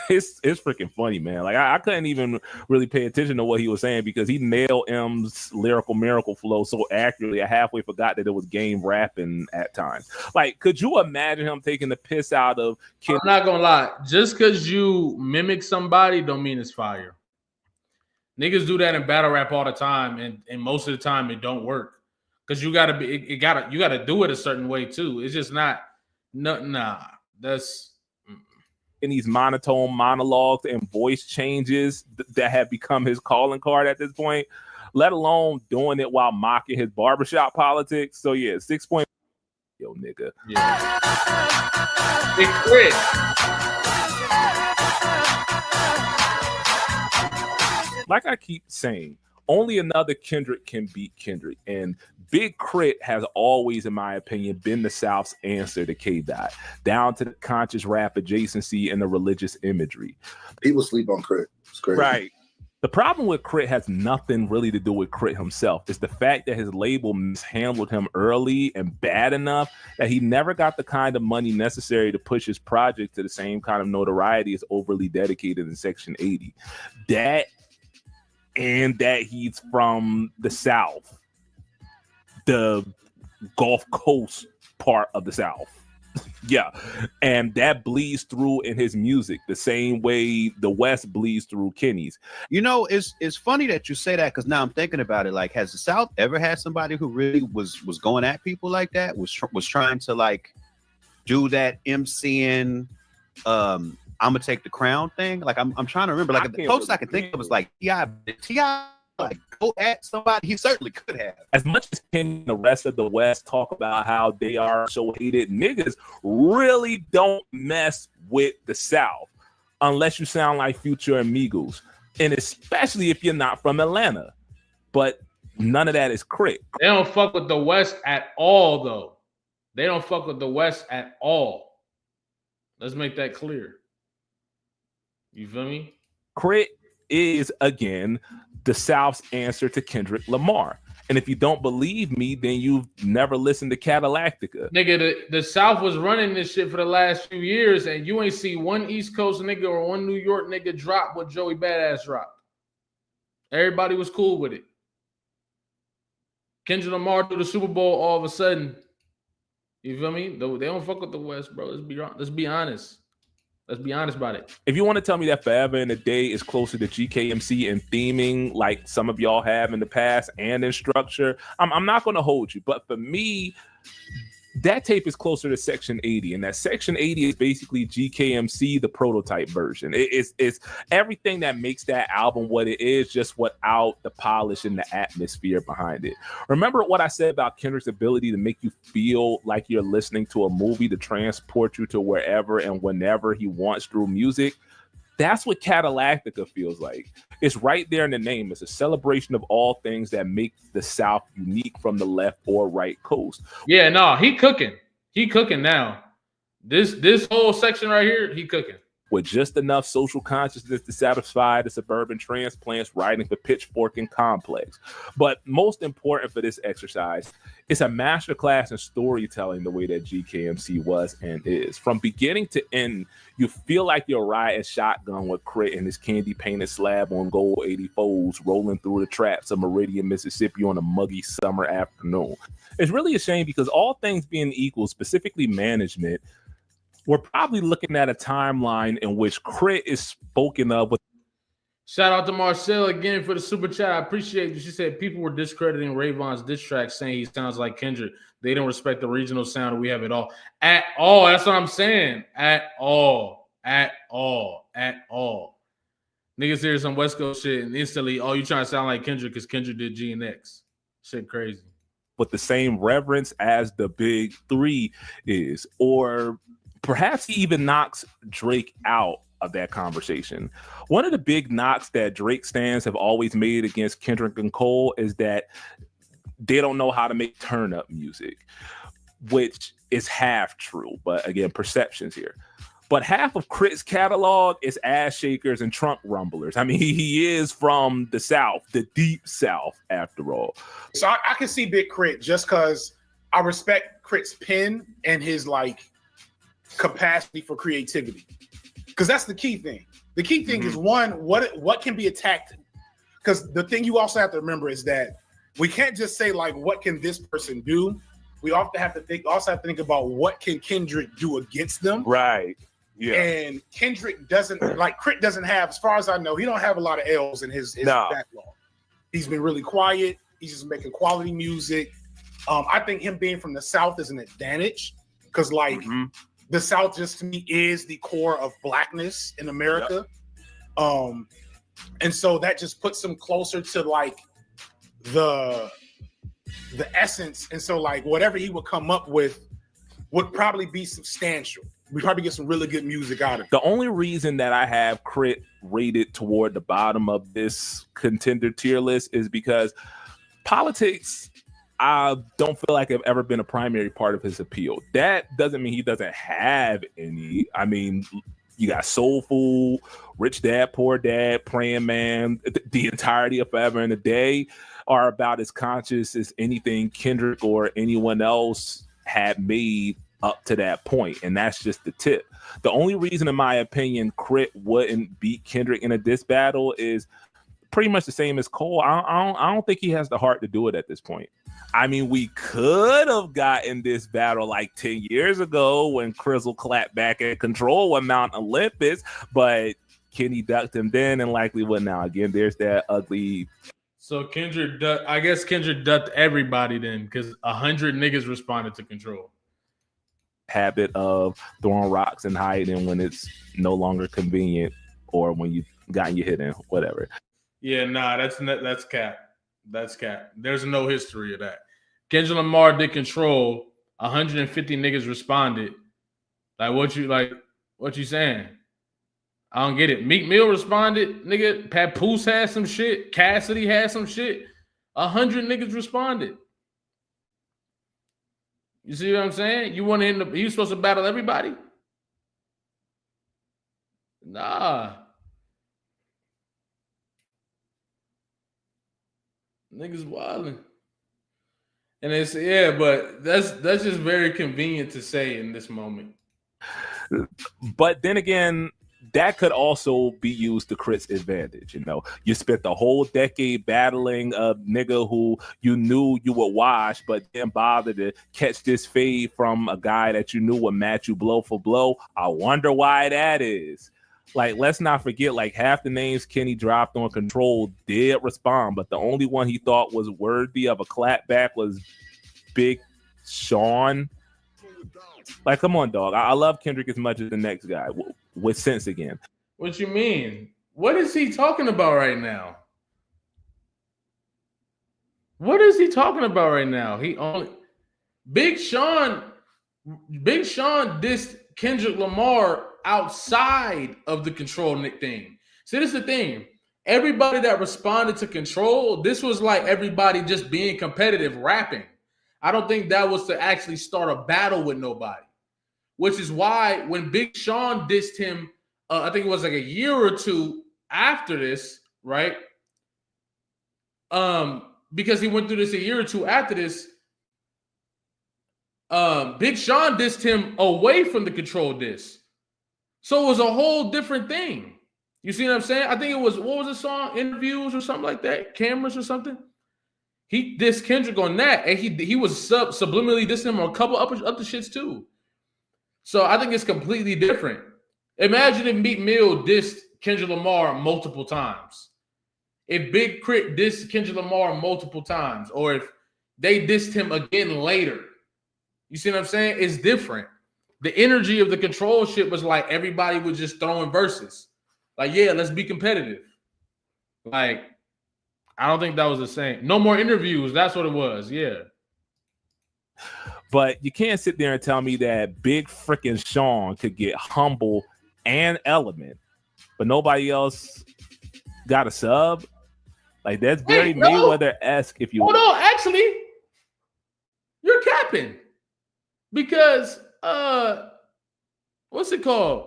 freaking funny, man. Like, I couldn't even really pay attention to what he was saying because he nailed M's lyrical miracle flow so accurately. I halfway forgot that it was game rapping at times. Like, could you imagine him taking the piss out of kids? I'm not gonna lie. Just because you mimic somebody don't mean it's fire. Niggas do that in battle rap all the time, and most of the time it don't work because you gotta do it a certain way too. It's just not. Nah. That's. In these monotone monologues and voice changes that have become his calling card at this point, let alone doing it while mocking his barbershop politics. So yeah, 6 point. Yo, nigga. Yeah. Big Crit. Like I keep saying, only another Kendrick can beat Kendrick. And Big Crit has always, in my opinion, been the South's answer to K-Dot, down to the conscious rap adjacency and the religious imagery. People sleep on Crit. It's crazy. Right. The problem with Crit has nothing really to do with Crit himself. It's the fact that his label mishandled him early and bad enough that he never got the kind of money necessary to push his project to the same kind of notoriety as Overly Dedicated in Section 80. That and that he's from the South, the Gulf Coast part of the South. Yeah. And that bleeds through in his music the same way the West bleeds through Kenny's. You know, it's funny that you say that because now I'm thinking about it. Like, has the South ever had somebody who really was going at people like that? Was trying to like do that MCing I'm gonna take the crown thing. Like I'm trying to remember. Like the closest I can think of is like T.I. like go at somebody. He certainly could have. As much as can the rest of the West talk about how they are so hated, niggas really don't mess with the South unless you sound like Future and Migos, and especially if you're not from Atlanta. But none of that is Crit. They don't fuck with the West at all, though. They don't fuck with the West at all. Let's make that clear. You feel me? Crit is, again, the South's answer to Kendrick Lamar. And if you don't believe me, then you've never listened to Cadillactica. Nigga, the South was running this shit for the last few years, and you ain't see one East Coast nigga or one New York nigga drop what Joey Badass dropped. Everybody was cool with it. Kendrick Lamar through the Super Bowl all of a sudden. You feel me? They don't fuck with the West, bro. Let's be honest. Let's be honest about it. If you want to tell me that Forever and a Day is closer to GKMC in theming, like some of y'all have in the past, and in structure, I'm not going to hold you. But for me, that tape is closer to Section 80, and that Section 80 is basically GKMC, the prototype version. It's everything that makes that album what it is, just without the polish and the atmosphere behind it. Remember what I said about Kendrick's ability to make you feel like you're listening to a movie, to transport you to wherever and whenever he wants through music? That's what Cadillactica feels like. It's right there in the name. It's a celebration of all things that make the South unique from the left or right coast. Yeah, no, he cooking. He cooking now. This whole section right here, he cooking. With just enough social consciousness to satisfy the suburban transplants writing for Pitchfork and Complex. But most important for this exercise, it's a masterclass in storytelling the way that GKMC was and is. From beginning to end, you feel like you're riding shotgun with Crit and his candy-painted slab on gold 84s rolling through the traps of Meridian, Mississippi on a muggy summer afternoon. It's really a shame because all things being equal, specifically management, we're probably looking at a timeline in which Crit is spoken of with. Shout out to Marcel again for the super chat. I appreciate you. She said people were discrediting Rayvon's diss track, saying he sounds like Kendrick. They don't respect the regional sound. We have it all. At all. That's what I'm saying. At all. At all. At all. Niggas hear some West Coast shit and instantly, oh, you trying to sound like Kendrick because Kendrick did G and X. Shit crazy. With the same reverence as the Big Three is, or perhaps he even knocks Drake out of that conversation. One of the big knocks that Drake stands have always made against Kendrick and Cole is that they don't know how to make turn-up music, which is half true, but again, perceptions here. But half of Crit's catalog is ass shakers and trunk rumblers. I mean, he is from the South, the deep South, after all. So I can see Big Crit just because I respect Crit's pen and his like capacity for creativity, because that's the key thing. The key thing is one, what can be attacked, because the thing you also have to remember is that we can't just say like what can this person do. We also have to think about what can Kendrick do against them. Right. Yeah. And Kendrick doesn't, like Crit doesn't have, as far as I know, he don't have a lot of L's in his backlog. He's been really quiet. He's just making quality music. I think him being from the South is an advantage because like the South just to me is the core of blackness in America. Yep. And so that just puts him closer to like the essence. And so like whatever he would come up with would probably be substantial. We probably get some really good music out of it. The only reason that I have Crit rated toward the bottom of this contender tier list is because politics, I don't feel like have ever been a primary part of his appeal. That doesn't mean he doesn't have any. I mean, you got Soul Food, Rich Dad, Poor Dad, Praying Man, the entirety of Forever and a Day are about as conscious as anything Kendrick or anyone else had made up to that point, and that's just the tip. The only reason, in my opinion, Crit wouldn't beat Kendrick in a diss battle is pretty much the same as Cole. I don't think he has the heart to do it at this point. I mean, we could have gotten this battle like 10 years ago when Crizzle clapped back at Control with Mount Olympus, but Kenny ducked him then and likely would now. Again, there's that ugly. So Kendrick, I guess Kendrick ducked everybody then because 100 niggas responded to Control. Habit of throwing rocks and hiding when it's no longer convenient or when you gotten your hit in, whatever. Yeah, nah, that's cap. That's cap. There's no history of that. Kendrick Lamar did Control. 150 niggas responded. What you saying? I don't get it. Meek Mill responded, nigga. Papoose had some shit. Cassidy had some shit. 100 niggas responded. You see what I'm saying? You want him to? He was supposed to battle everybody? Nah. Niggas wilding. And it's but that's just very convenient to say in this moment. But then again, that could also be used to Crit's advantage. You know, you spent the whole decade battling a nigga who you knew you would wash, but didn't bother to catch this fade from a guy that you knew would match you blow for blow. I wonder why that is. Like, let's not forget, like, half the names Kenny dropped on Control did respond, but the only one he thought was worthy of a clapback was Big Sean. Like, come on, dog. I love Kendrick as much as the next guy with sense again. What you mean? What is he talking about right now? What is he talking about right now? Big Sean dissed Kendrick Lamar outside of the Control thing. See, this is the thing. Everybody that responded to Control, this was like everybody just being competitive rapping. I don't think that was to actually start a battle with nobody, which is why when Big Sean dissed him, I think it was like a year or two after this, right? Because he went through this a year or two after this, Big Sean dissed him away from the Control diss. So it was a whole different thing. You see what I'm saying? I think it was, what was the song? Interviews or something like that? Cameras or something? He dissed Kendrick on that, and he was subliminally dissing him on a couple other shits too. So I think it's completely different. Imagine if Meek Mill dissed Kendrick Lamar multiple times. If Big Crit dissed Kendrick Lamar multiple times, or if they dissed him again later. You see what I'm saying? It's different. The energy of the Control shit was like everybody was just throwing verses. Like, yeah, let's be competitive. Like, I don't think that was the same. No more interviews. That's what it was. Yeah. But you can't sit there and tell me that Big freaking Sean could get Humble and Element, but nobody else got a sub. Like, that's very Mayweather-esque. If you hold on, actually, you're capping because what's it called?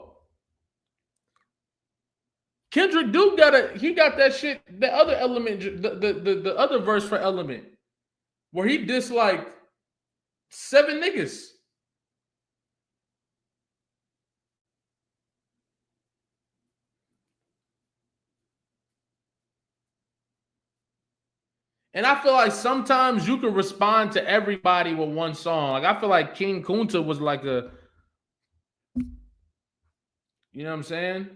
Kendrick Duke got that shit. The other Element, the other verse for Element, where he disliked 7 niggas. And I feel like sometimes you can respond to everybody with one song. Like, I feel like King Kunta was like a, you know what I'm saying?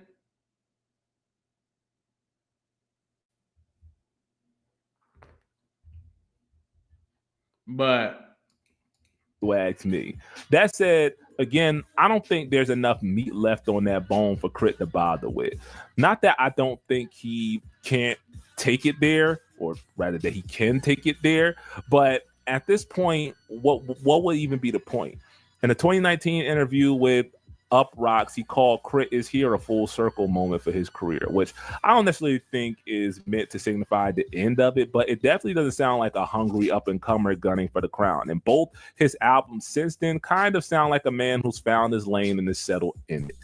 But you ask me. That said, again, I don't think there's enough meat left on that bone for Crit to bother with. Not that I don't think he can't take it there, or rather that he can take it there, but at this point, what would even be the point? In a 2019 interview with Up Rocks, he called Crit Is Here a full circle moment for his career, which I don't necessarily think is meant to signify the end of it, but it definitely doesn't sound like a hungry up-and-comer gunning for the crown. And both his albums since then kind of sound like a man who's found his lane and is settled in it.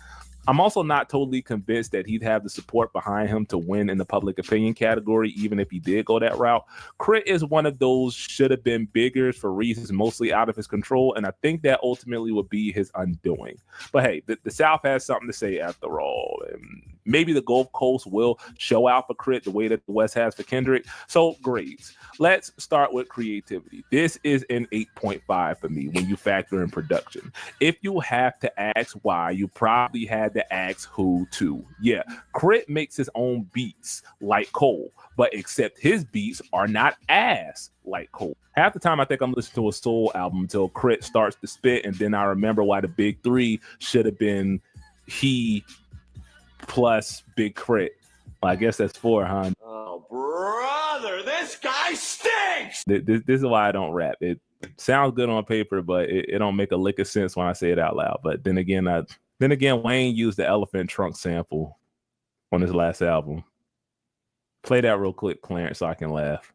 I'm also not totally convinced that he'd have the support behind him to win in the public opinion category, even if he did go that route. Crit is one of those should have been biggers for reasons mostly out of his control, and I think that ultimately would be his undoing. But hey, the South has something to say after all, and maybe the Gulf Coast will show out for Crit the way that the West has for Kendrick. So grades. Let's start with creativity. This is an 8.5 for me when you factor in production. If you have to ask why, you probably had to ask who too. Yeah, Crit makes his own beats like Cole, but except his beats are not ass like Cole. Half the time I think I'm listening to a soul album until Crit starts to spit, and then I remember why the big three should have been he plus Big Crit. Well, I guess that's 4, huh? Oh, brother, this guy stinks. This is why I don't rap. It sounds good on paper, but it don't make a lick of sense when I say it out loud. But then again, Wayne used the elephant trunk sample on his last album. Play that real quick, Clarence, so I can laugh.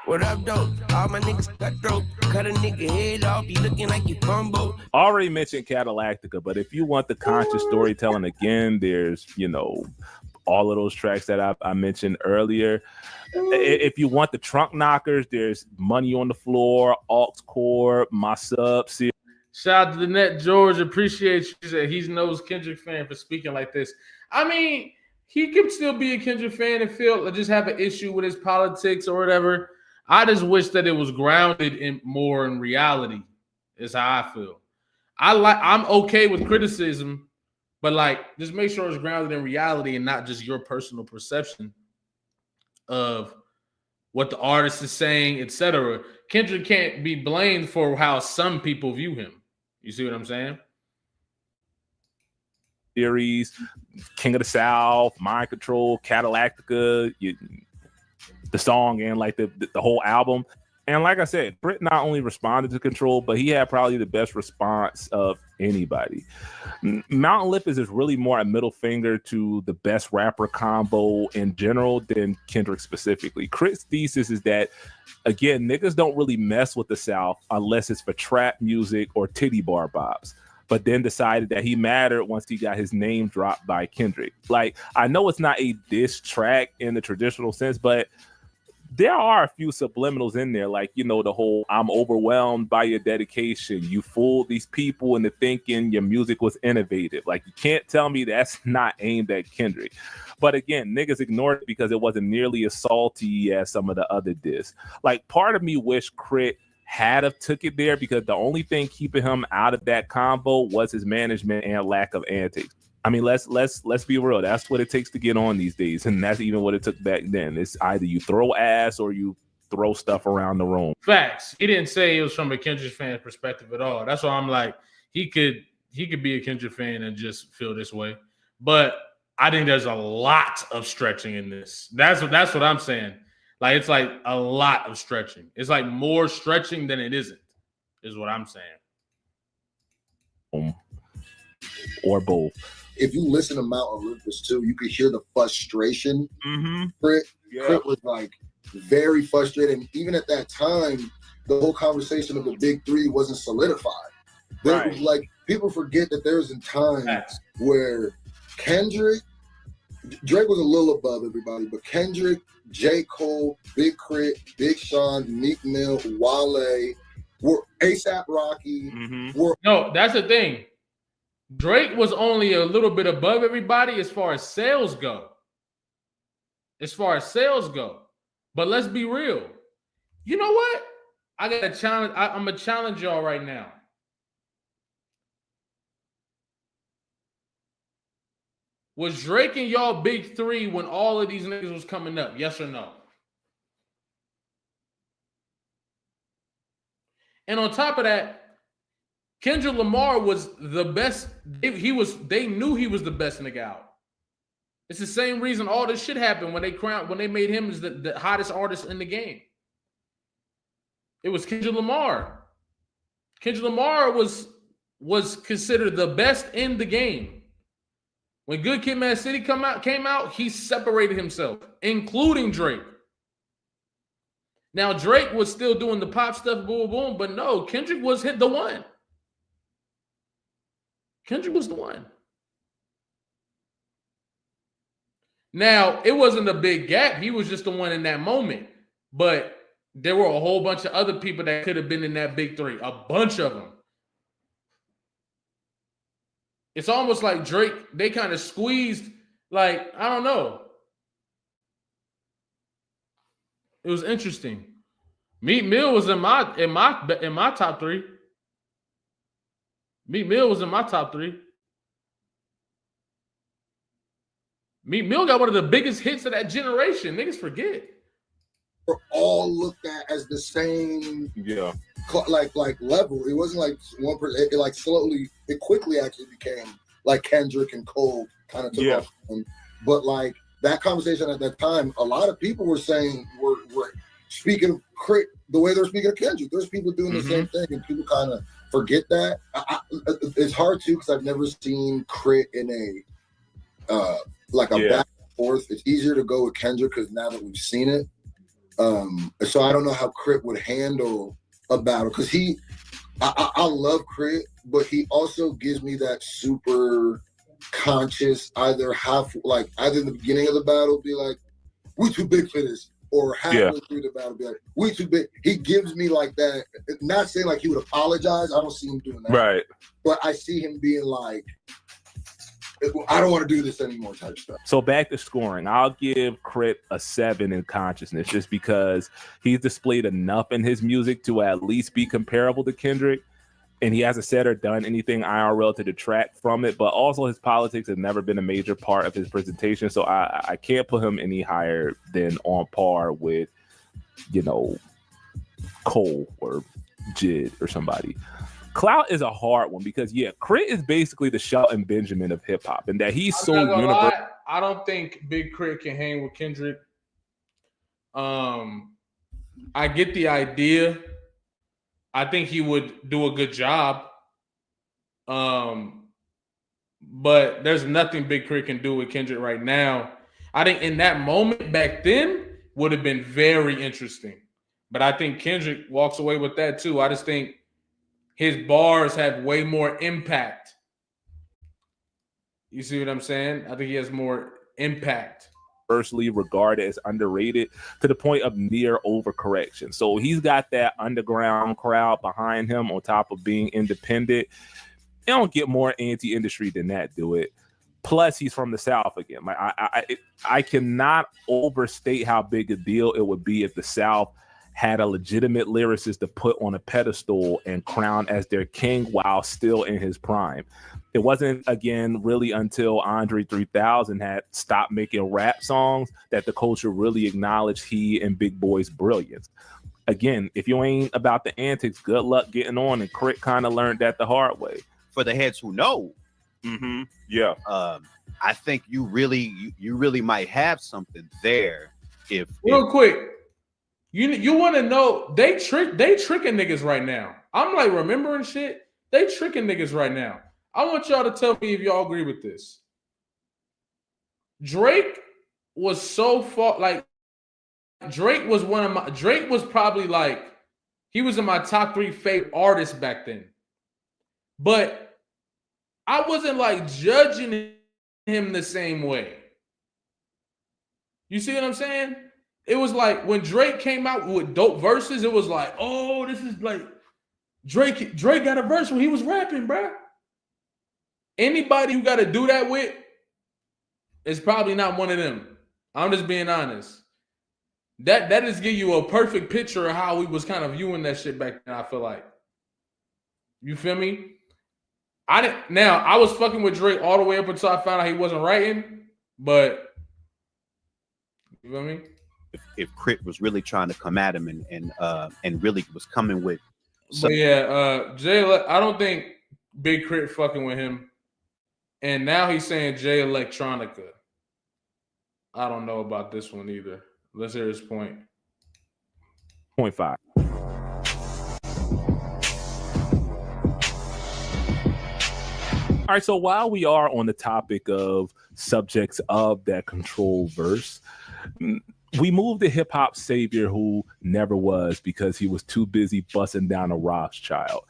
What up, though? All my niggas got throat. Cut a nigga head off, you looking like you Bumbo. Already mentioned Cadillactica, but if you want the conscious storytelling again, there's, all of those tracks that I mentioned earlier. If you want the trunk knockers, there's Money on the Floor, Aux Core, My Sub. Shout out to the Net George. Appreciate you. He said he knows Kendrick fan for speaking like this. I mean, he could still be a Kendrick fan and just have an issue with his politics or whatever. I just wish that it was grounded more in reality, is how I feel. I'm okay with criticism, but just make sure it's grounded in reality and not just your personal perception of what the artist is saying, etc. Kendrick can't be blamed for how some people view him. You see what I'm saying? Series, King of the South, Mind Control, Cadillactica, the song and the whole album. And like I said, Britt not only responded to Control, but he had probably the best response of anybody. Mountain Lip is really more a middle finger to the best rapper combo in general than Kendrick specifically. Crit's thesis is that, again, niggas don't really mess with the South unless it's for trap music or titty bar bops. But then decided that he mattered once he got his name dropped by Kendrick. I know it's not a diss track in the traditional sense, but there are a few subliminals in there, the whole I'm overwhelmed by your dedication. You fooled these people into thinking your music was innovative. You can't tell me that's not aimed at Kendrick. But again, niggas ignored it because it wasn't nearly as salty as some of the other diss. Part of me wish Crit had have took it there because the only thing keeping him out of that combo was his management and lack of antics. I mean, let's be real. That's what it takes to get on these days, and that's even what it took back then. It's either you throw ass or you throw stuff around the room. Facts. He didn't say it was from a Kendrick fan perspective at all. That's why I'm like, he could be a Kendrick fan and just feel this way. But I think there's a lot of stretching in this. That's what I'm saying. It's a lot of stretching. It's more stretching than it isn't, is what I'm saying. Or both. If you listen to Mount Olympus too, you could hear the frustration. Mm-hmm. Crit was very frustrated. And even at that time, the whole conversation of the big three wasn't solidified. There was people forget that there's times where Drake was a little above everybody, but Kendrick, J. Cole, Big Crit, Big Sean, Meek Mill, Wale, were A$AP Rocky. Mm-hmm. No, that's the thing. Drake was only a little bit above everybody as far as sales go. But let's be real. You know what? I got a challenge. I'm going to challenge y'all right now. Was Drake and y'all big three when all of these niggas was coming up? Yes or no? And on top of that, Kendrick Lamar was the best. They knew he was the best nigga out. It's the same reason all this shit happened when they made him as the hottest artist in the game. It was Kendrick Lamar. Kendrick Lamar was considered the best in the game. When Good Kid, Mad City came out, he separated himself, including Drake. Now Drake was still doing the pop stuff, boom, boom, but no, Kendrick was the one. Kendrick was the one. Now, it wasn't a big gap. He was just the one in that moment. But there were a whole bunch of other people that could have been in that big three. A bunch of them. It's almost like Drake, they kind of squeezed, I don't know. It was interesting. Meek Mill was in my top three. Meek Mill was in my top three. Meek Mill got one of the biggest hits of that generation. Niggas forget. We're all looked at as the same level. It wasn't one person. It quickly actually became Kendrick and Cole kind of took off. But like that conversation at that time, a lot of people were saying were speaking of Crit the way they're speaking of Kendrick. There's people doing the same thing, and people kind of forget that. It's hard too because I've never seen Crit in a back and forth. It's easier to go with Kendrick because now that we've seen it. So I don't know how Crit would handle a battle because I love Crit, but he also gives me that super conscious either in the beginning of the battle be like, we too big for this, or halfway through the battle be like, we too big. He gives me like that, not saying like he would apologize. I don't see him doing that. Right. But I see him being like, I don't want to do this anymore type stuff. So back to scoring, I'll give Crit a 7 in consciousness just because he's displayed enough in his music to at least be comparable to Kendrick. And he hasn't said or done anything IRL to detract from it, but also his politics has never been a major part of his presentation. So I can't put him any higher than on par with, Cole or Jid or somebody. Clout is a hard one because Crit is basically the Shelton Benjamin of hip hop, and that he's so universal. I don't think Big Crit can hang with Kendrick. I get the idea. I think he would do a good job. But there's nothing Big Crit can do with Kendrick right now. I think in that moment back then would have been very interesting. But I think Kendrick walks away with that too. I just think his bars have way more impact. You see what I'm saying? I think he has more impact. Universally regarded as underrated to the point of near overcorrection. So he's got that underground crowd behind him on top of being independent. You don't get more anti-industry than that, do it. Plus, he's from the South again. Like I cannot overstate how big a deal it would be if the South had a legitimate lyricist to put on a pedestal and crown as their king while still in his prime. It wasn't, again, really until Andre 3000 had stopped making rap songs that the culture really acknowledged he and Big Boy's brilliance. Again, if you ain't about the antics, good luck getting on, and Crit kind of learned that the hard way. For the heads who know, I think you really might have something there. Real quick, you want to know they tricking niggas right now. I'm like remembering shit. They tricking niggas right now. I want y'all to tell me if y'all agree with this. Drake was so far, like Drake was probably like, he was in my top 3 favorite artists back then. But I wasn't like judging him the same way. You see what I'm saying? It was like when Drake came out with dope verses, it was like, oh, this is like Drake got a verse when he was rapping, bro. Anybody who got to do that with is probably not one of them. I'm just being honest. That just give you a perfect picture of how we was kind of viewing that shit back then, I feel like. You feel me? I was fucking with Drake all the way up until I found out he wasn't writing, but you feel me? If Crit was really trying to come at him and really was coming with But Jay, I don't think Big Crit fucking with him. And now he's saying Jay Electronica. I don't know about this one either. Let's hear his point. 0.5. All right, so while we are on the topic of subjects of that control verse, we moved the hip hop savior who never was because he was too busy busting down a Rothschild.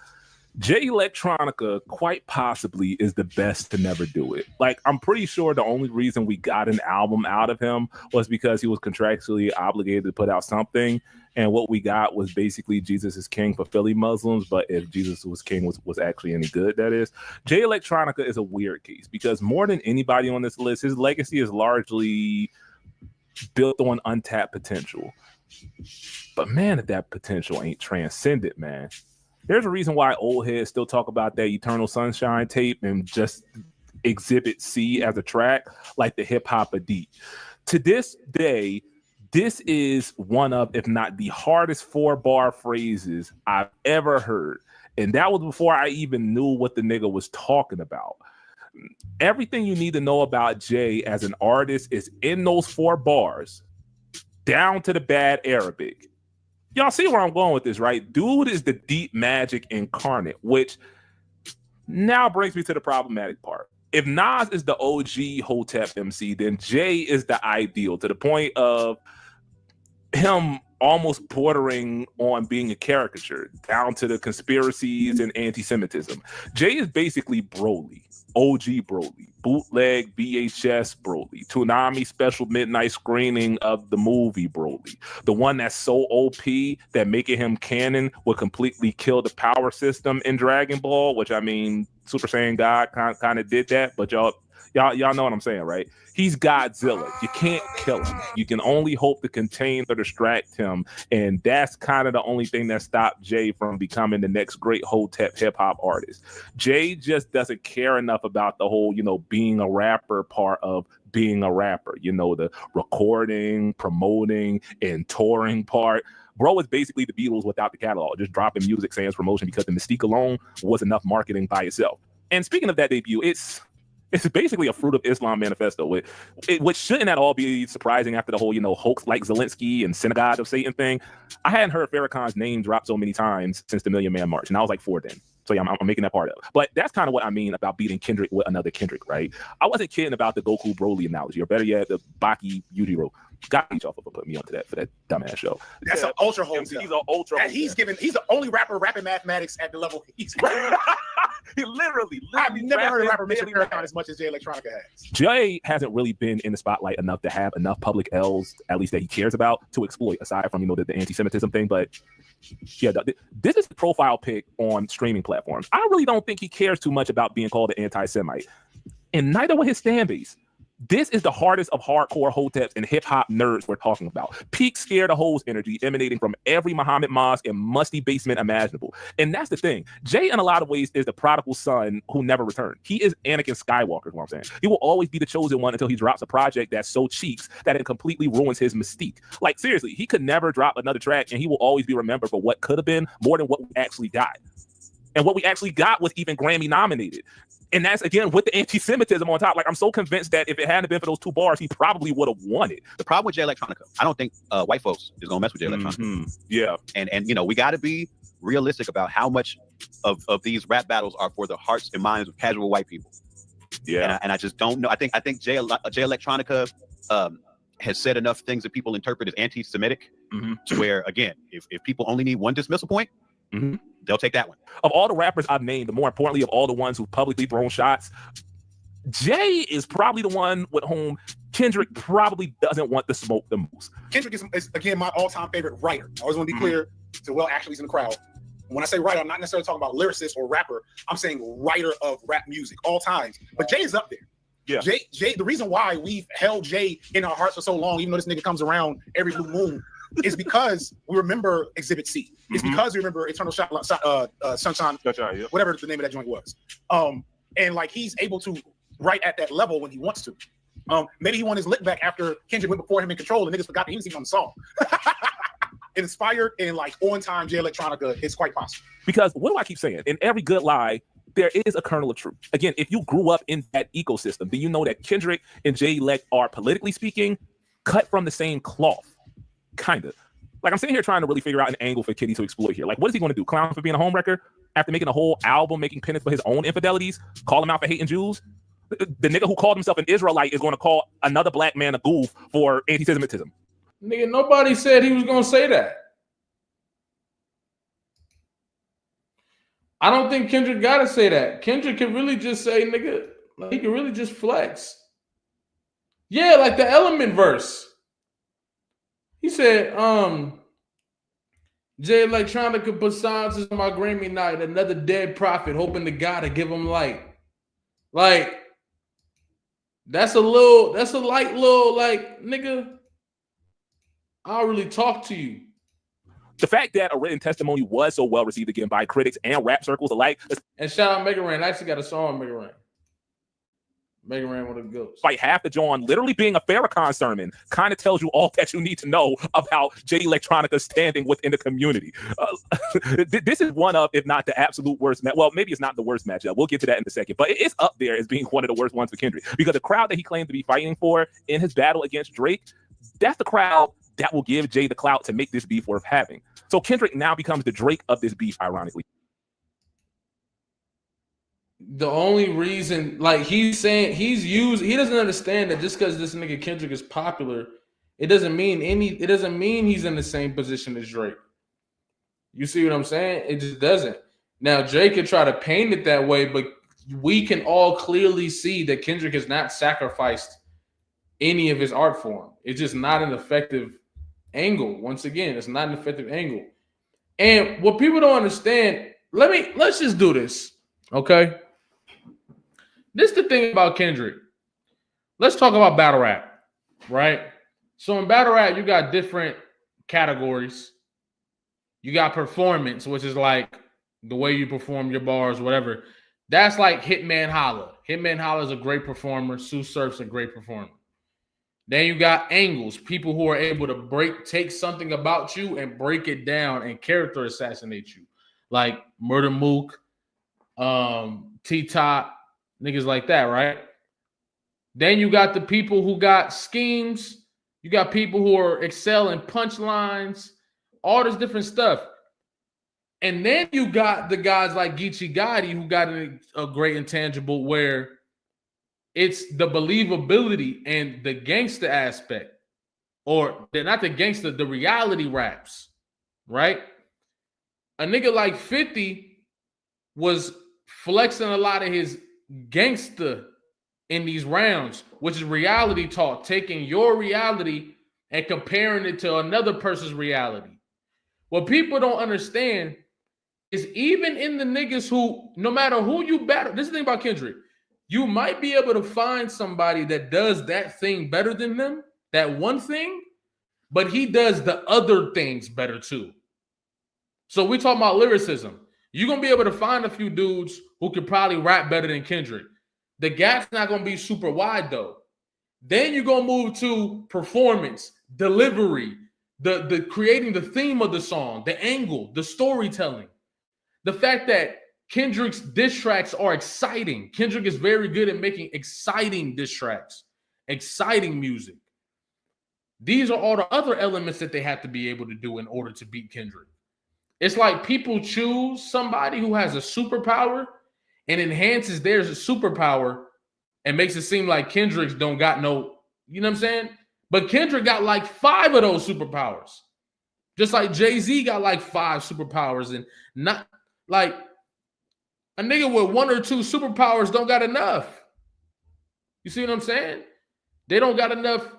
Jay Electronica quite possibly is the best to never do it. Like, I'm pretty sure the only reason we got an album out of him was because he was contractually obligated to put out something. And what we got was basically Jesus is King for Philly Muslims. But if Jesus was King was actually any good, that is. Jay Electronica is a weird case because more than anybody on this list, his legacy is largely built on untapped potential. But man, if that potential ain't transcended, man. There's a reason why old heads still talk about that Eternal Sunshine tape and just Exhibit C as a track, like the Hip Hop Adit. To this day, this is one of, if not the hardest 4-bar phrases I've ever heard. And that was before I even knew what the nigga was talking about. Everything you need to know about Jay as an artist is in those 4 bars, down to the bad Arabic. Y'all see where I'm going with this, right? Dude is the deep magic incarnate, which now brings me to the problematic part. If Nas is the OG Hotep MC, then Jay is the ideal, to the point of him almost bordering on being a caricature, down to the conspiracies and anti-Semitism. Jay is basically Broly, OG Broly, bootleg VHS Broly, Toonami special midnight screening of the movie Broly, the one that's so OP that making him canon would completely kill the power system in Dragon Ball, which I mean, Super Saiyan God kind of did that, but y'all know what I'm saying, right? He's Godzilla. You can't kill him. You can only hope to contain or distract him. And that's kind of the only thing that stopped Jay from becoming the next great Hotep hip-hop artist. Jay just doesn't care enough about the whole, being a rapper part of being a rapper. The recording, promoting, and touring part. Bro is basically the Beatles without the catalog, just dropping music, saying it's promotion, because the mystique alone was enough marketing by itself. And speaking of that debut, it's basically a Fruit of Islam manifesto, which shouldn't at all be surprising after the whole, hoax like Zelensky and Synagogue of Satan thing. I hadn't heard Farrakhan's name dropped so many times since the Million Man March, and I was like 4 then. So yeah, I'm making that part up. But that's kind of what I mean about beating Kendrick with another Kendrick, right? I wasn't kidding about the Goku Broly analogy, or better yet, the Baki Yujiro. Got each off of putting me onto that for that dumbass show. That's an ultra home. He's an ultra. He's the only rapper rapping mathematics at the level he's. He literally. I've never heard a rapper mention Farrakhan as much as Jay Electronica has. Jay hasn't really been in the spotlight enough to have enough public L's, at least that he cares about, to exploit, aside from the anti-Semitism thing. But yeah, this is the profile pic on streaming platforms. I really don't think he cares too much about being called an anti-Semite, and neither will his fan base. This is the hardest of hardcore Hoteps and hip-hop nerds we're talking about. Peak scare the hoes energy emanating from every Muhammad mosque and musty basement imaginable. And that's the thing. Jay, in a lot of ways, is the prodigal son who never returned. He is Anakin Skywalker, is what I'm saying. He will always be the chosen one until he drops a project that's so cheeks that it completely ruins his mystique. Like, seriously, he could never drop another track, and he will always be remembered for what could have been more than what we actually got. And what we actually got was even Grammy nominated. And that's, again, with the anti-Semitism on top. Like, I'm so convinced that if it hadn't been for those 2 bars, he probably would have won it. The problem with Jay Electronica, I don't think white folks is going to mess with Jay Electronica. Mm-hmm. Yeah. And we got to be realistic about how much of these rap battles are for the hearts and minds of casual white people. Yeah. And I just don't know. I think Jay Electronica has said enough things that people interpret as anti-Semitic, to where, again, if people only need one dismissal point, they'll take that one. Of all the rappers I've named, but more importantly, of all the ones who've publicly thrown shots, Jay is probably the one with whom Kendrick probably doesn't want to smoke the most. Kendrick is again, my all-time favorite writer. I always want to be clear to Will Ashley's in the crowd. When I say writer, I'm not necessarily talking about lyricist or rapper. I'm saying writer of rap music, all times. But Jay is up there. Yeah. Jay, the reason why we've held Jay in our hearts for so long, even though this nigga comes around every blue moon, is because we remember Exhibit C. It's because we remember Eternal Sunshine, whatever the name of that joint was. And like, he's able to write at that level when he wants to. Maybe he won his lick back after Kendrick went before him in Control, and niggas forgot that he was even on the song. Inspired and like on time Jay Electronica is quite possible. Because what do I keep saying? In every good lie, there is a kernel of truth. Again, if you grew up in that ecosystem, then you know that Kendrick and Jay Elect are, politically speaking, cut from the same cloth. Kind of. Like, I'm sitting here trying to really figure out an angle for Kitty to exploit here. Like, what is he going to do? Clown for being a homewrecker after making a whole album making penance for his own infidelities? Call him out for hating Jews? The nigga who called himself an Israelite is going to call another black man a goof for anti-Semitism. Nigga, nobody said he was going to say that. I don't think Kendrick got to say that. Kendrick can really just say, nigga, like, he can really just flex. Yeah, like the Element verse. He said, Jay Electronica put silences on my Grammy night, another dead prophet, hoping to God to give him light. Like, that's a light little, like, nigga, I'll really talk to you. The fact that a written testimony was so well received again by critics and rap circles alike. And shout out Mega Ran. I actually got a song on Mega Ran. Megan ran with a ghost. Like half the John literally being a Farrakhan sermon kind of tells you all that you need to know about J Electronica's standing within the community. This is one of, if not the absolute worst match. Well, maybe it's not the worst matchup. We'll get to that in a second, but it's up there as being one of the worst ones for Kendrick, because the crowd that he claimed to be fighting for in his battle against Drake, that's the crowd that will give Jay the clout to make this beef worth having. So Kendrick now becomes the Drake of this beef, ironically. The only reason, like he's saying, he doesn't understand that just because this nigga Kendrick is popular, it doesn't mean he's in the same position as Drake. You see what I'm saying? It just doesn't. Now Drake could try to paint it that way, but we can all clearly see that Kendrick has not sacrificed any of his art form. It's just not an effective angle. Once again, it's not an effective angle. And what people don't understand, let's just do this, okay? This is the thing about Kendrick. Let's talk about battle rap, right? So in battle rap, you got different categories. You got performance, which is like the way you perform your bars, whatever. That's like Hitman Holla. Hitman Holla is a great performer. Sue Surf's a great performer. Then you got angles, people who are able to take something about you and break it down and character assassinate you, like Murder Mook, T-Top, niggas like that, right? Then you got the people who got schemes. You got people who are excelling punchlines, all this different stuff. And then you got the guys like Geechee Gotti who got a great intangible where it's the believability and the gangster aspect, or they're not the gangster, the reality raps, right? A nigga like 50 was flexing a lot of his gangster in these rounds, which is reality talk, taking your reality and comparing it to another person's reality. What people don't understand is even in the niggas who, no matter who you battle, this is the thing about Kendrick, you might be able to find somebody that does that thing better than them, that one thing, but he does the other things better too. So we talking about lyricism. You're going to be able to find a few dudes who could probably rap better than Kendrick. The gap's not going to be super wide though. Then you're going to move to performance, delivery, the creating the theme of the song, the angle, the storytelling. The fact that Kendrick's diss tracks are exciting. Kendrick is very good at making exciting diss tracks, exciting music. These are all the other elements that they have to be able to do in order to beat Kendrick. It's like people choose somebody who has a superpower and enhances their superpower and makes it seem like Kendrick's don't got no, you know what I'm saying? But Kendrick got like 5 of those superpowers. Just like Jay-Z got like 5 superpowers, and not like a nigga with 1 or 2 superpowers don't got enough. You see what I'm saying? They don't got enough.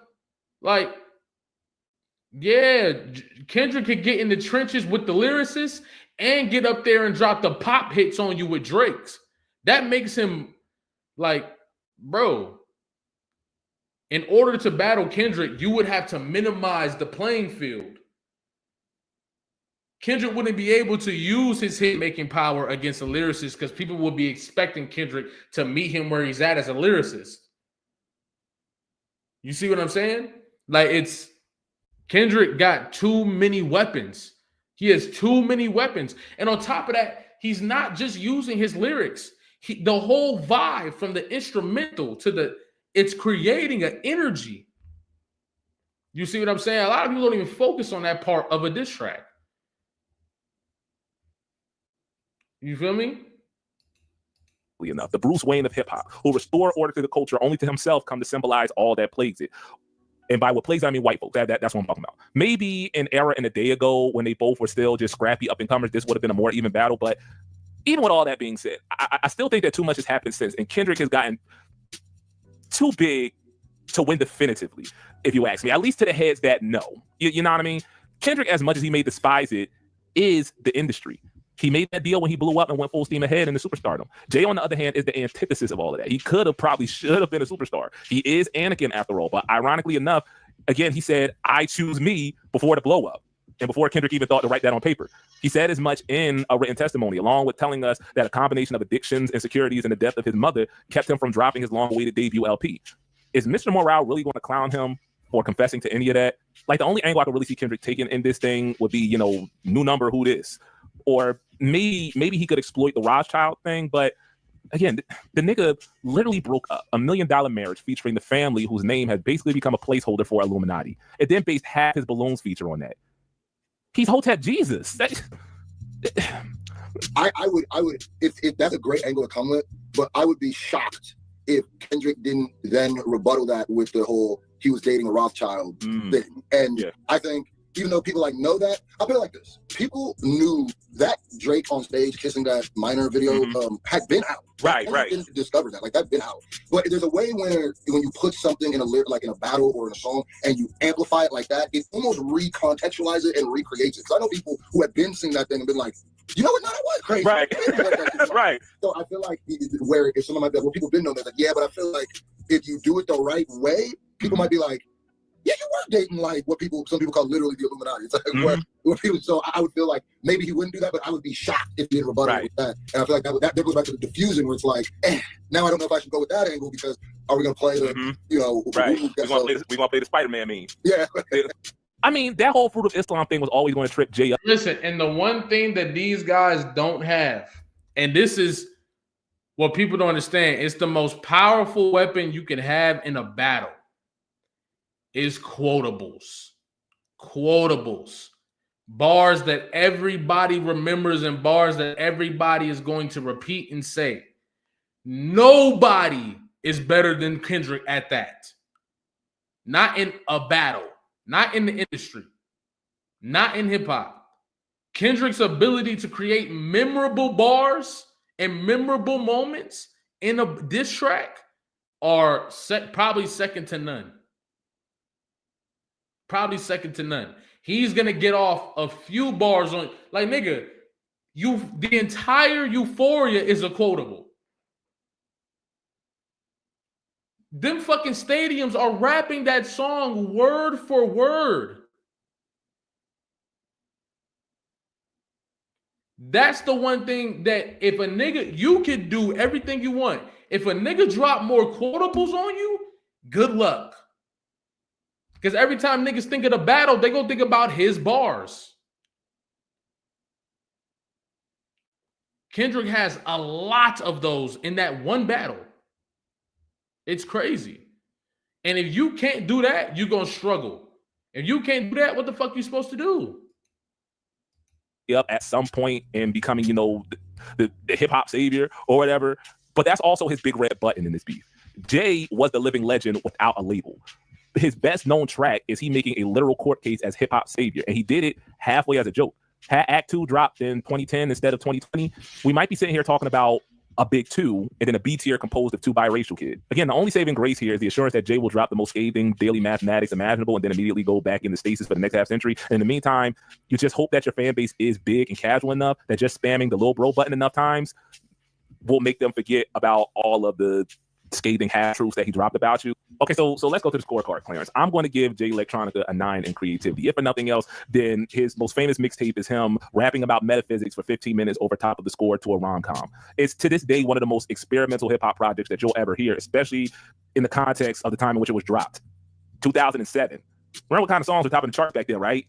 Like, yeah, Kendrick could get in the trenches with the lyricists and get up there and drop the pop hits on you with Drake's. That makes him like, bro, in order to battle Kendrick, you would have to minimize the playing field. Kendrick wouldn't be able to use his hit-making power against a lyricist because people would be expecting Kendrick to meet him where he's at as a lyricist. You see what I'm saying? Like, it's Kendrick got too many weapons. He has too many weapons. And on top of that, he's not just using his lyrics. The whole vibe from the instrumental to it's creating an energy. You see what I'm saying? A lot of people don't even focus on that part of a diss track. You feel me? Enough, the Bruce Wayne of hip hop, who restore order to the culture only to himself come to symbolize all that plagues it. And by what plagues, I mean white folks. That's what I'm talking about. Maybe an era and a day ago when they both were still just scrappy up and comers, this would have been a more even battle. But even with all that being said, I still think that too much has happened since, and Kendrick has gotten too big to win definitively, if you ask me. At least to the heads that know. You know what I mean? Kendrick, as much as he may despise it, is the industry. He made that deal when he blew up and went full steam ahead into superstardom. Jay, on the other hand, is the antithesis of all of that. He should have been a superstar. He is Anakin after all. But ironically enough, again, he said, I choose me before the blow up. and before Kendrick even thought to write that on paper. He said as much in a written testimony, along with telling us that a combination of addictions, insecurities, and the death of his mother kept him from dropping his long-awaited debut LP. Is Mr. Morale really going to clown him for confessing to any of that? Like, the only angle I could really see Kendrick taking in this thing would be, new number, who this? Or maybe he could exploit the Rothschild thing, but again, the nigga literally broke up $1 million marriage featuring the family whose name has basically become a placeholder for Illuminati. It then based half his balloons feature on that. He's Hotep Jesus. I would if that's a great angle to come with, but I would be shocked if Kendrick didn't then rebuttal that with the whole he was dating a Rothschild thing. And I think even though people know that, I'll put it like this. People knew that Drake on stage kissing that minor video had been out. Right. Didn't discover that. That's been out. But there's a way when you put something in in a battle or in a song and you amplify it like that, it almost recontextualizes it and recreates it. Because I know people who have been seeing that thing and been like, you know what? No, that was crazy. Right. Right. So I feel like where if someone might be like, well, people been knowing that, but I feel like if you do it the right way, people might be like, yeah, you were dating what some people call literally the Illuminati. It's like where people. So I would feel like maybe he wouldn't do that, but I would be shocked if he didn't rebuttal with that. And I feel like that goes back to the diffusing, where it's like, now I don't know if I should go with that angle because are we gonna play the right? We're gonna play the Spider-Man meme. Yeah. I mean, that whole Fruit of Islam thing was always going to trip Jay up. Listen, and the one thing that these guys don't have, and this is what people don't understand, it's the most powerful weapon you can have in a battle, is quotables. Bars that everybody remembers and bars that everybody is going to repeat and say. Nobody is better than Kendrick at that. Not in a battle. Not in the industry, not in hip hop. Kendrick's ability to create memorable bars and memorable moments in a diss track are probably second to none. He's gonna get off a few bars on, nigga, the entire Euphoria is a quotable. Them fucking stadiums are rapping that song word for word. That's the one thing that if a nigga, you could do everything you want. If a nigga drop more quotables on you, good luck. Because every time niggas think of the battle, they gonna think about his bars. Kendrick has a lot of those in that one battle. It's crazy. And if you can't do that, you're going to struggle. If you can't do that, what the fuck you supposed to do? Up at some point and becoming, the hip-hop savior or whatever. But that's also his big red button in this beef. Jay was the living legend without a label. His best known track is he making a literal court case as hip-hop savior. And he did it halfway as a joke. Had Act 2 dropped in 2010 instead of 2020, we might be sitting here talking about a big 2 and then a B tier composed of 2 biracial kids. Again, the only saving grace here is the assurance that Jay will drop the most scathing daily mathematics imaginable and then immediately go back into stasis for the next half century. And in the meantime, you just hope that your fan base is big and casual enough that just spamming the little bro button enough times will make them forget about all of the scathing half-truths that he dropped about you. Okay, so let's go to the scorecard, Clarence. I'm going to give Jay Electronica a 9 in creativity. If for nothing else, then his most famous mixtape is him rapping about metaphysics for 15 minutes over top of the score to a rom-com. It's to this day one of the most experimental hip-hop projects that you'll ever hear, especially in the context of the time in which it was dropped. 2007. Remember what kind of songs were topping the charts back then, right?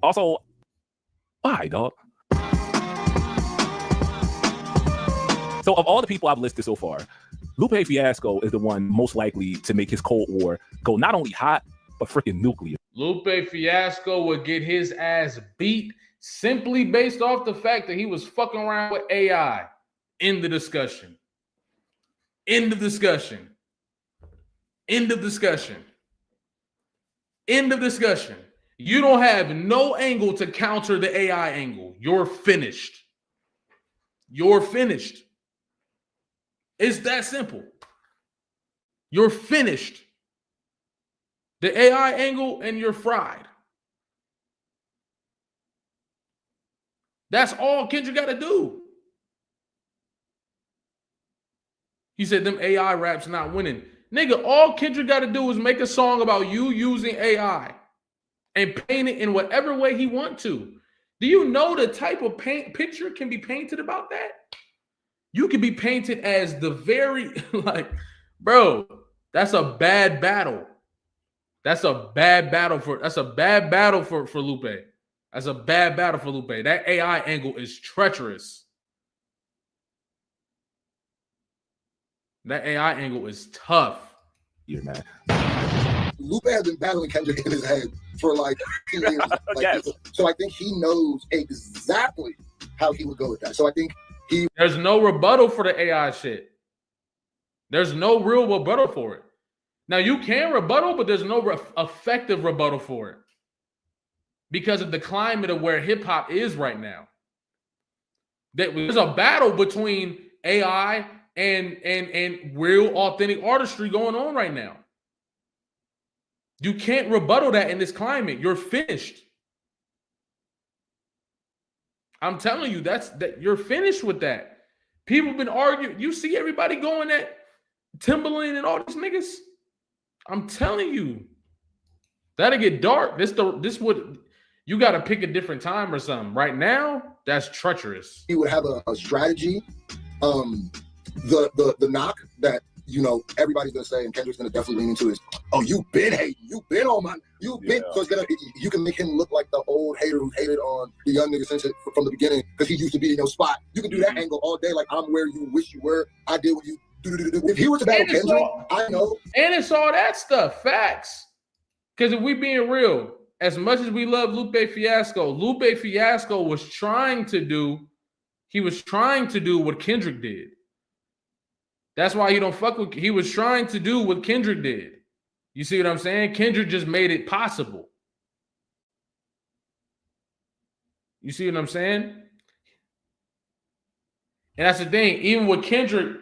Also, why, dog? So of all the people I've listed so far, Lupe Fiasco is the one most likely to make his Cold War go not only hot, but freaking nuclear. Lupe Fiasco would get his ass beat simply based off the fact that he was fucking around with AI. End the discussion. End of discussion. End of discussion. End of discussion. You don't have no angle to counter the AI angle. You're finished. You're finished. It's that simple. You're finished. The AI angle and you're fried. That's all Kendrick got to do. He said them AI raps not winning. Nigga, all Kendrick got to do is make a song about you using AI. and paint it in whatever way he wants to. Do you know the type of picture can be painted about that? You can be painted as the very, like, bro, that's a bad battle. That's a bad battle for Lupe. That's a bad battle for Lupe. That AI angle is treacherous. That AI angle is tough. You're mad. Lupe has been battling Kendrick in his head for like 2 years. Like, so I think he knows exactly how he would go with that. So I think there's no rebuttal for the AI shit. There's no real rebuttal for it. Now you can rebuttal, but there's no effective rebuttal for it because of the climate of where hip hop is right now. There's a battle between AI and real authentic artistry going on right now. You can't rebuttal that in this climate. You're finished. I'm telling you, that you're finished with that. People have been arguing. You see everybody going at Timberland and all these niggas. I'm telling you, that'll get dark. This would, you got to pick a different time or something. Right now, that's treacherous. He would have a strategy. The knock that, you know, everybody's gonna say, and Kendrick's gonna definitely lean into is, oh, you've been hating, you've been on my, you've been. So it's you can make him look like the old hater who hated on the young nigga since from the beginning because he used to be in your spot. You can do that angle all day, like I'm where you wish you were. I did what you do. If he were to battle Kendrick, I know. And it's all that stuff, facts. Because if we being real, as much as we love Lupe Fiasco was trying to do what Kendrick did. That's why he don't fuck with. He was trying to do what Kendrick did. You see what I'm saying? Kendrick just made it possible. You see what I'm saying? And that's the thing. Even with Kendrick,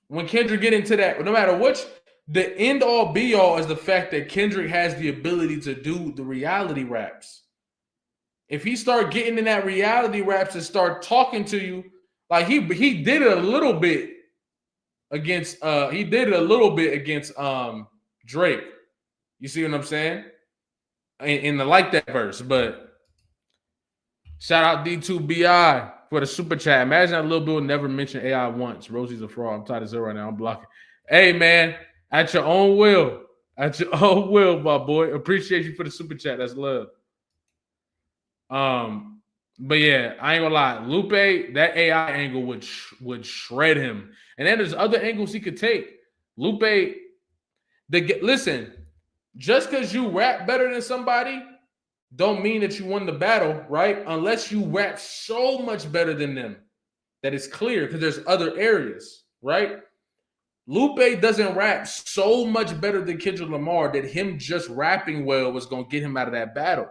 when Kendrick get into that, no matter which, the end all be all is the fact that Kendrick has the ability to do the reality raps. If he start getting in that reality raps and start talking to you, like he did it a little bit against Drake. You see what I'm saying? In the like that verse, but shout out D2BI for the super chat. Imagine that Lil Bill never mentioned AI once. Rosie's a fraud. I'm tired of zero right now. I'm blocking. Hey man, at your own will. At your own will, my boy. Appreciate you for the super chat. That's love. But yeah, I ain't gonna lie. Lupe, that AI angle would shred him. And then there's other angles he could take. Lupe, listen, just because you rap better than somebody don't mean that you won the battle, right? Unless you rap so much better than them that it's clear, because there's other areas, right? Lupe doesn't rap so much better than Kendrick Lamar that him just rapping well was going to get him out of that battle.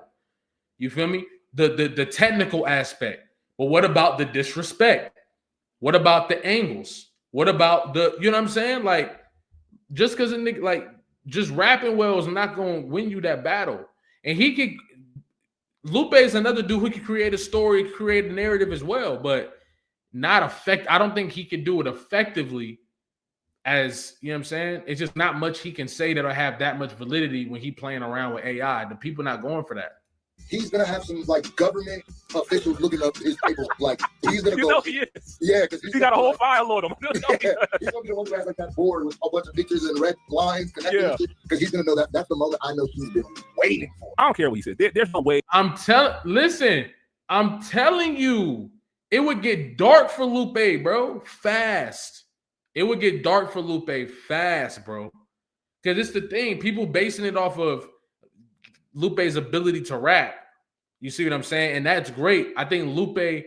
You feel me? The technical aspect. But what about the disrespect? What about the angles? What about the, you know what I'm saying? Like, just because a nigga, like, just rapping well is not going to win you that battle. And Lupe is another dude who can create a story, create a narrative as well, but not I don't think he can do it effectively as, you know what I'm saying? It's just not much he can say that'll have that much validity when he playing around with AI. The people not going for that. He's gonna have some like government officials looking up his paper. Like he's gonna go. You know he is. Yeah, because he got a whole file on him. He's gonna be the one who has like that board with a bunch of pictures and red lines connected. Because he's gonna know that's the moment I know he's been waiting for. I don't care what he said. There's no way. Listen, I'm telling you, it would get dark for Lupe, bro. Fast. It would get dark for Lupe fast, bro. Because it's the thing. People basing it off of Lupe's ability to rap. You see what I'm saying? And that's great. I think Lupe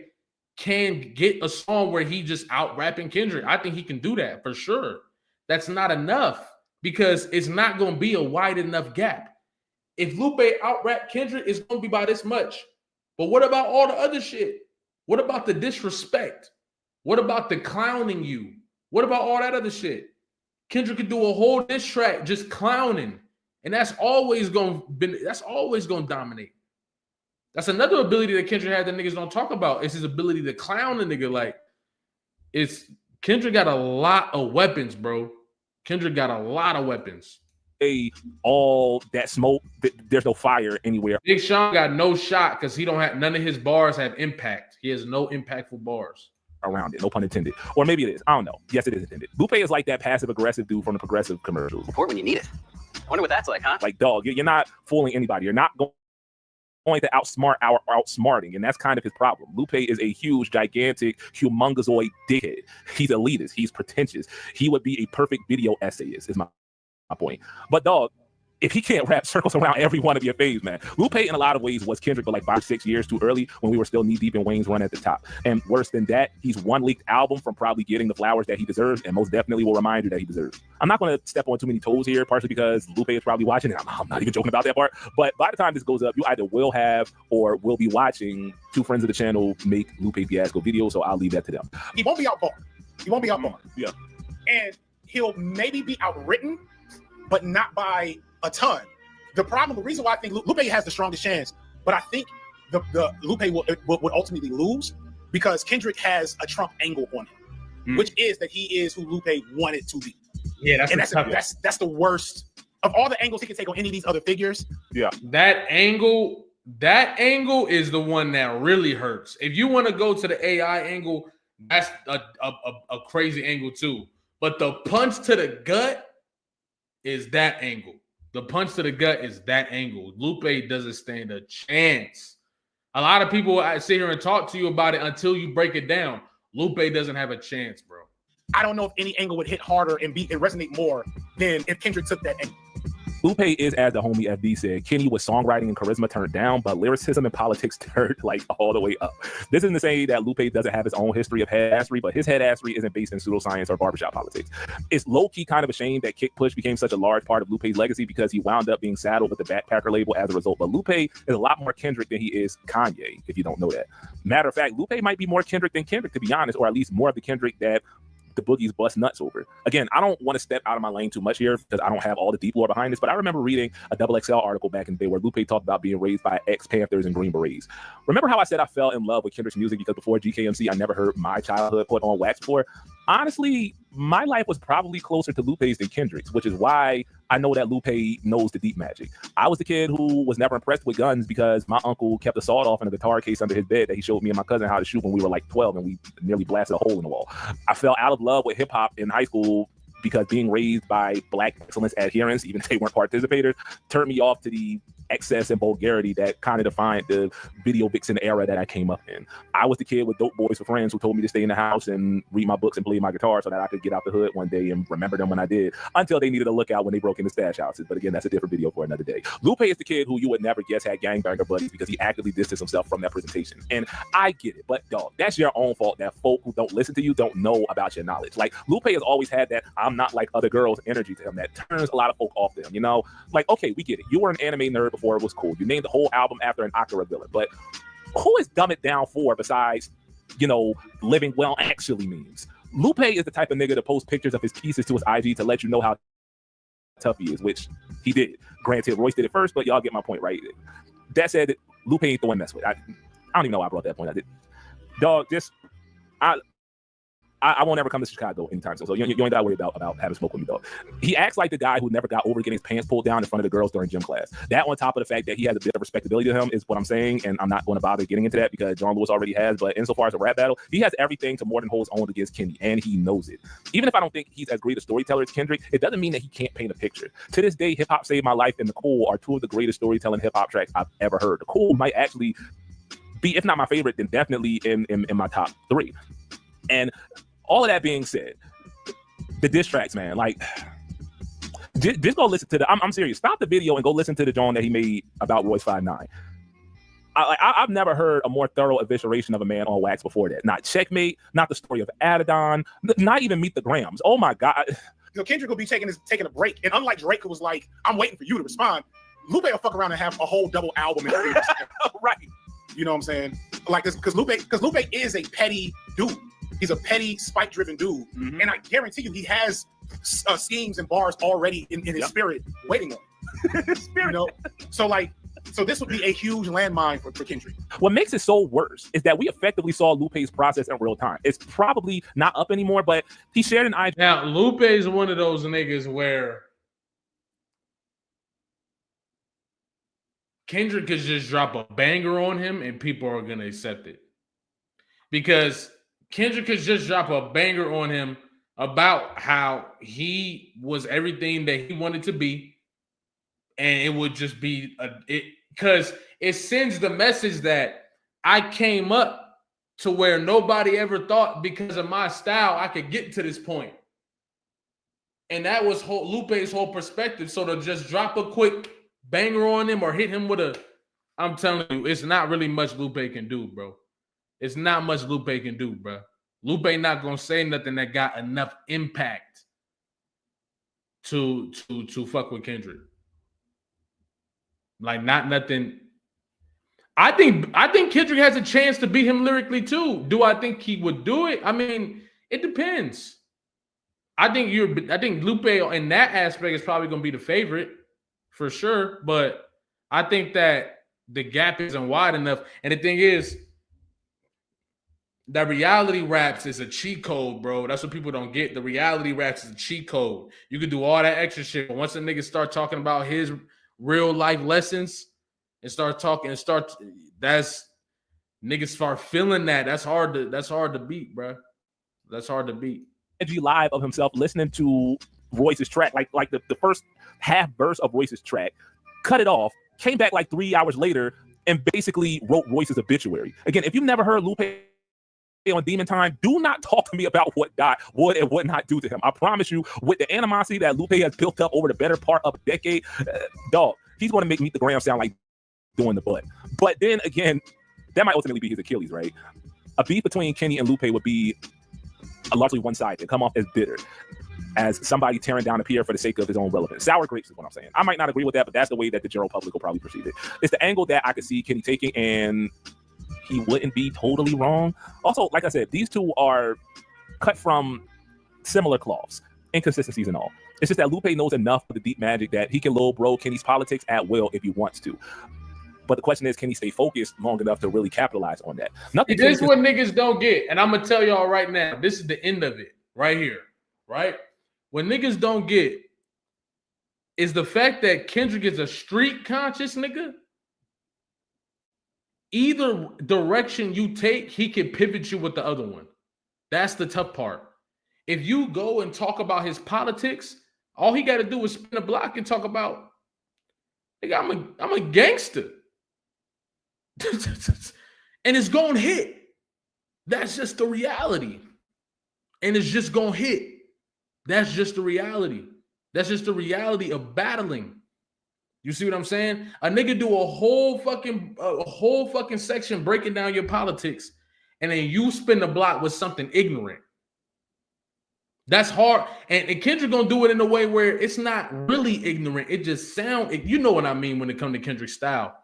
can get a song where he just out rapping Kendrick. I think he can do that for sure. That's not enough because it's not going to be a wide enough gap. If Lupe out rap Kendrick, it's going to be by this much. But what about all the other shit? What about the disrespect? What about the clowning you? What about all that other shit? Kendrick could do a whole diss track just clowning. And that's always going to dominate. That's another ability that Kendrick had that niggas don't talk about. It's his ability to clown a nigga. Like, Kendrick got a lot of weapons, bro. Kendrick got a lot of weapons. all that smoke, there's no fire anywhere. Big Sean got no shot because he don't have none of his bars have impact. He has no impactful bars around it, no pun intended. Or maybe it is. I don't know. Yes, it is intended. Lupe is like that passive aggressive dude from the Progressive commercials. Support when you need it. I wonder what that's like, huh? Like, dog, you're not fooling anybody. You're not going to outsmart our outsmarting, and that's kind of his problem. Lupe is a huge, gigantic, humongousOid dickhead. He's elitist. He's pretentious. He would be a perfect video essayist, is my point. But dog, if he can't wrap circles around every one of your faves, man. Lupe, in a lot of ways, was Kendrick, but like 5 or 6 years too early when we were still knee-deep in Wayne's run at the top. And worse than that, he's one leaked album from probably getting the flowers that he deserves, and most definitely will remind you that he deserves. I'm not going to step on too many toes here, partially because Lupe is probably watching, and I'm not even joking about that part. But by the time this goes up, you either will have or will be watching two friends of the channel make Lupe Fiasco videos, so I'll leave that to them. He won't be outbarred. He won't be outbarred. Yeah. And he'll maybe be outwritten, but not by a ton. The reason why I think Lupe has the strongest chance, but I think the Lupe would ultimately lose because Kendrick has a Trump angle on him, which is that he is who Lupe wanted to be. Yeah, that's the worst of all the angles he can take on any of these other figures. Yeah, that angle is the one that really hurts. If you want to go to the AI angle, that's a crazy angle too. But the punch to the gut is that angle. The punch to the gut is that angle. Lupe doesn't stand a chance. A lot of people sit here and talk to you about it until you break it down. Lupe doesn't have a chance, bro. I don't know if any angle would hit harder and resonate more than if Kendrick took that angle. Lupe is, as the homie FD said, Kenny with songwriting and charisma turned down, but lyricism and politics turned like all the way up. This isn't to say that Lupe doesn't have his own history of headassery, but his headassery isn't based in pseudoscience or barbershop politics. It's low-key kind of a shame that Kick Push became such a large part of Lupe's legacy because he wound up being saddled with the Backpacker label as a result. But Lupe is a lot more Kendrick than he is Kanye, if you don't know that. Matter of fact, Lupe might be more Kendrick than Kendrick, to be honest, or at least more of the Kendrick that the boogies bust nuts over. Again, I don't want to step out of my lane too much here because I don't have all the deep lore behind this, but I remember reading a XXL article back in the day where Lupe talked about being raised by ex-Panthers and Green Berets. Remember how I said I fell in love with Kendrick's music because before GKMC, I never heard My Childhood put on wax before? Honestly, my life was probably closer to Lupe's than Kendrick's, which is why I know that Lupe knows the deep magic. I was the kid who was never impressed with guns because my uncle kept a sawed-off in a guitar case under his bed that he showed me and my cousin how to shoot when we were like 12 and we nearly blasted a hole in the wall. I fell out of love with hip-hop in high school because being raised by Black excellence adherents, even if they weren't participators, turned me off to the excess and vulgarity that kind of defined the video vixen era that I came up in. I was the kid with dope boys for friends who told me to stay in the house and read my books and play my guitar so that I could get out the hood one day and remember them when I did, until they needed a lookout when they broke into stash houses. But again, that's a different video for another day. Lupe is the kid who you would never guess had gangbanger buddies because he actively distanced himself from that presentation. And I get it, but dog, that's your own fault that folk who don't listen to you don't know about your knowledge. Like, Lupe has always had that I'm not like other girls energy to him that turns a lot of folk off them, you know? Like, okay, we get it. You were an anime nerd before it was cool. You named the whole album after an Akira villain, but who is Dumb It Down for besides, you know, living well actually means? Lupe is the type of nigga to post pictures of his pieces to his IG to let you know how tough he is, which he did. Granted, Royce did it first, but y'all get my point, right? That said, Lupe ain't the one mess with. I don't even know why I brought that point. I did. Dog, just I won't ever come to Chicago anytime soon. So you ain't got to worry about having smoke with me, dog. He acts like the guy who never got over getting his pants pulled down in front of the girls during gym class. That on top of the fact that he has a bit of respectability to him is what I'm saying, and I'm not going to bother getting into that because John Lewis already has. But insofar as a rap battle, he has everything to more than hold his own against Kenny, and he knows it. Even if I don't think he's as great a storyteller as Kendrick, it doesn't mean that he can't paint a picture. To this day, Hip Hop Saved My Life and The Cool are two of the greatest storytelling hip hop tracks I've ever heard. The Cool might actually be, if not my favorite, then definitely in my top 3. And all of that being said, the diss tracks, man, like, just go listen to I'm serious. Stop the video and go listen to the joint that he made about Royce 5'9". I've never heard a more thorough evisceration of a man on wax before that. Not Checkmate, not the story of Adidon, not even Meet the Grams. Oh my God. You know, Kendrick will be taking a break, and unlike Drake, who was like, "I'm waiting for you to respond," Lupe will fuck around and have a whole double album. Right. You know what I'm saying? Like this, because Lupe is a petty dude. He's a petty, spike-driven dude, and I guarantee you, he has schemes and bars already in his spirit waiting on him. You know, so this would be a huge landmine for Kendrick. What makes it so worse is that we effectively saw Lupe's process in real time. It's probably not up anymore, but he shared an IG. Now, Lupe is one of those niggas where Kendrick could just drop a banger on him and people are going to accept it. Because Kendrick could just drop a banger on him about how he was everything that he wanted to be. And it would just be because it sends the message that I came up to where nobody ever thought because of my style I could get to this point. And that was Lupe's whole perspective. So to just drop a quick banger on him or hit him with I'm telling you, it's not really much Lupe can do, bro. It's not much Lupe can do, bro. Lupe not gonna say nothing that got enough impact to fuck with Kendrick. Like not nothing. I think Kendrick has a chance to beat him lyrically too. Do I think he would do it? I mean, it depends. I think Lupe in that aspect is probably gonna be the favorite for sure, but I think that the gap isn't wide enough. And the thing is, that reality raps is a cheat code, bro. That's what people don't get. The reality raps is a cheat code. You can do all that extra shit, but once a nigga start talking about his real life lessons and that's niggas start feeling that. That's hard to beat, bro. That's hard to beat. Energy live of himself listening to Royce's track, like the first half verse of Royce's track, cut it off, came back like 3 hours later and basically wrote Royce's obituary. Again, if you've never heard Lupe on Demon Time, do not talk to me about what God would and would not do to him. I promise you, with the animosity that Lupe has built up over the better part of a decade, dog, he's going to make Meet the Graham sound like doing the butt. But then again, that might ultimately be his Achilles, right? A beef between Kenny and Lupe would be a largely one-sided, come off as bitter, as somebody tearing down a peer for the sake of his own relevance. Sour grapes is what I'm saying. I might not agree with that, but that's the way that the general public will probably perceive it. It's the angle that I could see Kenny taking, and he wouldn't be totally wrong. Also, like I said, these two are cut from similar cloths, inconsistencies and all. It's just that Lupe knows enough of the deep magic that he can low bro Kenny's politics at will if he wants to. But the question is, can he stay focused long enough to really capitalize on that? This is what niggas don't get. And I'm going to tell y'all right now, this is the end of it right here, right? What niggas don't get is the fact that Kendrick is a street conscious nigga. Either direction you take, he can pivot you with the other one. That's the tough part. If you go and talk about his politics, all he got to do is spin a block and talk about, nigga, I'm a gangster. And it's going to hit. That's just the reality. And it's just going to hit. That's just the reality. That's just the reality of battling. You see what I'm saying? A nigga do a whole fucking section breaking down your politics, and then you spin the block with something ignorant. That's hard. And Kendrick gonna do it in a way where it's not really ignorant. It just sound, you know what I mean when it comes to Kendrick style.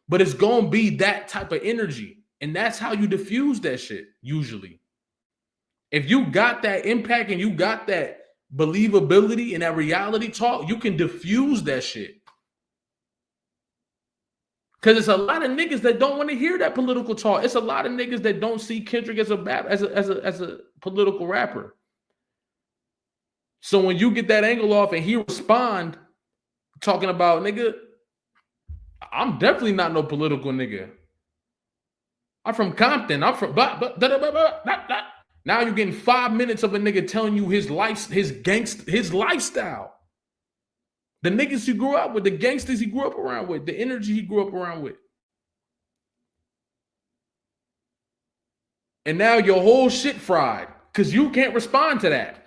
But it's gonna be that type of energy. And that's how you diffuse that shit, usually. If you got that impact and you got that believability and that reality talk, you can diffuse that shit. Because it's a lot of niggas that don't want to hear that political talk. It's a lot of niggas that don't see Kendrick as a political rapper. So when you get that angle off and he respond talking about, nigga, I'm definitely not no political nigga. I'm from Compton. I'm from blah, blah, blah, blah, blah, blah, blah. Now you're getting 5 minutes of a nigga telling you his lifestyle. The niggas he grew up with, the gangsters he grew up around with, the energy he grew up around with. And now your whole shit fried because you can't respond to that.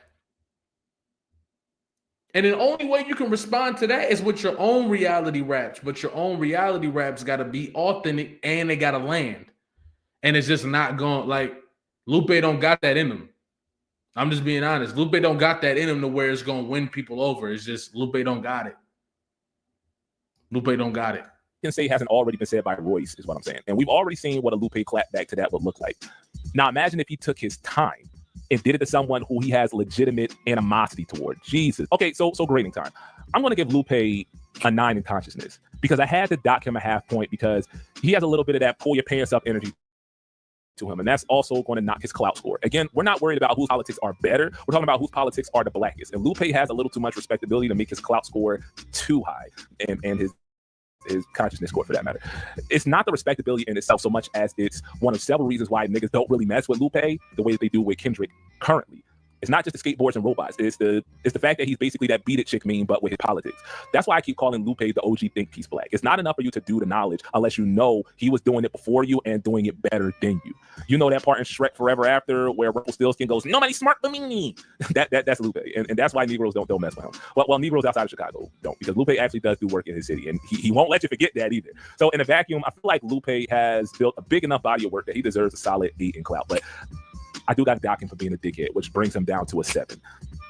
And the only way you can respond to that is with your own reality raps. But your own reality raps got to be authentic and they got to land. And it's just not going, like, Lupe don't got that in him. I'm just being honest. Lupe don't got that in him to where it's going to win people over. It's just Lupe don't got it. Lupe don't got it. Can say hasn't already been said by Royce is what I'm saying. And we've already seen what a Lupe clapback to that would look like. Now imagine if he took his time and did it to someone who he has legitimate animosity toward. Jesus. Okay, so grading time. I'm going to give Lupe a 9 in consciousness because I had to dock him a half point because he has a little bit of that pull your pants up energy to him, and that's also going to knock his clout score. Again, we're not worried about whose politics are better. We're talking about whose politics are the blackest. And Lupe has a little too much respectability to make his clout score too high and his his consciousness score for that matter. It's not the respectability in itself so much as it's one of several reasons why niggas don't really mess with Lupe the way that they do with Kendrick currently. It's not just the skateboards and robots. It's the fact that he's basically that beat it chick meme, but with his politics. That's why I keep calling Lupe the OG Think Piece Black. It's not enough for you to do the knowledge unless you know he was doing it before you and doing it better than you. You know that part in Shrek Forever After where Rumpelstiltskin goes, "Nobody smart but me." That's Lupe, and that's why Negroes don't mess with him. Well, Negroes outside of Chicago don't, because Lupe actually does do work in his city, and he won't let you forget that either. So in a vacuum, I feel like Lupe has built a big enough body of work that he deserves a solid 8 in clout, but I do got to dock him for being a dickhead, which brings him down to a 7,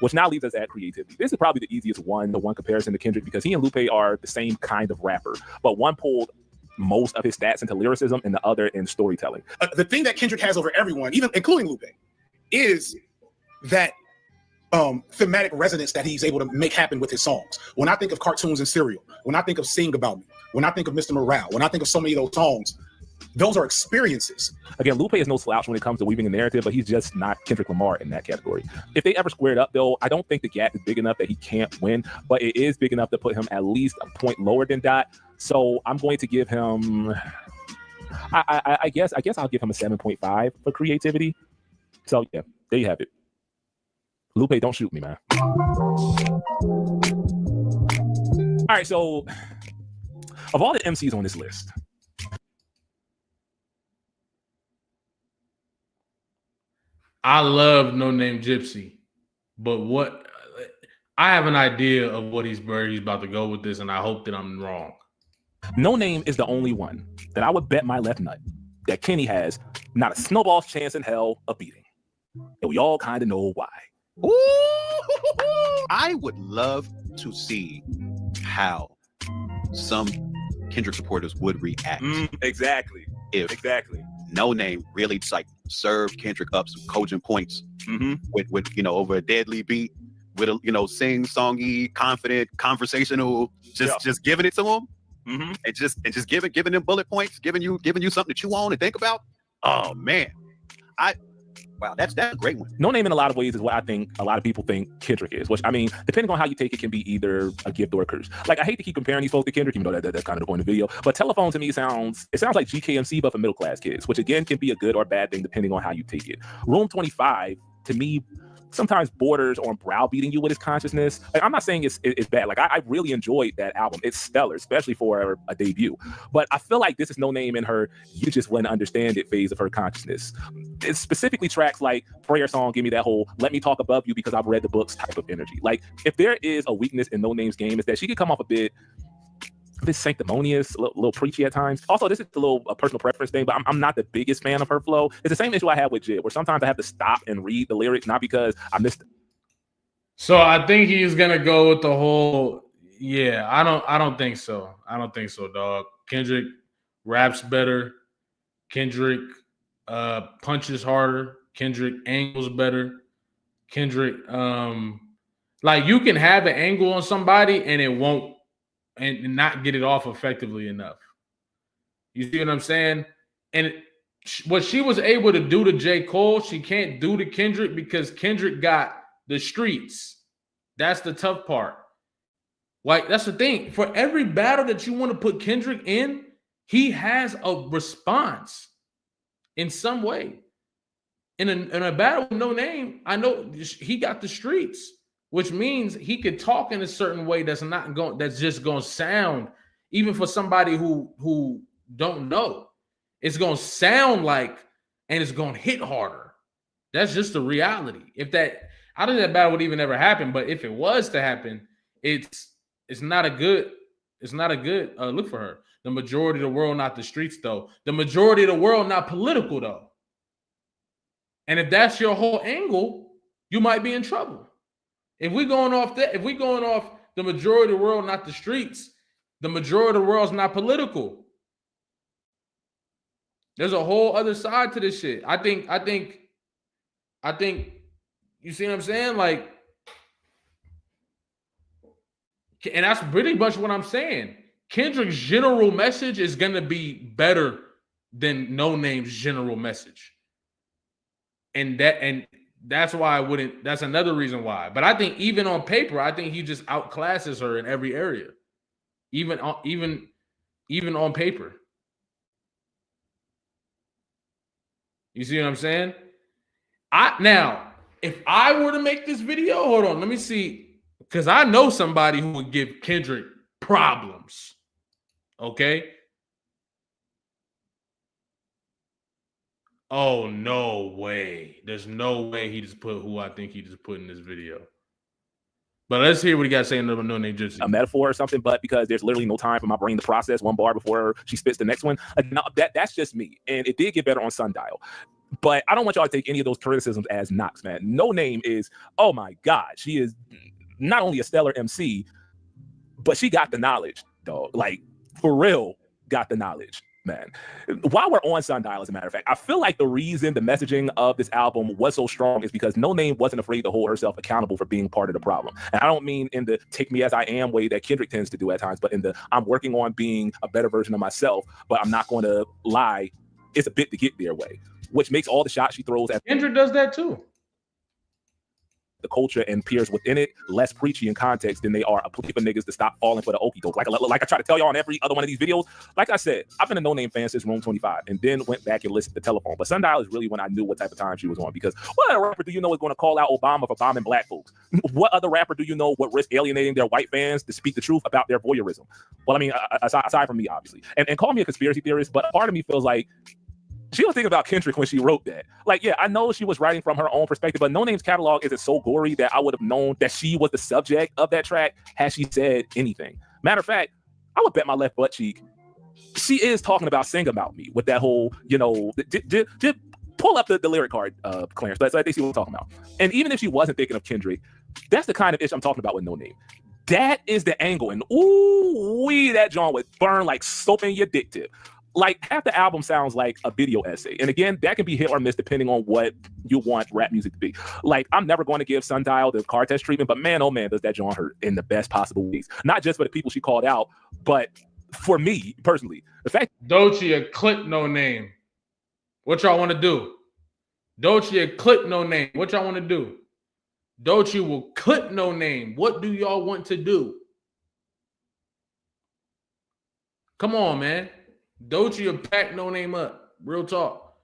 which now leaves us at creativity. This is probably the easiest one, the one comparison to Kendrick, because he and Lupe are the same kind of rapper, but one pulled most of his stats into lyricism and the other in storytelling. The thing that Kendrick has over everyone, even including Lupe, is that thematic resonance that he's able to make happen with his songs. When I think of Cartoons and Cereal, when I think of Sing About Me, when I think of Mr. Morale, when I think of so many of those songs, those are experiences. Again, Lupe is no slouch when it comes to weaving a narrative, but he's just not Kendrick Lamar in that category. If they ever squared up, though, I don't think the gap is big enough that he can't win, but it is big enough to put him at least a point lower than Dot. So I'm going to give him, I guess I'll give him a 7.5 for creativity. So yeah, there you have it. Lupe, don't shoot me, man. All right, so of all the MCs on this list, I love No Name Gypsy, but what I have an idea of where he's about to go with this, and I hope that I'm wrong. No Name is the only one that I would bet my left nut that Kenny has not a snowball's chance in hell of beating. And we all kind of know why. Ooh, I would love to see how some Kendrick supporters would react. Exactly. If No Name really just like served Kendrick up some cogent points with over a deadly beat, with a sing-songy, confident, conversational, just giving it to him, and just giving them bullet points, giving you something to chew on and think about. Oh man, wow, that's a great one. No Name in a lot of ways is what I think a lot of people think Kendrick is, which I mean, depending on how you take it, can be either a gift or a curse. Like, I hate to keep comparing these folks to Kendrick, even though that's kind of the point of the video. But Telephone to me sounds like GKMC, but for middle class kids, which again can be a good or bad thing depending on how you take it. Room 25 to me sometimes borders on browbeating you with his consciousness. Like, I'm not saying it's bad. Like, I really enjoyed that album. It's stellar, especially for a debut. But I feel like this is No Name in her "you just wouldn't understand it" phase of her consciousness. It's specifically tracks like Prayer Song, give me that whole "let me talk above you because I've read the books" type of energy. Like, if there is a weakness in No Name's game, is that she could come off a bit sanctimonious, a little preachy at times. Also, this is a personal preference thing, but I'm not the biggest fan of her flow. It's the same issue I have with Jid, where sometimes I have to stop and read the lyrics, not because I missed it. So I think he's gonna go with the whole. Yeah, I don't think so. I don't think so, dog. Kendrick raps better. Kendrick punches harder. Kendrick angles better. Kendrick, like, you can have an angle on somebody and it won't. And not get it off effectively enough. You see what I'm saying? And what she was able to do to J. Cole, she can't do to Kendrick because Kendrick got the streets. That's the tough part. Like, that's the thing. For every battle that you want to put Kendrick in, he has a response in some way. In a battle with No Name, I know he got the streets, which means he could talk in a certain way that's just gonna sound, even for somebody who don't know, it's gonna sound like, and it's gonna hit harder. That's just the reality. I don't think that battle would even ever happen, but if it was to happen, it's not a good look for her. The majority of the world, not the streets, though. The majority of the world, not political, though. And if that's your whole angle, you might be in trouble. If we're going off the majority of the world, not the streets, the majority of the world's not political. There's a whole other side to this shit. I think you see what I'm saying? Like, and that's pretty much what I'm saying. Kendrick's general message is gonna be better than No Name's general message. And that's why I wouldn't. That's another reason why. But I think even on paper, I think he just outclasses her in every area. Even even on paper. You see what I'm saying? Now, if I were to make this video, hold on, let me see, because I know somebody who would give Kendrick problems. Okay. Oh, no way. There's no way he just put who I think he just put in this video. But let's hear what he got to say in No Name Gypsy. A metaphor or something, but because there's literally no time for my brain to process one bar before she spits the next one. Like, no, that's just me. And it did get better on Sundial. But I don't want y'all to take any of those criticisms as knocks, man. No Name is, oh my God, she is not only a stellar MC, but she got the knowledge, dog. Like, for real, got the knowledge, man. While we're on Sundial, as a matter of fact, I feel like the reason the messaging of this album was so strong is because No Name wasn't afraid to hold herself accountable for being part of the problem. And I don't mean in the take me as I am way that Kendrick tends to do at times, but in the I'm working on being a better version of myself, but I'm not going to lie, it's a bit to get there way, which makes all the shots she throws at Kendrick does that too. The culture and peers within it less preachy in context than they are a plea for niggas to stop falling for the okie doke. Like I try to tell y'all on every other one of these videos. Like I said, I've been a No Name fan since Room 25 and then went back and listened to Telephone. But Sundial is really when I knew what type of time she was on, because what other rapper do you know is going to call out Obama for bombing black folks? What other rapper do you know would risk alienating their white fans to speak the truth about their voyeurism? Well, I mean, aside from me, obviously. And call me a conspiracy theorist, but part of me feels like she was thinking about Kendrick when she wrote that. Like, yeah, I know she was writing from her own perspective, but No Name's catalog isn't so gory that I would have known that she was the subject of that track had she said anything. Matter of fact, I would bet my left butt cheek she is talking about Sing About Me with that whole, just pull up the lyric card, Clarence. Let's see what I'm talking about. And even if she wasn't thinking of Kendrick, that's the kind of ish I'm talking about with No Name. That is the angle. And that John would burn like soap in your dick tip. Like, half the album sounds like a video essay. And again, that can be hit or miss depending on what you want rap music to be. Like, I'm never going to give Sundial the car test treatment, but man, oh man, does that John hurt in the best possible ways. Not just for the people she called out, but for me personally. The fact Doechii clip No Name. What y'all want to do? Doechii clip No Name. What y'all want to do? Doechii will clip No Name. What do y'all want to do? Come on, man. Doechii will pack No Name up. Real talk.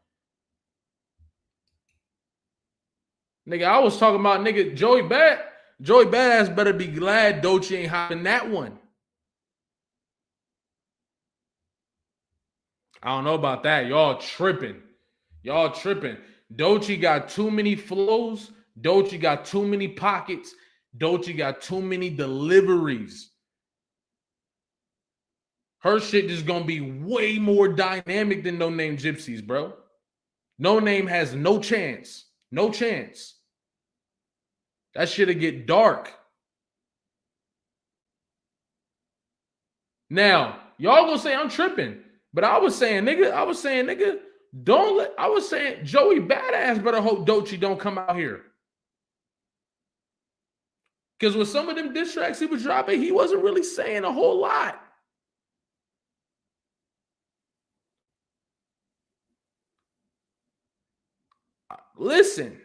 Nigga, I was talking about Joey Badass better be glad Doechii ain't hopping that one. I don't know about that. Y'all tripping. Doechii got too many flows. Doechii got too many pockets. Doechii got too many deliveries. Her shit just gonna be way more dynamic than No Name Gypsy's, bro. No Name has no chance. No chance. That shit'll get dark. Now, y'all gonna say I'm tripping, but I was saying, nigga, I was saying Joey Badass better hope Doechii don't come out here. Because with some of them diss tracks he was dropping, he wasn't really saying a whole lot. Listen.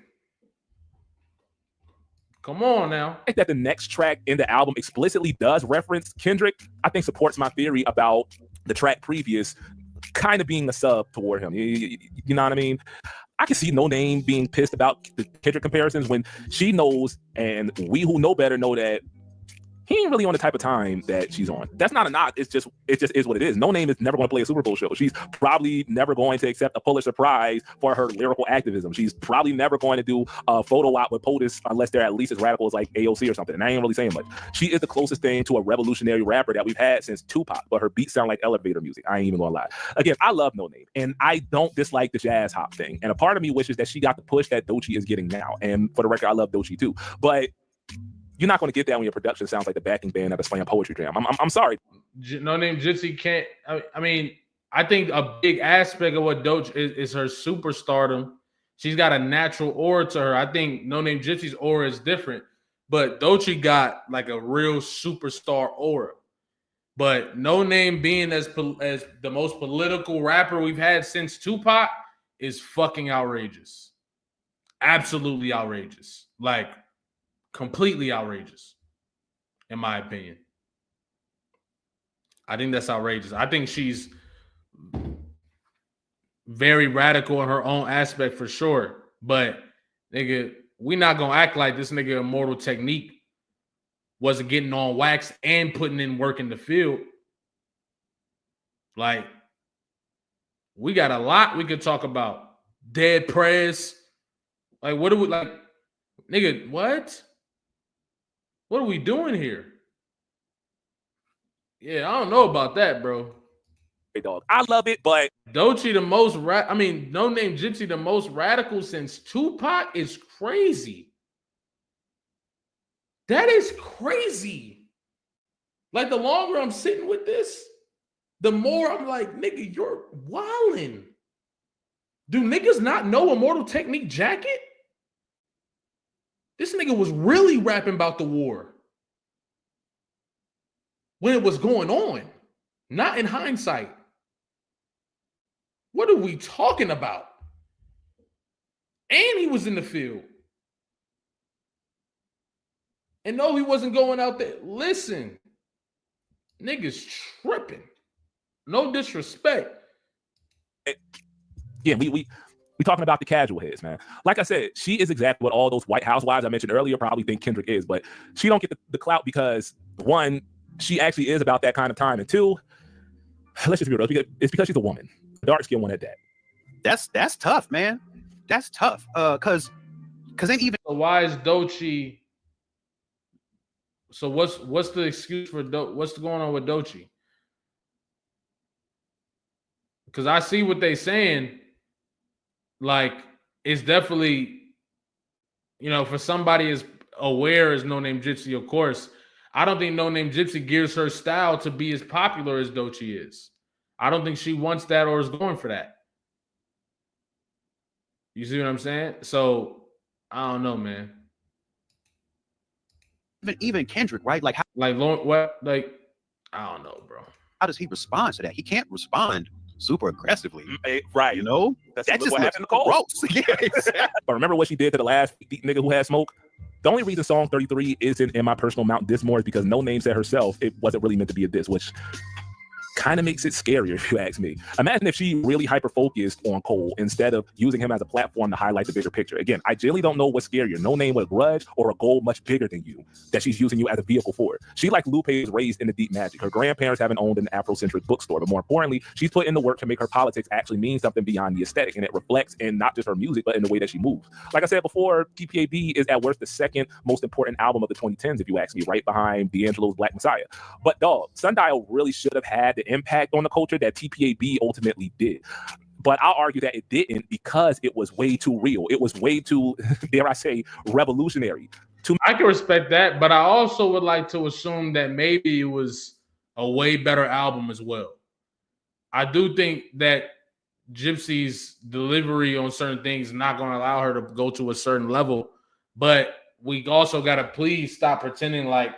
Come on now. That the next track in the album explicitly does reference Kendrick, I think supports my theory about the track previous kind of being a sub toward him. You know what I mean? I can see No Name being pissed about the Kendrick comparisons when she knows, and we who know better know that he ain't really on the type of time that she's on. That's not a knock. It just is what it is. No Name is never going to play a Super Bowl show. She's probably never going to accept a Pulitzer Prize for her lyrical activism. She's probably never going to do a photo op with POTUS unless they're at least as radical as like AOC or something. And I ain't really saying much. She is the closest thing to a revolutionary rapper that we've had since Tupac, but her beats sound like elevator music. I ain't even gonna lie. Again, I love No Name, and I don't dislike the jazz hop thing. And a part of me wishes that she got the push that Doechii is getting now. And for the record, I love Doechii too. But you're not going to get that when your production sounds like the backing band at a slam poetry jam. I'm sorry. No Name Gypsy can't. I mean, I think a big aspect of what Doechii is her superstardom. She's got a natural aura to her. I think No Name Gypsy's aura is different, but Doechii got like a real superstar aura. But No Name being as the most political rapper we've had since Tupac is fucking outrageous. Absolutely outrageous. Like, completely outrageous, in my opinion. I think that's outrageous. I think she's very radical in her own aspect for sure. But nigga, we not gonna act like this nigga Immortal Technique wasn't getting on wax and putting in work in the field. Like, we got a lot we could talk about. Dead press. Like, what do we like? Nigga, what? What are we doing here? Yeah, I don't know about that, bro. Hey, dog. I love it, but Doechii the most No Name Gypsy the most radical since Tupac is crazy. That is crazy. Like, the longer I'm sitting with this, the more I'm like, nigga, you're wildin'. Do niggas not know Immortal Technique jacket? This nigga was really rapping about the war when it was going on, not in hindsight. What are we talking about? And he was in the field. And no, he wasn't going out there. Listen, niggas tripping. No disrespect. Yeah, we talking about the casual heads, man. Like I said, she is exactly what all those white housewives I mentioned earlier probably think Kendrick is, but she don't get the clout because, one, she actually is about that kind of time, and two, let's just be real, it's because she's a woman, a dark-skinned one at that. That's tough, man. That's tough. Cause then even so why is Doechii? So what's the excuse for what's going on with Doechii? Because I see what they saying. Like, it's definitely, for somebody as aware as No Name Gypsy, of course, I don't think No Name Gypsy gears her style to be as popular as Doechii is. I don't think she wants that or is going for that. You see what I'm saying? So, I don't know, man. Even Kendrick, right? Like, I don't know, bro. How does he respond to that? He can't respond super aggressively, right? You know, that's that just what happened to Cole. Gross. Yeah, exactly. But remember what she did to the last nigga who had smoke? The only reason song 33 isn't in my personal Mount Diss more is because No Name said herself it wasn't really meant to be a diss, which kind of makes it scarier if you ask me. Imagine if she really hyper-focused on Cole instead of using him as a platform to highlight the bigger picture. Again, I generally don't know what's scarier, No Name with a grudge or a goal much bigger than you that she's using you as a vehicle for. She, like Lupe, is raised in the deep magic. Her grandparents haven't owned an Afrocentric bookstore, but more importantly, she's put in the work to make her politics actually mean something beyond the aesthetic, and it reflects in not just her music, but in the way that she moves. Like I said before, TPAB is at worst the second most important album of the 2010s, if you ask me, right behind D'Angelo's Black Messiah. But dog, Sundial really should have had the impact on the culture that TPAB ultimately did. But I'll argue that it didn't because it was way too real. It was way too, dare I say, revolutionary. I can respect that, but I also would like to assume that maybe it was a way better album as well. I do think that Gypsy's delivery on certain things is not going to allow her to go to a certain level, but we also got to please stop pretending like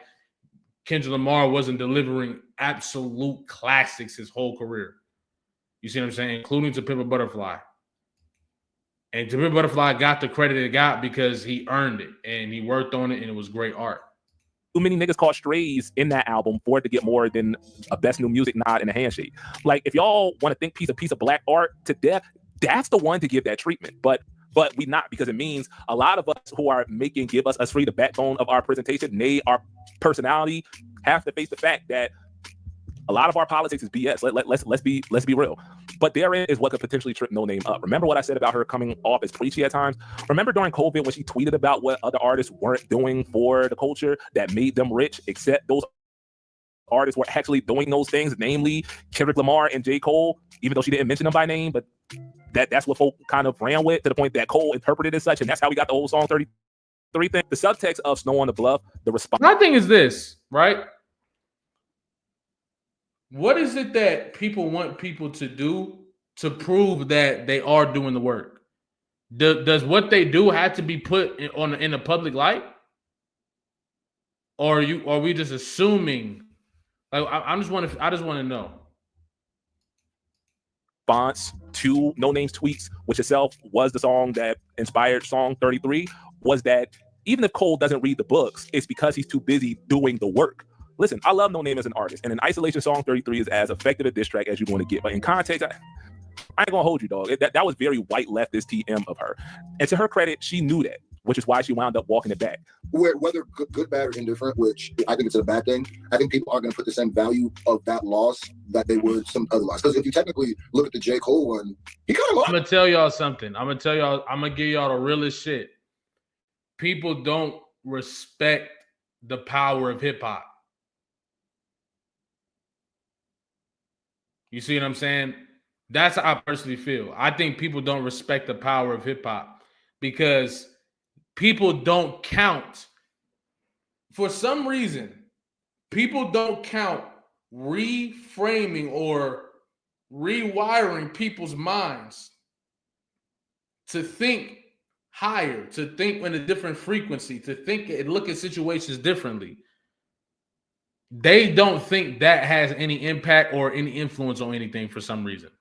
Kendrick Lamar wasn't delivering absolute classics his whole career. You see what I'm saying? Including To Pimp a Butterfly. And To Pimp a Butterfly got the credit it got because he earned it and he worked on it and it was great art. Too many niggas caught strays in that album for it to get more than a Best New Music nod and a handshake. Like, if y'all want to think piece of black art to death, that's the one to give that treatment. But we not, because it means a lot of us who are making Give Us Free the backbone of our presentation, nay, our personality, have to face the fact that a lot of our politics is BS. Let's be real. But therein is what could potentially trip No Name up. Remember what I said about her coming off as preachy at times? Remember during COVID when she tweeted about what other artists weren't doing for the culture that made them rich, except those artists were actually doing those things, namely Kendrick Lamar and J. Cole, even though she didn't mention them by name, but that's what folk kind of ran with, to the point that Cole interpreted it as such, and that's how we got the whole song 33 thing. The subtext of Snow on the Bluff, the response. My thing is this, right? What is it that people want people to do to prove that they are doing the work? Does what they do have to be put in a public light? Or are we just assuming? Like, I just want to know. Response to No Name's tweets, which itself was the song that inspired song 33, was that even if Cole doesn't read the books, it's because he's too busy doing the work. Listen, I love No Name as an artist, and in isolation, Song 33 is as effective a diss track as you're going to get. But in context, I ain't gonna hold you, dog. That was very white leftist TM of her. And to her credit, she knew that, which is why she wound up walking it back. Whether good, bad, or indifferent, which I think it's a bad thing, I think people aren't going to put the same value of that loss that they would some other loss. Because if you technically look at the J. Cole one, he kind of lost. I'm going to tell y'all something. I'm going to give y'all the realest shit. People don't respect the power of hip-hop. You see what I'm saying? That's how I personally feel. I think people don't respect the power of hip-hop because people don't count. For some reason, people don't count reframing or rewiring people's minds to think higher, to think in a different frequency, to think and look at situations differently. They don't think that has any impact or any influence on anything for some reason.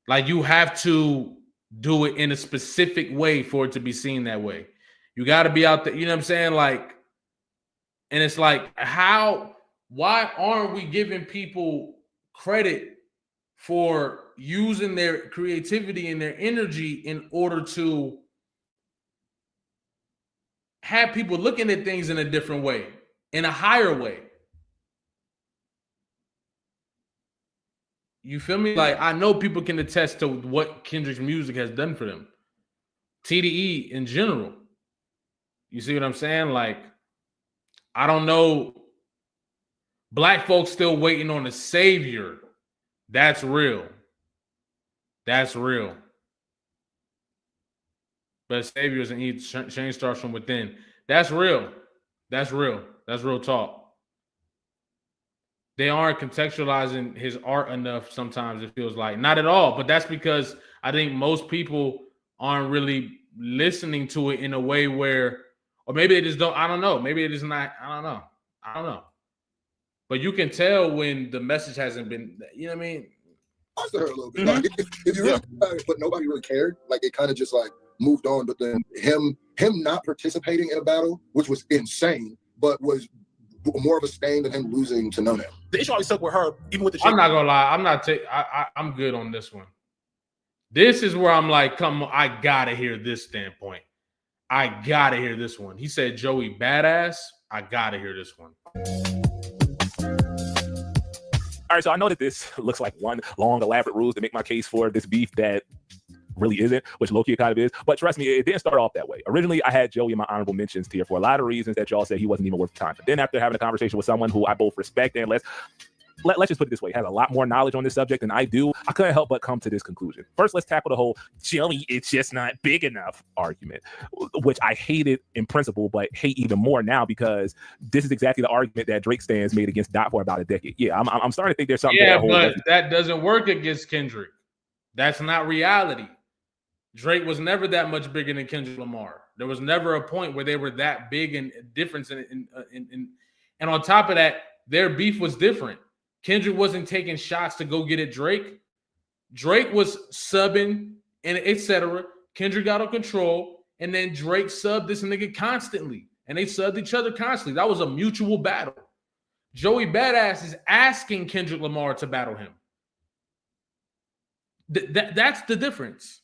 Like, you have to do it in a specific way for it to be seen that way. You got to be out there, you know what I'm saying? Like, and it's like, why aren't we giving people credit for using their creativity and their energy in order to have people looking at things in a different way, in a higher way? You feel me? Like, I know people can attest to what Kendrick's music has done for them. TDE in general. You see what I'm saying? Like, I don't know. Black folks still waiting on a savior. That's real. That's real. But saviors and change starts from within. That's real. That's real. That's real talk. They aren't contextualizing his art enough sometimes, it feels like. Not at all, but that's because I think most people aren't really listening to it in a way where, or maybe they just don't, I don't know. Maybe it is not, I don't know. But you can tell when the message hasn't been, you know what I mean? I heard a little bit. Like, if you really think about it, but nobody really cared. Like, it kind of just like moved on. But then him not participating in a battle, which was insane, but was more of a stain than him losing to No Name. The issue always stuck with her, even with the. I'm not gonna lie. I'm good on this one. This is where I'm like, come on, I gotta hear this standpoint. I gotta hear this one. He said Joey badass. I gotta hear this one. All right, so I know that this looks like one long, elaborate ruse to make my case for this beef that really isn't, which low-key kind of is. But trust me, it didn't start off that way. Originally, I had Joey in my honorable mentions tier for a lot of reasons that y'all said he wasn't even worth the time. But then after having a conversation with someone who I both respect and let's just put it this way, has a lot more knowledge on this subject than I do, I couldn't help but come to this conclusion. First, let's tackle the whole Joey, it's just not big enough argument, which I hated in principle, but hate even more now because this is exactly the argument that Drake stands made against Dot for about a decade. Yeah, I'm starting to think there's something. Yeah, but that doesn't work against Kendrick. That's not reality. Drake was never that much bigger than Kendrick Lamar. There was never a point where they were that big in difference and on top of that, their beef was different. Kendrick wasn't taking shots to go get at Drake. Drake was subbing and etc. Kendrick got on control, and then Drake subbed this nigga constantly, and they subbed each other constantly. That was a mutual battle. Joey Badass is asking Kendrick Lamar to battle him. That's the difference.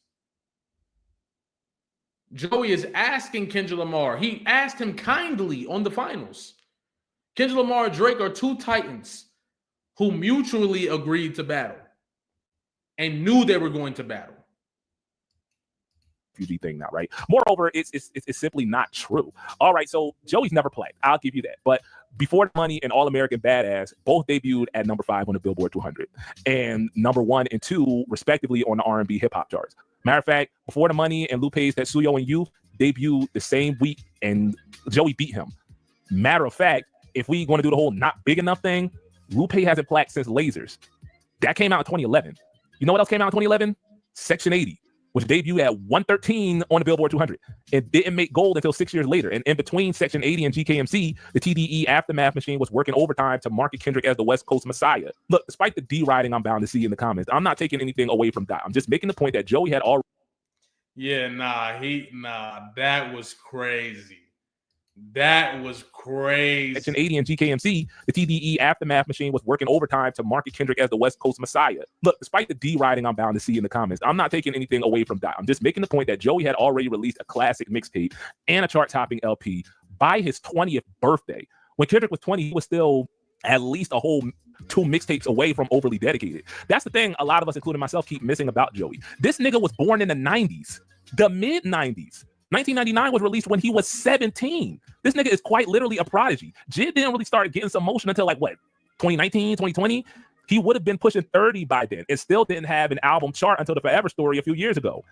Joey is asking Kendrick Lamar. He asked him kindly on the finals. Kendrick Lamar and Drake are two titans who mutually agreed to battle and knew they were going to battle. Thing now, right? Moreover, it's simply not true. All right, so Joey's never played. I'll give you that. But Before the Money and All American Badass both debuted at number 5 on the Billboard 200 and number 1 and 2 respectively on the R&B hip hop charts. Matter of fact, Before the Money and Lupe's Tetsuyo and You debuted the same week, and Joey beat him. Matter of fact, if we going to do the whole not big enough thing, Lupe hasn't plaqued since Lasers. That came out in 2011. You know what else came out in 2011? Section 80. Which debuted at 113 on the Billboard 200. It didn't make gold until 6 years later. And in between Section 80 and GKMC, the TDE Aftermath machine was working overtime to market Kendrick as the West Coast Messiah. Look, despite the deriding I'm bound to see in the comments, I'm not taking anything away from Dot. I'm just making the point that Joey had already. Yeah, that was crazy. That was crazy. Section 80 and GKMC, the TDE Aftermath machine was working overtime to market Kendrick as the West Coast Messiah. Look, despite the D-riding I'm bound to see in the comments, I'm not taking anything away from that. I'm just making the point that Joey had already released a classic mixtape and a chart-topping LP by his 20th birthday. When Kendrick was 20, he was still at least a whole 2 mixtapes away from overly dedicated. That's the thing a lot of us, including myself, keep missing about Joey. This nigga was born in the 90s, the mid-90s. 1999 was released when he was 17. This nigga is quite literally a prodigy. Jid didn't really start getting some motion until like what, 2019, 2020? He would have been pushing 30 by then and still didn't have an album chart until the Forever Story a few years ago.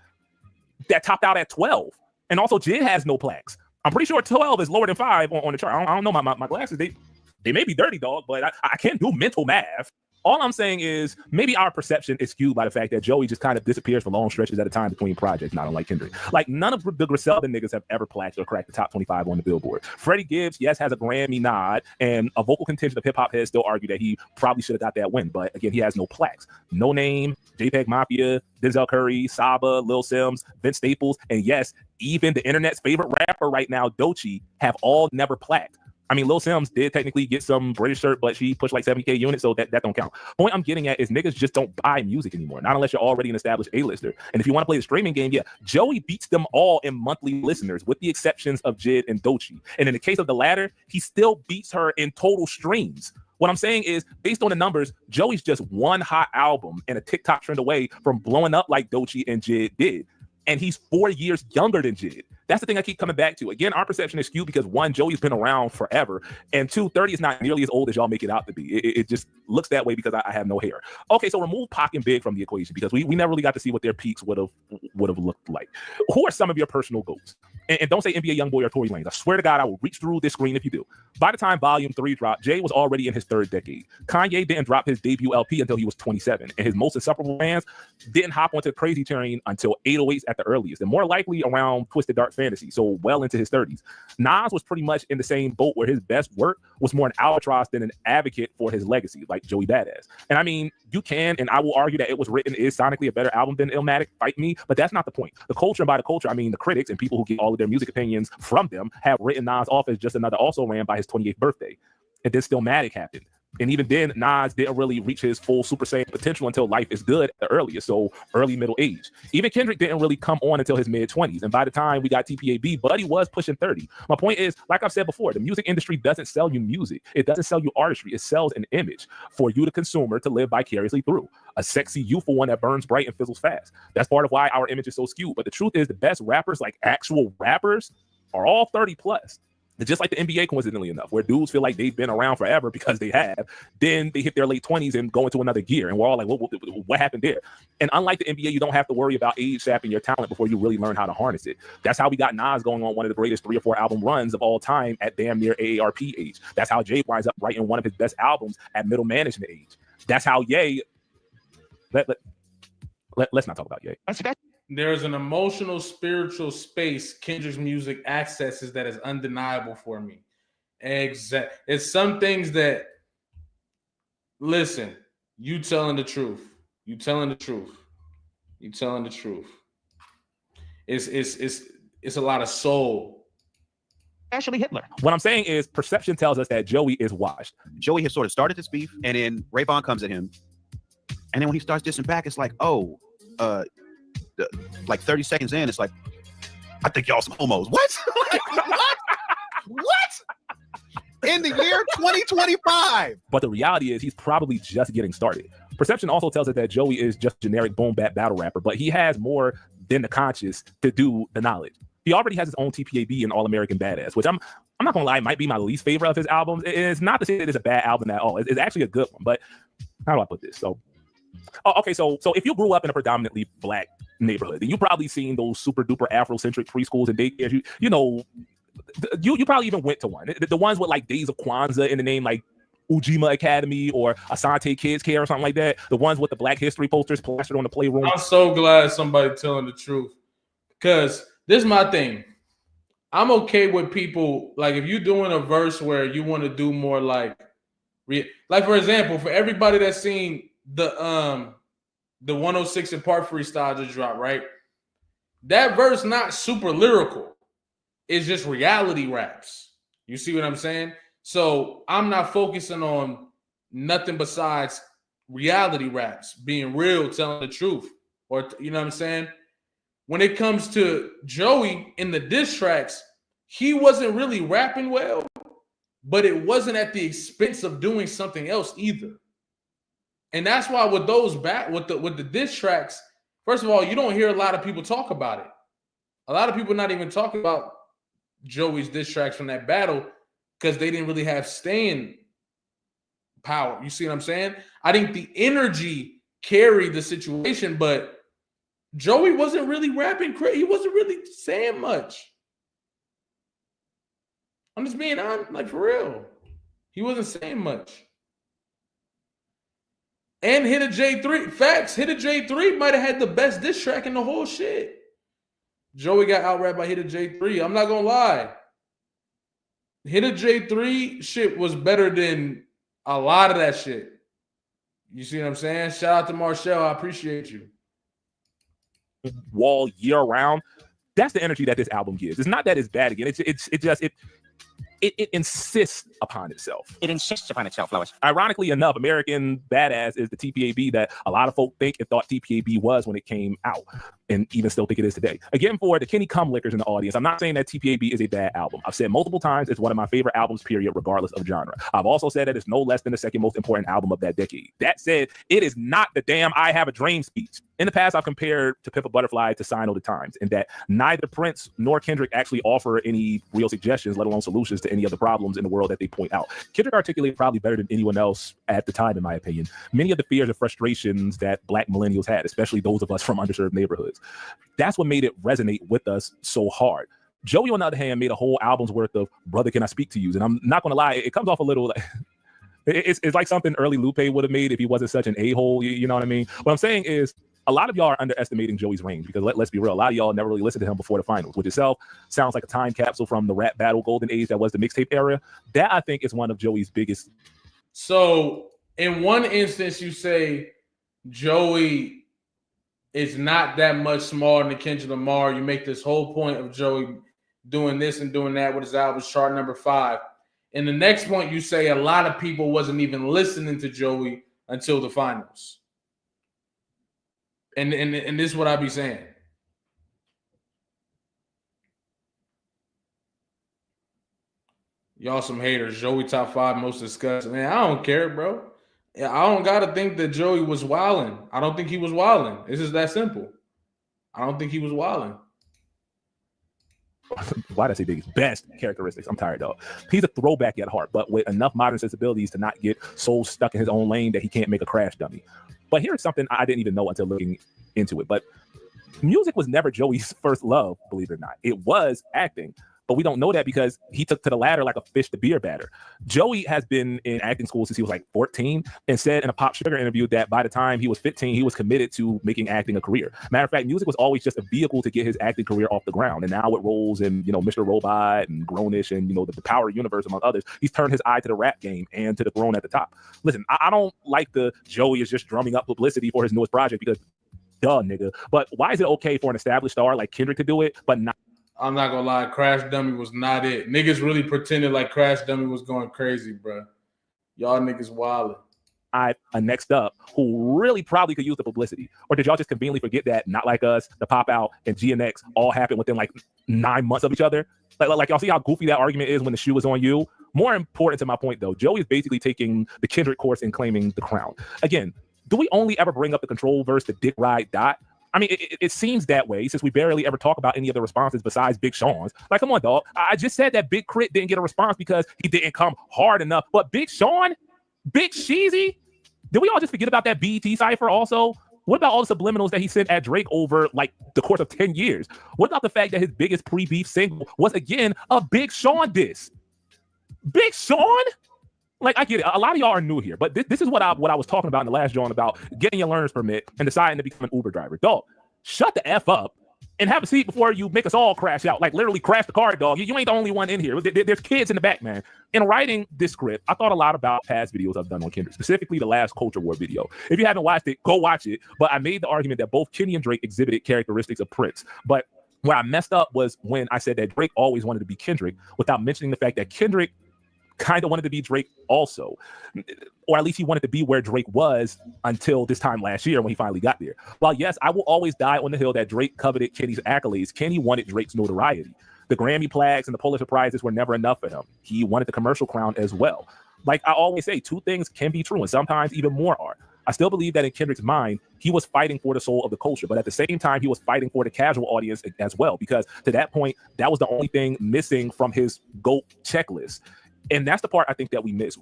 That topped out at 12. And also Jid has no plaques. I'm pretty sure 12 is lower than 5 on the chart. I don't know, my glasses, they may be dirty, dog, but I can't do mental math. All I'm saying is maybe our perception is skewed by the fact that Joey just kind of disappears for long stretches at a time between projects, not unlike Kendrick. Like, none of the Griselda niggas have ever plaqued or cracked the top 25 on the Billboard. Freddie Gibbs, yes, has a Grammy nod, and a vocal contingent of hip-hop heads still argue that he probably should have got that win, but again, he has no plaques. No Name, JPEG Mafia, Denzel Curry, Saba, Lil Sims, Vince Staples, and yes, even the internet's favorite rapper right now, Doechii, have all never plaqued. I mean, Lil Sims did technically get some British shirt, but she pushed like 70K units, so that don't count. Point I'm getting at is niggas just don't buy music anymore, not unless you're already an established A-lister. And if you want to play the streaming game, yeah, Joey beats them all in monthly listeners, with the exceptions of Jid and Doechii. And in the case of the latter, he still beats her in total streams. What I'm saying is, based on the numbers, Joey's just one hot album and a TikTok trend away from blowing up like Doechii and Jid did. And he's 4 years younger than Jid. That's the thing I keep coming back to. Again, our perception is skewed because 1, Joey's been around forever, and 2, 30 is not nearly as old as y'all make it out to be. It just looks that way because I have no hair. Okay, so remove Pac and Big from the equation because we never really got to see what their peaks would have looked like. Who are some of your personal goats? And don't say NBA Youngboy or Tory Lanez. I swear to God, I will reach through this screen if you do. By the time Volume 3 dropped, Jay was already in his 3rd decade. Kanye didn't drop his debut LP until he was 27, and his most insufferable fans didn't hop onto the crazy train until 808s at the earliest, and more likely around Twisted Dark Fantasy, so well into his 30s. Nas was pretty much in the same boat where his best work was more an albatross than an advocate for his legacy, like Joey Badass. And I mean, you can, and I will argue that It Was Written is sonically a better album than Illmatic, fight me, but that's not the point. The culture, and by the culture, I mean the critics and people who get all of their music opinions from them, have written Nas off as just another also-ran by his 28th birthday. And then Stillmatic happened. And even then, Nas didn't really reach his full Super Saiyan potential until Life is Good at the earliest, so early middle age. Even Kendrick didn't really come on until his mid-20s. And by the time we got TPAB, Buddy was pushing 30. My point is, like I've said before, the music industry doesn't sell you music. It doesn't sell you artistry. It sells an image for you, the consumer, to live vicariously through. A sexy, youthful one that burns bright and fizzles fast. That's part of why our image is so skewed. But the truth is, the best rappers, like actual rappers, are all 30 plus. Just like the NBA, coincidentally enough, where dudes feel like they've been around forever because they have, then they hit their late 20s and go into another gear, and we're all like, what happened there? And unlike the NBA, you don't have to worry about age sapping your talent before you really learn how to harness it. That's how we got Nas going on one of the greatest 3 or 4 album runs of all time at damn near AARP age. That's how Jay winds up writing one of his best albums at middle management age. That's how Ye. Let's not talk about Ye. There's an emotional, spiritual space Kendrick's music accesses that is undeniable for me. Exact. It's some things that, listen, you telling the truth. You telling the truth. You telling the truth. It's a lot of soul. Actually, Hitler. What I'm saying is, perception tells us that Joey is washed. Joey has sort of started this beef, and then Rayvon comes at him, and then when he starts dissing back, it's like, like 30 seconds in, it's like, I think y'all some homos. What? What? In the year 2025. But the reality is, he's probably just getting started. Perception also tells us that Joey is just a generic boom bap battle rapper, but he has more than the conscious to do the knowledge. He already has his own TPAB and All-American Badass, which I'm not gonna lie, might be my least favorite of his albums. It's not to say that it's a bad album at all. It's actually a good one, but how do I put this? So if you grew up in a predominantly Black neighborhood, then you probably seen those super duper Afrocentric preschools and daycares. You probably even went to one. The ones with like Days of Kwanzaa in the name, like Ujima Academy or Asante Kids Care or something like that. The ones with the Black History posters plastered on the playroom. I'm so glad somebody telling the truth, because this is my thing. I'm okay with people, like, if you're doing a verse where you want to do more like for example, for everybody that's seen the 106 and Park freestyle just dropped, right? That verse not super lyrical. It's just reality raps. You see what I'm saying? So I'm not focusing on nothing besides reality raps, being real, telling the truth, or you know what I'm saying? When it comes to Joey in the diss tracks, he wasn't really rapping well, but it wasn't at the expense of doing something else either. And that's why with those with the diss tracks, first of all, you don't hear a lot of people talk about it. A lot of people not even talking about Joey's diss tracks from that battle because they didn't really have staying power. You see what I'm saying? I think the energy carried the situation, but Joey wasn't really rapping crazy. He wasn't really saying much. I'm just being honest, like for real. He wasn't saying much. And Hit a J3. Facts, Hit a J3 might have had the best diss track in the whole shit. Joey got out-rapped by Hit a J3. I'm not going to lie. Hit a J3 shit was better than a lot of that shit. You see what I'm saying? Shout out to Marshall. I appreciate you. Wall year round. That's the energy that this album gives. It's not that it's bad again. It insists upon itself. It insists upon itself, Lois. Ironically enough, American Badass is the TPAB that a lot of folk think and thought TPAB was when it came out, and even still think it is today. Again, for the Kenny Cumlickers in the audience, I'm not saying that TPAB is a bad album. I've said multiple times it's one of my favorite albums, period, regardless of genre. I've also said that it's no less than the second most important album of that decade. That said, it is not the damn I Have a Dream speech. In the past, I've compared To Pimp a Butterfly to Sign of the Times, in that neither Prince nor Kendrick actually offer any real suggestions, let alone solutions to any of the problems in the world that they point out. Kendrick articulated probably better than anyone else at the time, in my opinion, many of the fears and frustrations that Black millennials had, especially those of us from underserved neighborhoods. That's what made it resonate with us so hard. Joey, on the other hand, made a whole album's worth of Brother Can I Speak to You? And I'm not going to lie, it comes off a little like... It's like something early Lupe would have made if he wasn't such an a-hole, you know what I mean? What I'm saying is, a lot of y'all are underestimating Joey's range, because let's be real, a lot of y'all never really listened to him before the finals, which itself sounds like a time capsule from the rap battle golden age that was the mixtape era. That, I think, is one of Joey's biggest. So in one instance, you say Joey is not that much smaller than Kendrick Lamar. You make this whole point of Joey doing this and doing that with his album chart number 5. In the next point, you say a lot of people wasn't even listening to Joey until the finals. And this is what I be saying. Y'all some haters. Joey top 5 most discussed. Man, I don't care, bro. Yeah, I don't gotta think that Joey was wilding. I don't think he was wilding. It's just that simple. I don't think he was wilding. Why did I say biggest? Best characteristics. I'm tired, dog. He's a throwback at heart, but with enough modern sensibilities to not get so stuck in his own lane that he can't make a crash dummy. But here's something I didn't even know until looking into it. But music was never Joey's first love, believe it or not. It was acting. But we don't know that because he took to the ladder like a fish to beer batter. Joey has been in acting school since he was like 14 and said in a Pop Sugar interview that by the time he was 15, he was committed to making acting a career. Matter of fact, music was always just a vehicle to get his acting career off the ground. And now with roles in, Mr. Robot and Grownish and, the Power Universe, among others, he's turned his eye to the rap game and to the throne at the top. Listen, I don't like the Joey is just drumming up publicity for his newest project because duh, nigga. But why is it okay for an established star like Kendrick to do it, but not? I'm not gonna lie, Crash Dummy was not it. Niggas really pretended like Crash Dummy was going crazy, bro. Y'all niggas wildin'. Next up, who really probably could use the publicity, or did y'all just conveniently forget that Not Like Us, The Pop Out, and GNX all happened within like 9 months of each other? Like y'all see how goofy that argument is when the shoe was on you? More important to my point though, Joey is basically taking the Kendrick course and claiming the crown. Again, do we only ever bring up the Control verse, the Dick Ride Dot? I mean, it seems that way since we barely ever talk about any of the responses besides Big Sean's. Like, come on, dog. I just said that Big Crit didn't get a response because he didn't come hard enough. But Big Sean, Big Sheezy, did we all just forget about that BET cipher also? What about all the subliminals that he sent at Drake over like the course of 10 years? What about the fact that his biggest pre-beef single was again a Big Sean diss? Big Sean? Like, I get it. A lot of y'all are new here, but this is what I was talking about in the last John about getting your learner's permit and deciding to become an Uber driver. Dog, shut the F up and have a seat before you make us all crash out. Like, literally crash the car, dog. You ain't the only one in here. There's kids in the back, man. In writing this script, I thought a lot about past videos I've done on Kendrick, specifically the last Culture War video. If you haven't watched it, go watch it. But I made the argument that both Kenny and Drake exhibited characteristics of Prince. But Where I messed up was when I said that Drake always wanted to be Kendrick without mentioning the fact that Kendrick kind of wanted to be Drake also, or at least he wanted to be where Drake was until this time last year when he finally got there. While yes, I will always die on the hill that Drake coveted Kenny's accolades, Kenny wanted Drake's notoriety. The Grammy plaques and the Pulitzer Prizes were never enough for him. He wanted the commercial crown as well. Like I always say, two things can be true and sometimes even more are. I still believe that in Kendrick's mind, he was fighting for the soul of the culture, but at the same time, he was fighting for the casual audience as well, because to that point, that was the only thing missing from his GOAT checklist. And that's the part I think that we miss.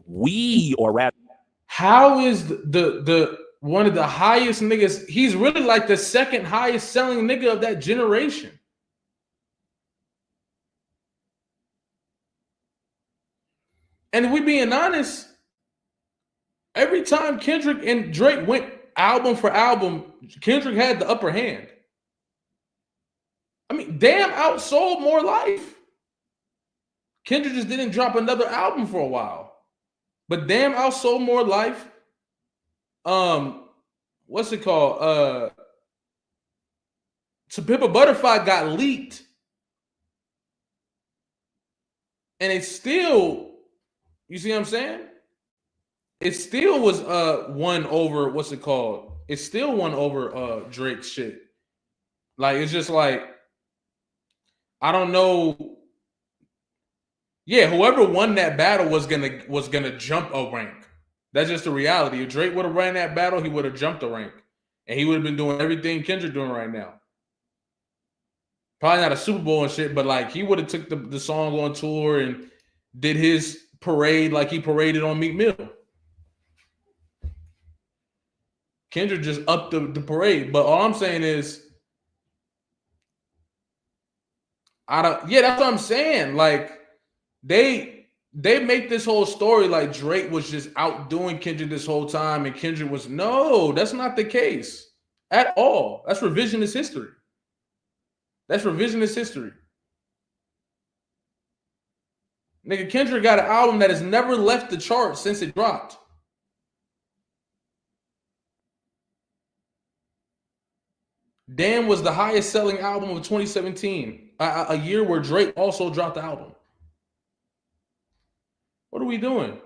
How is the one of the highest niggas? He's really like the second highest selling nigga of that generation. And if we being honest, every time Kendrick and Drake went album for album, Kendrick had the upper hand. I mean, damn outsold More Life. Kendrick just didn't drop another album for a while. But damn outsold More Life. What's it called? To Pimp a Butterfly got leaked. And it still, you see what I'm saying? It still was won over, what's it called? It still won over Drake's shit. Like, it's just like, I don't know. Yeah, whoever won that battle was gonna jump a rank. That's just the reality. If Drake would have ran that battle, he would have jumped a rank. And he would have been doing everything Kendrick doing right now. Probably not a Super Bowl and shit, but like he would have took the song on tour and did his parade like he paraded on Meek Mill. Kendrick just upped the parade. But all I'm saying is, that's what I'm saying. Like, they make this whole story like Drake was just outdoing Kendrick this whole time, and Kendrick was, no, that's not the case at all. That's revisionist history. That's revisionist history. Nigga, Kendrick got an album that has never left the chart since it dropped. Damn was the highest selling album of 2017, a year where Drake also dropped the album. What are we doing?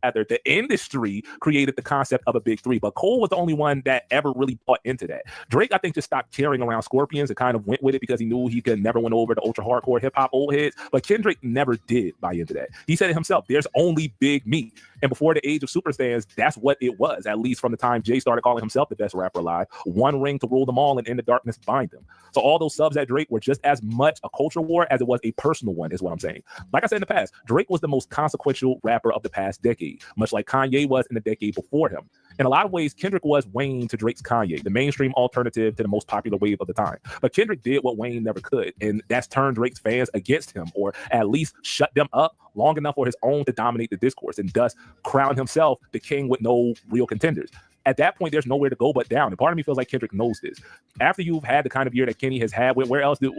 The industry created the concept of a big three, but Cole was the only one that ever really bought into that. Drake, I think, just stopped carrying around scorpions and kind of went with it because he knew he could never win over the ultra hardcore hip hop old heads. But Kendrick never did buy into that. He said it himself, there's only big me. And before the age of superstars, that's what it was, at least from the time Jay started calling himself the best rapper alive. One ring to rule them all, and in the darkness bind them. So all those subs at Drake were just as much a culture war as it was a personal one, is what I'm saying. Like I said in the past, Drake was the most consequential rapper of the past decade, much like Kanye was in the decade before him. In a lot of ways, Kendrick was Wayne to Drake's Kanye, the mainstream alternative to the most popular wave of the time. But Kendrick did what Wayne never could, and that's turned Drake's fans against him, or at least shut them up long enough for his own to dominate the discourse, and thus crown himself the king with no real contenders. At that point, there's nowhere to go but down. And part of me feels like Kendrick knows this. After you've had the kind of year that Kenny has had, where else do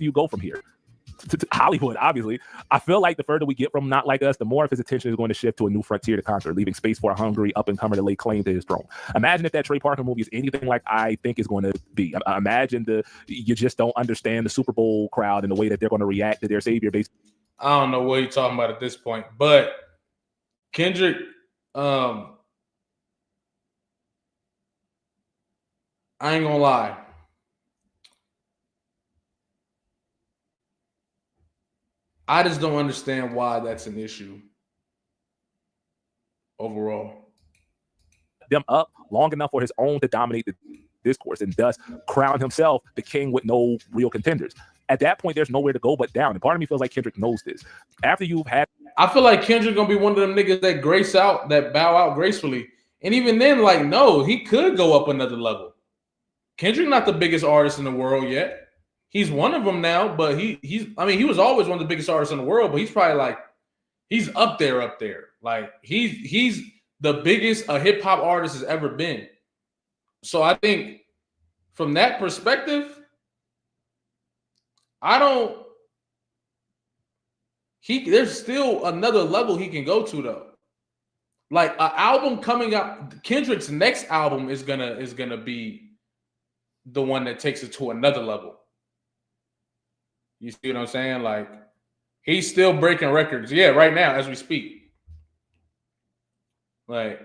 you go from here? To Hollywood, obviously. I feel like the further we get from Not Like Us, the more of his attention is going to shift to a new frontier to conquer, leaving space for a hungry up-and-comer to lay claim to his throne. Imagine if that Trey Parker movie is anything like I think it's going to be. Imagine you just don't understand the Super Bowl crowd and the way that they're going to react to their savior. I don't know what you're talking about at this point, but Kendrick, I ain't gonna lie. I just don't understand why that's an issue overall. Them up long enough for his own to dominate the discourse, and thus crown himself the king with no real contenders. At that point, there's nowhere to go but down. And part of me feels like Kendrick knows this. After you've had, I feel like Kendrick gonna be one of them niggas that bow out gracefully. And even then, like, no, he could go up another level. Kendrick not the biggest artist in the world yet. He's one of them now, but he was always one of the biggest artists in the world, but he's probably like, he's up there. Like he's the biggest a hip hop artist has ever been. So I think from that perspective, there's still another level he can go to though. Like an album coming out, Kendrick's next album is gonna be the one that takes it to another level. You see what I'm saying? Like, he's still breaking records. Yeah, right now as we speak. Like,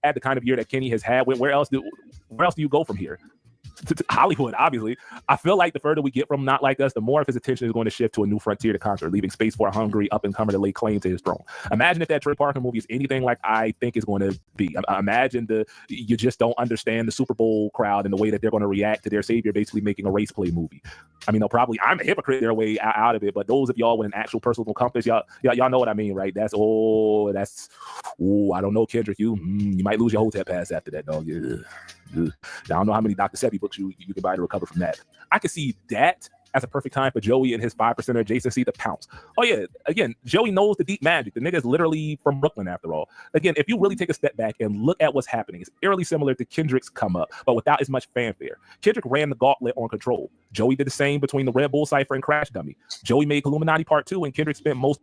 had the kind of year that Kenny has had. Where else do you go from here? To Hollywood, obviously. I feel like the further we get from Not Like Us, the more of his attention is going to shift to a new frontier to conquer, leaving space for a hungry up-and-comer to lay claim to his throne. Imagine if that Trey Parker movie is anything like I think it's going to be. Imagine you just don't understand the Super Bowl crowd and the way that they're going to react to their savior basically making a race play movie. I mean, they'll probably, I'm a hypocrite their way out of it, but those of y'all with an actual personal compass, y'all know what I mean, right? I don't know, Kendrick, you might lose your hotel pass after that, dog. Yeah. I don't know how many Dr. Sebi books you can buy to recover from that. I could see that as a perfect time for Joey and his 5% adjacency to pounce. Oh yeah, again, Joey knows the deep magic. The nigga's literally from Brooklyn after all. Again, if you really take a step back and look at what's happening, it's eerily similar to Kendrick's come up, but without as much fanfare. Kendrick ran the gauntlet on Control. Joey did the same between the Red Bull Cypher and Crash Dummy. Joey made Illuminati Part 2 and Kendrick spent most...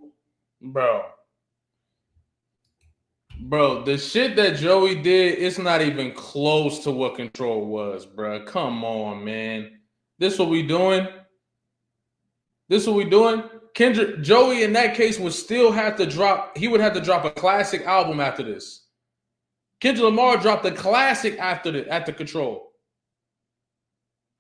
Bro, the shit that Joey did, it's not even close to what Control was, bro. Come on, man. This what we doing? Kendrick, Joey in that case would still have to drop, he would have to drop a classic album after this. Kendrick Lamar dropped a classic after Control.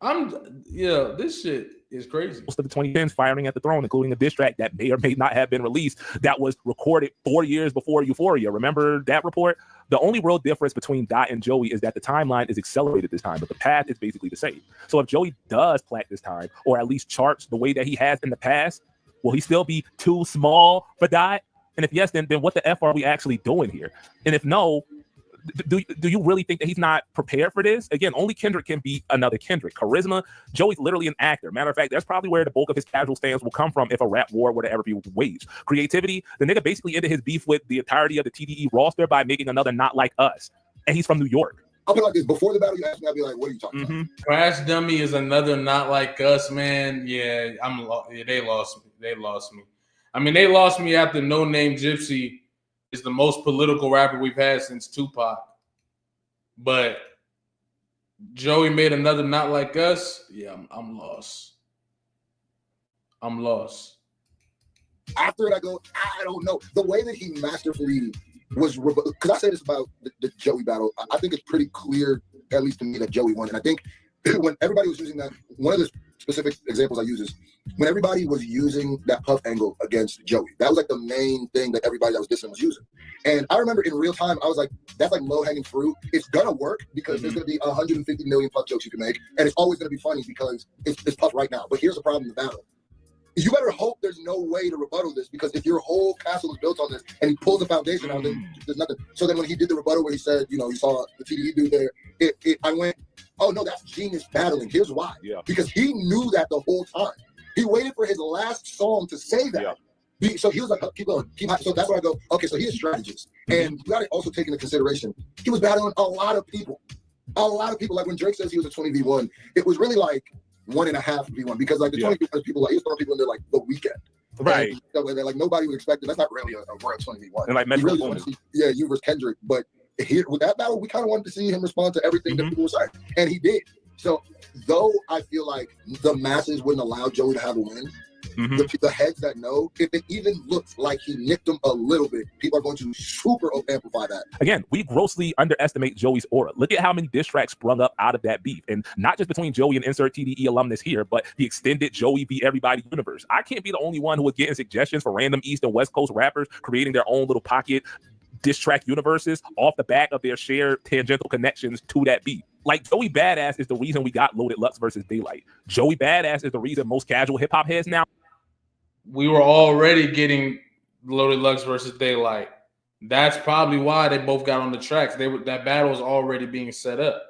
This shit is crazy. Most of the 2010s firing at the throne, including a diss track that may or may not have been released that was recorded 4 years before Euphoria. Remember that report? The only real difference between Dot and Joey is that the timeline is accelerated this time, but the path is basically the same. So if Joey does plat this time, or at least charts the way that he has in the past, will he still be too small for Dot? And if yes, then what the F are we actually doing here? And if no, do you really think that he's not prepared for this? Again, only Kendrick can be another Kendrick. Charisma, Joey's literally an actor. Matter of fact, that's probably where the bulk of his casual stands will come from if a rap war were to ever be waged. Creativity, the nigga basically ended his beef with the entirety of the TDE roster by making another Not Like Us. And he's from New York. I'll be like this. Before the battle, you asked me, I'll be like, what are you talking about? Crash Dummy is another Not Like Us, man. Yeah, they lost me. They lost me. I mean, they lost me after No Name Gypsy is the most political rapper we've had since Tupac. But Joey made another Not Like Us. Yeah, I'm lost. I'm lost. After it, I go, I don't know. The way that he masterfully was, because I say this about the Joey battle, I think it's pretty clear, at least to me, that Joey won. And I think when everybody was using that, one of the specific examples I use is when everybody was using that Puff angle against Joey. That was like the main thing that everybody that was dissing was using. And I remember in real time, I was like, that's like low-hanging fruit. It's gonna work because there's gonna be 150 million Puff jokes you can make, and it's always gonna be funny because it's Puff right now. But here's the problem in the battle. You better hope there's no way to rebuttal this, because if your whole castle is built on this and he pulls the foundation out, then there's nothing. So then when he did the rebuttal where he said, you saw the TDE dude there, I went, oh no, that's genius battling. Here's why. Yeah. Because he knew that the whole time. He waited for his last song to say that. Yeah. So he was like, keep going. So that's where I go, okay, so he is a strategist. And you got to also take into consideration, he was battling a lot of people. A lot of people. Like when Drake says he was a 20v1, it was really like 1.5 v1, because like the 20v1 people, like he was throwing people in there like the weekend. Right. And, like nobody would expect it. That's not really a real 20v1. And like really you versus Kendrick. But here with that battle, we kind of wanted to see him respond to everything that people were saying. And he did. So though I feel like the masses wouldn't allow Joey to have a win, the heads that know, if it even looks like he nicked him a little bit, people are going to super amplify that. Again, we grossly underestimate Joey's aura. Look at how many diss tracks sprung up out of that beef. And not just between Joey and insert TDE alumnus here, but the extended Joey v. Everybody universe. I can't be the only one who was getting suggestions for random East and West Coast rappers creating their own little pocket diss track universes off the back of their shared tangential connections to that beef. Like, Joey Badass is the reason we got Loaded Lux versus Daylight. Joey Badass is the reason most casual hip-hop heads now. We were already getting Loaded Lux versus Daylight. That's probably why they both got on the tracks. That battle was already being set up.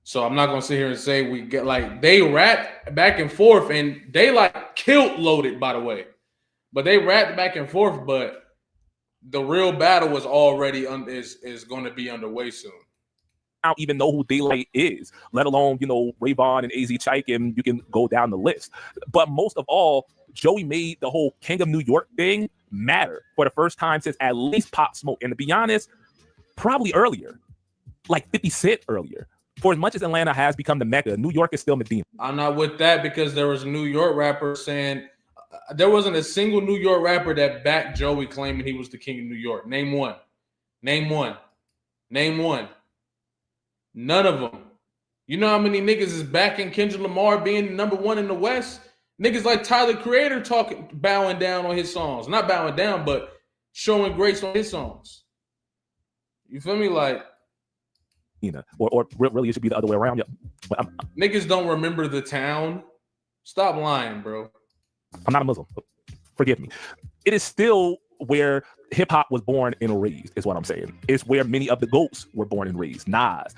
So I'm not going to sit here and say we get, like, they rapped back and forth, and Daylight killed Loaded, by the way. But they rapped back and forth, but the real battle was already is going to be underway soon. I don't even know who Daylight is, let alone, Ray Vaughn and AZ Chike, and you can go down the list. But most of all, Joey made the whole King of New York thing matter for the first time since at least Pop Smoke. And to be honest, probably earlier, like 50 Cent earlier. For as much as Atlanta has become the Mecca, New York is still Medina. I'm not with that because there was a New York rapper saying there wasn't a single New York rapper that backed Joey claiming he was the king of New York. Name one. Name one. Name one. None of them. You know how many niggas is backing Kendrick Lamar being number one in the West? Niggas like Tyler Creator bowing down on his songs. Not bowing down, but showing grace on his songs. You feel me? Like, or really it should be the other way around. But niggas don't remember the town. Stop lying, bro. I'm not a Muslim. Forgive me. It is still where hip-hop was born and raised, is what I'm saying. It's where many of the GOATs were born and raised. Nas,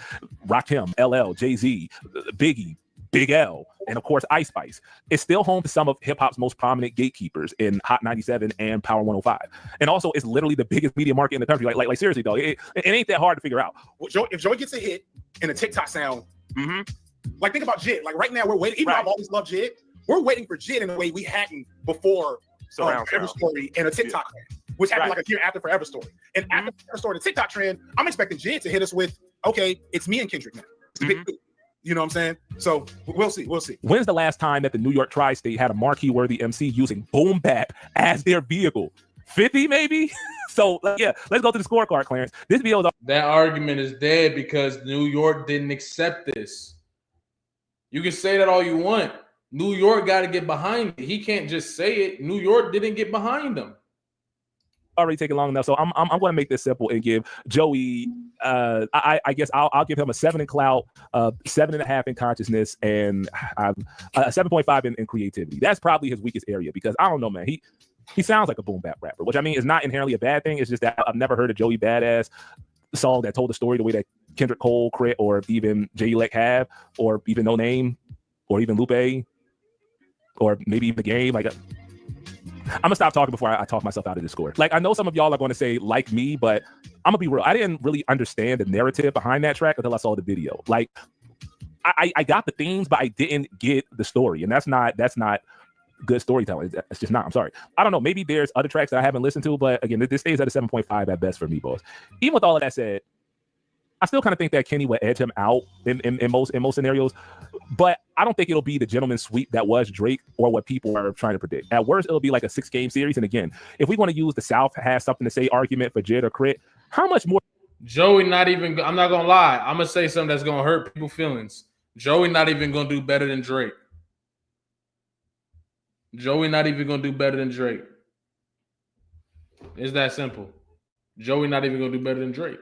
Rakim, LL, Jay-Z, Biggie, Big L, and of course Ice Spice. It's still home to some of hip-hop's most prominent gatekeepers in Hot 97 and Power 105. And also it's literally the biggest media market in the country. Like seriously, though, it ain't that hard to figure out. Well, if Joey gets a hit in a TikTok sound, like think about Jid. Like right now we're waiting, even though I've always loved Jid, we're waiting for Jid in a way we hadn't before Forever Story and a TikTok trend, which happened like a year after Forever Story. And after Forever Story, the TikTok trend, I'm expecting Jid to hit us with, okay, it's me and Kendrick now. It's the big two. You know what I'm saying? So we'll see. We'll see. When's the last time that the New York Tri-State had a marquee-worthy MC using boom bap as their vehicle? 50 maybe? So yeah, let's go to the scorecard, Clarence. This video is that argument is dead because New York didn't accept this. You can say that all you want. New York got to get behind it. He can't just say it. New York didn't get behind him. Already taking long enough, so I'm going to make this simple and give Joey. I guess I'll give him a 7 in clout, 7.5 in consciousness, and a 7.5 in creativity. That's probably his weakest area because I don't know, man. He sounds like a boom bap rapper, which I mean is not inherently a bad thing. It's just that I've never heard a Joey Badass song that told the story the way that Kendrick Cole, Crit, or even J-Elect have, or even No Name, or even Lupe, or maybe even The Game. Like, I'm gonna stop talking before I talk myself out of this score. Like, I know some of y'all are going to say like me, but I'm gonna be real. I didn't really understand the narrative behind that track until I saw the video. Like, I got the themes, but I didn't get the story, and that's not good storytelling. It's just not. I'm sorry. I don't know. Maybe there's other tracks that I haven't listened to, but again, this stays at a 7.5 at best for me, boss. Even with all of that said, I still kind of think that Kenny would edge him out in most scenarios, but I don't think it'll be the gentleman's sweep that was Drake or what people are trying to predict. At worst, it'll be like a 6-game series. And again, if we want to use the South has something to say argument for Jid or Crit, how much more? Joey not even. I'm not gonna lie. I'm gonna say something that's gonna hurt people's feelings. Joey not even gonna do better than Drake. Joey not even gonna do better than Drake. It's that simple. Joey not even gonna do better than Drake.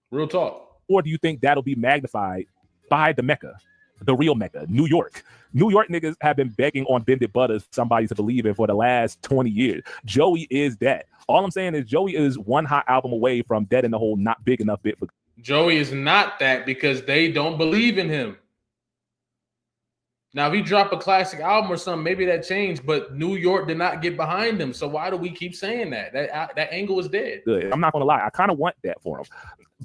Real talk. Or do you think that'll be magnified by the Mecca, the real Mecca, New York? New York niggas have been begging on Bended Butters somebody to believe in for the last 20 years. Joey is that. All I'm saying is Joey is one hot album away from Dead in the Hole, not big enough bit for. Joey is not that because they don't believe in him. Now, if he drop a classic album or something, maybe that changed, but New York did not get behind him. So why do we keep saying that? That angle is dead. Good. I'm not going to lie. I kind of want that for him,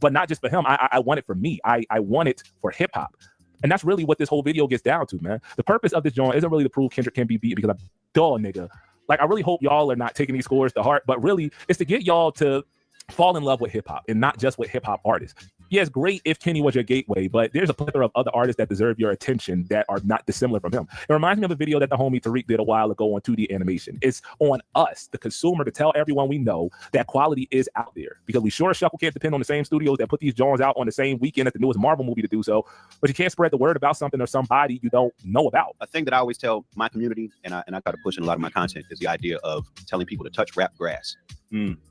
but not just for him. I want it for me. I want it for hip hop. And that's really what this whole video gets down to, man. The purpose of this joint isn't really to prove Kendrick can be beat because I'm dull, nigga. Like, I really hope y'all are not taking these scores to heart, but really it's to get y'all to fall in love with hip hop and not just with hip hop artists. Yeah, it's great if Kenny was your gateway, but there's a plethora of other artists that deserve your attention that are not dissimilar from him. It reminds me of a video that the homie Tariq did a while ago on 2D animation. It's on us, the consumer, to tell everyone we know that quality is out there, because we sure as shuckle can't depend on the same studios that put these Jones out on the same weekend at the newest Marvel movie to do so, but you can't spread the word about something or somebody you don't know about. A thing that I always tell my community, and I try to push in a lot of my content, is the idea of telling people to touch rap grass.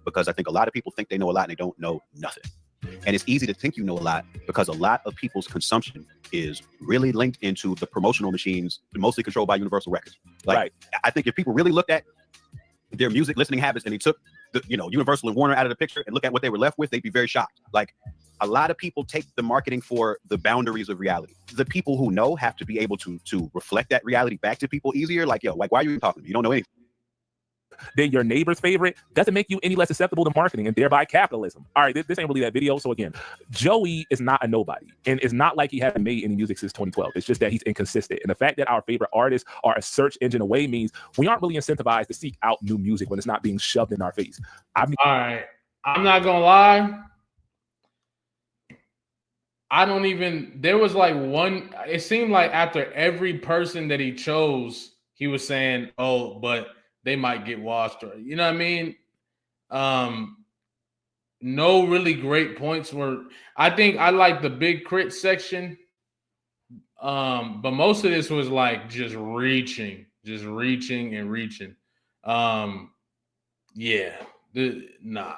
Because I think a lot of people think they know a lot and they don't know nothing. And it's easy to think you know a lot because a lot of people's consumption is really linked into the promotional machines, mostly controlled by Universal Records. Like, right. I think if people really looked at their music listening habits and they took the, Universal and Warner out of the picture and look at what they were left with, they'd be very shocked. Like, a lot of people take the marketing for the boundaries of reality. The people who know have to be able to reflect that reality back to people easier. Like, why are you even talking to me? You don't know anything. Then your neighbor's favorite doesn't make you any less susceptible to marketing and thereby capitalism. All right, this ain't really that video. So again, Joey is not a nobody. And it's not like he hasn't made any music since 2012. It's just that he's inconsistent. And the fact that our favorite artists are a search engine away means we aren't really incentivized to seek out new music when it's not being shoved in our face. All right, I'm not going to lie. I don't even. There was like one. It seemed like after every person that he chose, he was saying, "Oh, but they might get washed," or you know what I mean. No really great points were. I think I like the big crit section. But most of this was like just reaching and reaching. Yeah, nah.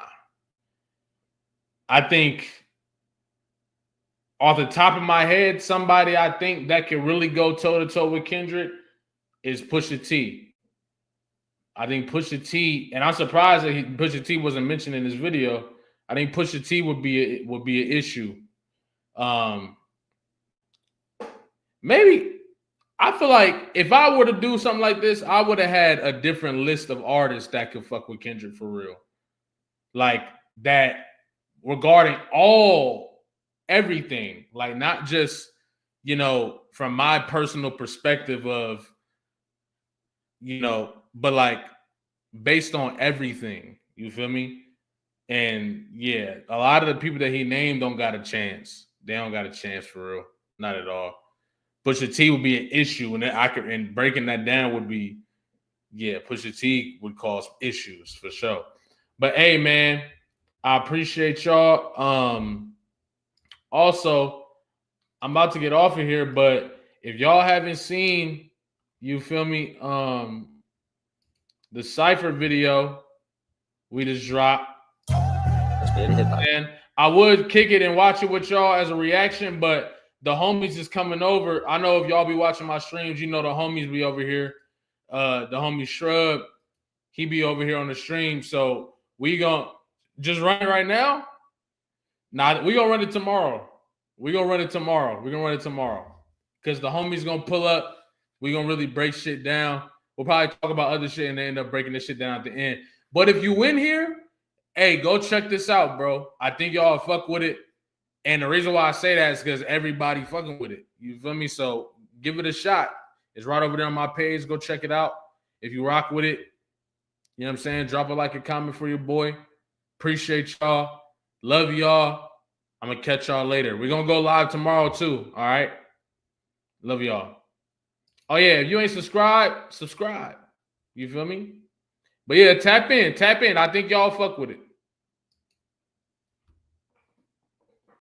I think off the top of my head, somebody I think that can really go toe to toe with Kendrick is Pusha T. I think Pusha T, and I'm surprised that Pusha T wasn't mentioned in this video. I think Pusha T would be an issue. Maybe I feel like if I were to do something like this, I would have had a different list of artists that could fuck with Kendrick for real. Like that regarding everything, like not just, from my personal perspective of, but like based on everything, you feel me? And yeah, a lot of the people that he named don't got a chance. They don't got a chance for real. Not at all. Pusha T would be an issue, and breaking that down would be, Pusha T would cause issues for sure. But hey, man, I appreciate y'all. Also, I'm about to get off of here, but if y'all haven't seen, you feel me, the Cypher video we just dropped. And I would kick it and watch it with y'all as a reaction, but the homies is coming over. I know if y'all be watching my streams, the homies be over here. The homie Shrub, he be over here on the stream. So we gonna just run it right now. Nah, we gonna run it tomorrow. Because the homies gonna pull up. We gonna really break shit down. We'll probably talk about other shit and then end up breaking this shit down at the end. But if you win here, hey, go check this out, bro. I think y'all fuck with it. And the reason why I say that is because everybody fucking with it. You feel me? So give it a shot. It's right over there on my page. Go check it out. If you rock with it, you know what I'm saying? Drop a like and comment for your boy. Appreciate y'all. Love y'all. I'm going to catch y'all later. We're going to go live tomorrow too. All right? Love y'all. Oh, yeah. If you ain't subscribed, subscribe. You feel me? But yeah, tap in. I think y'all fuck with it.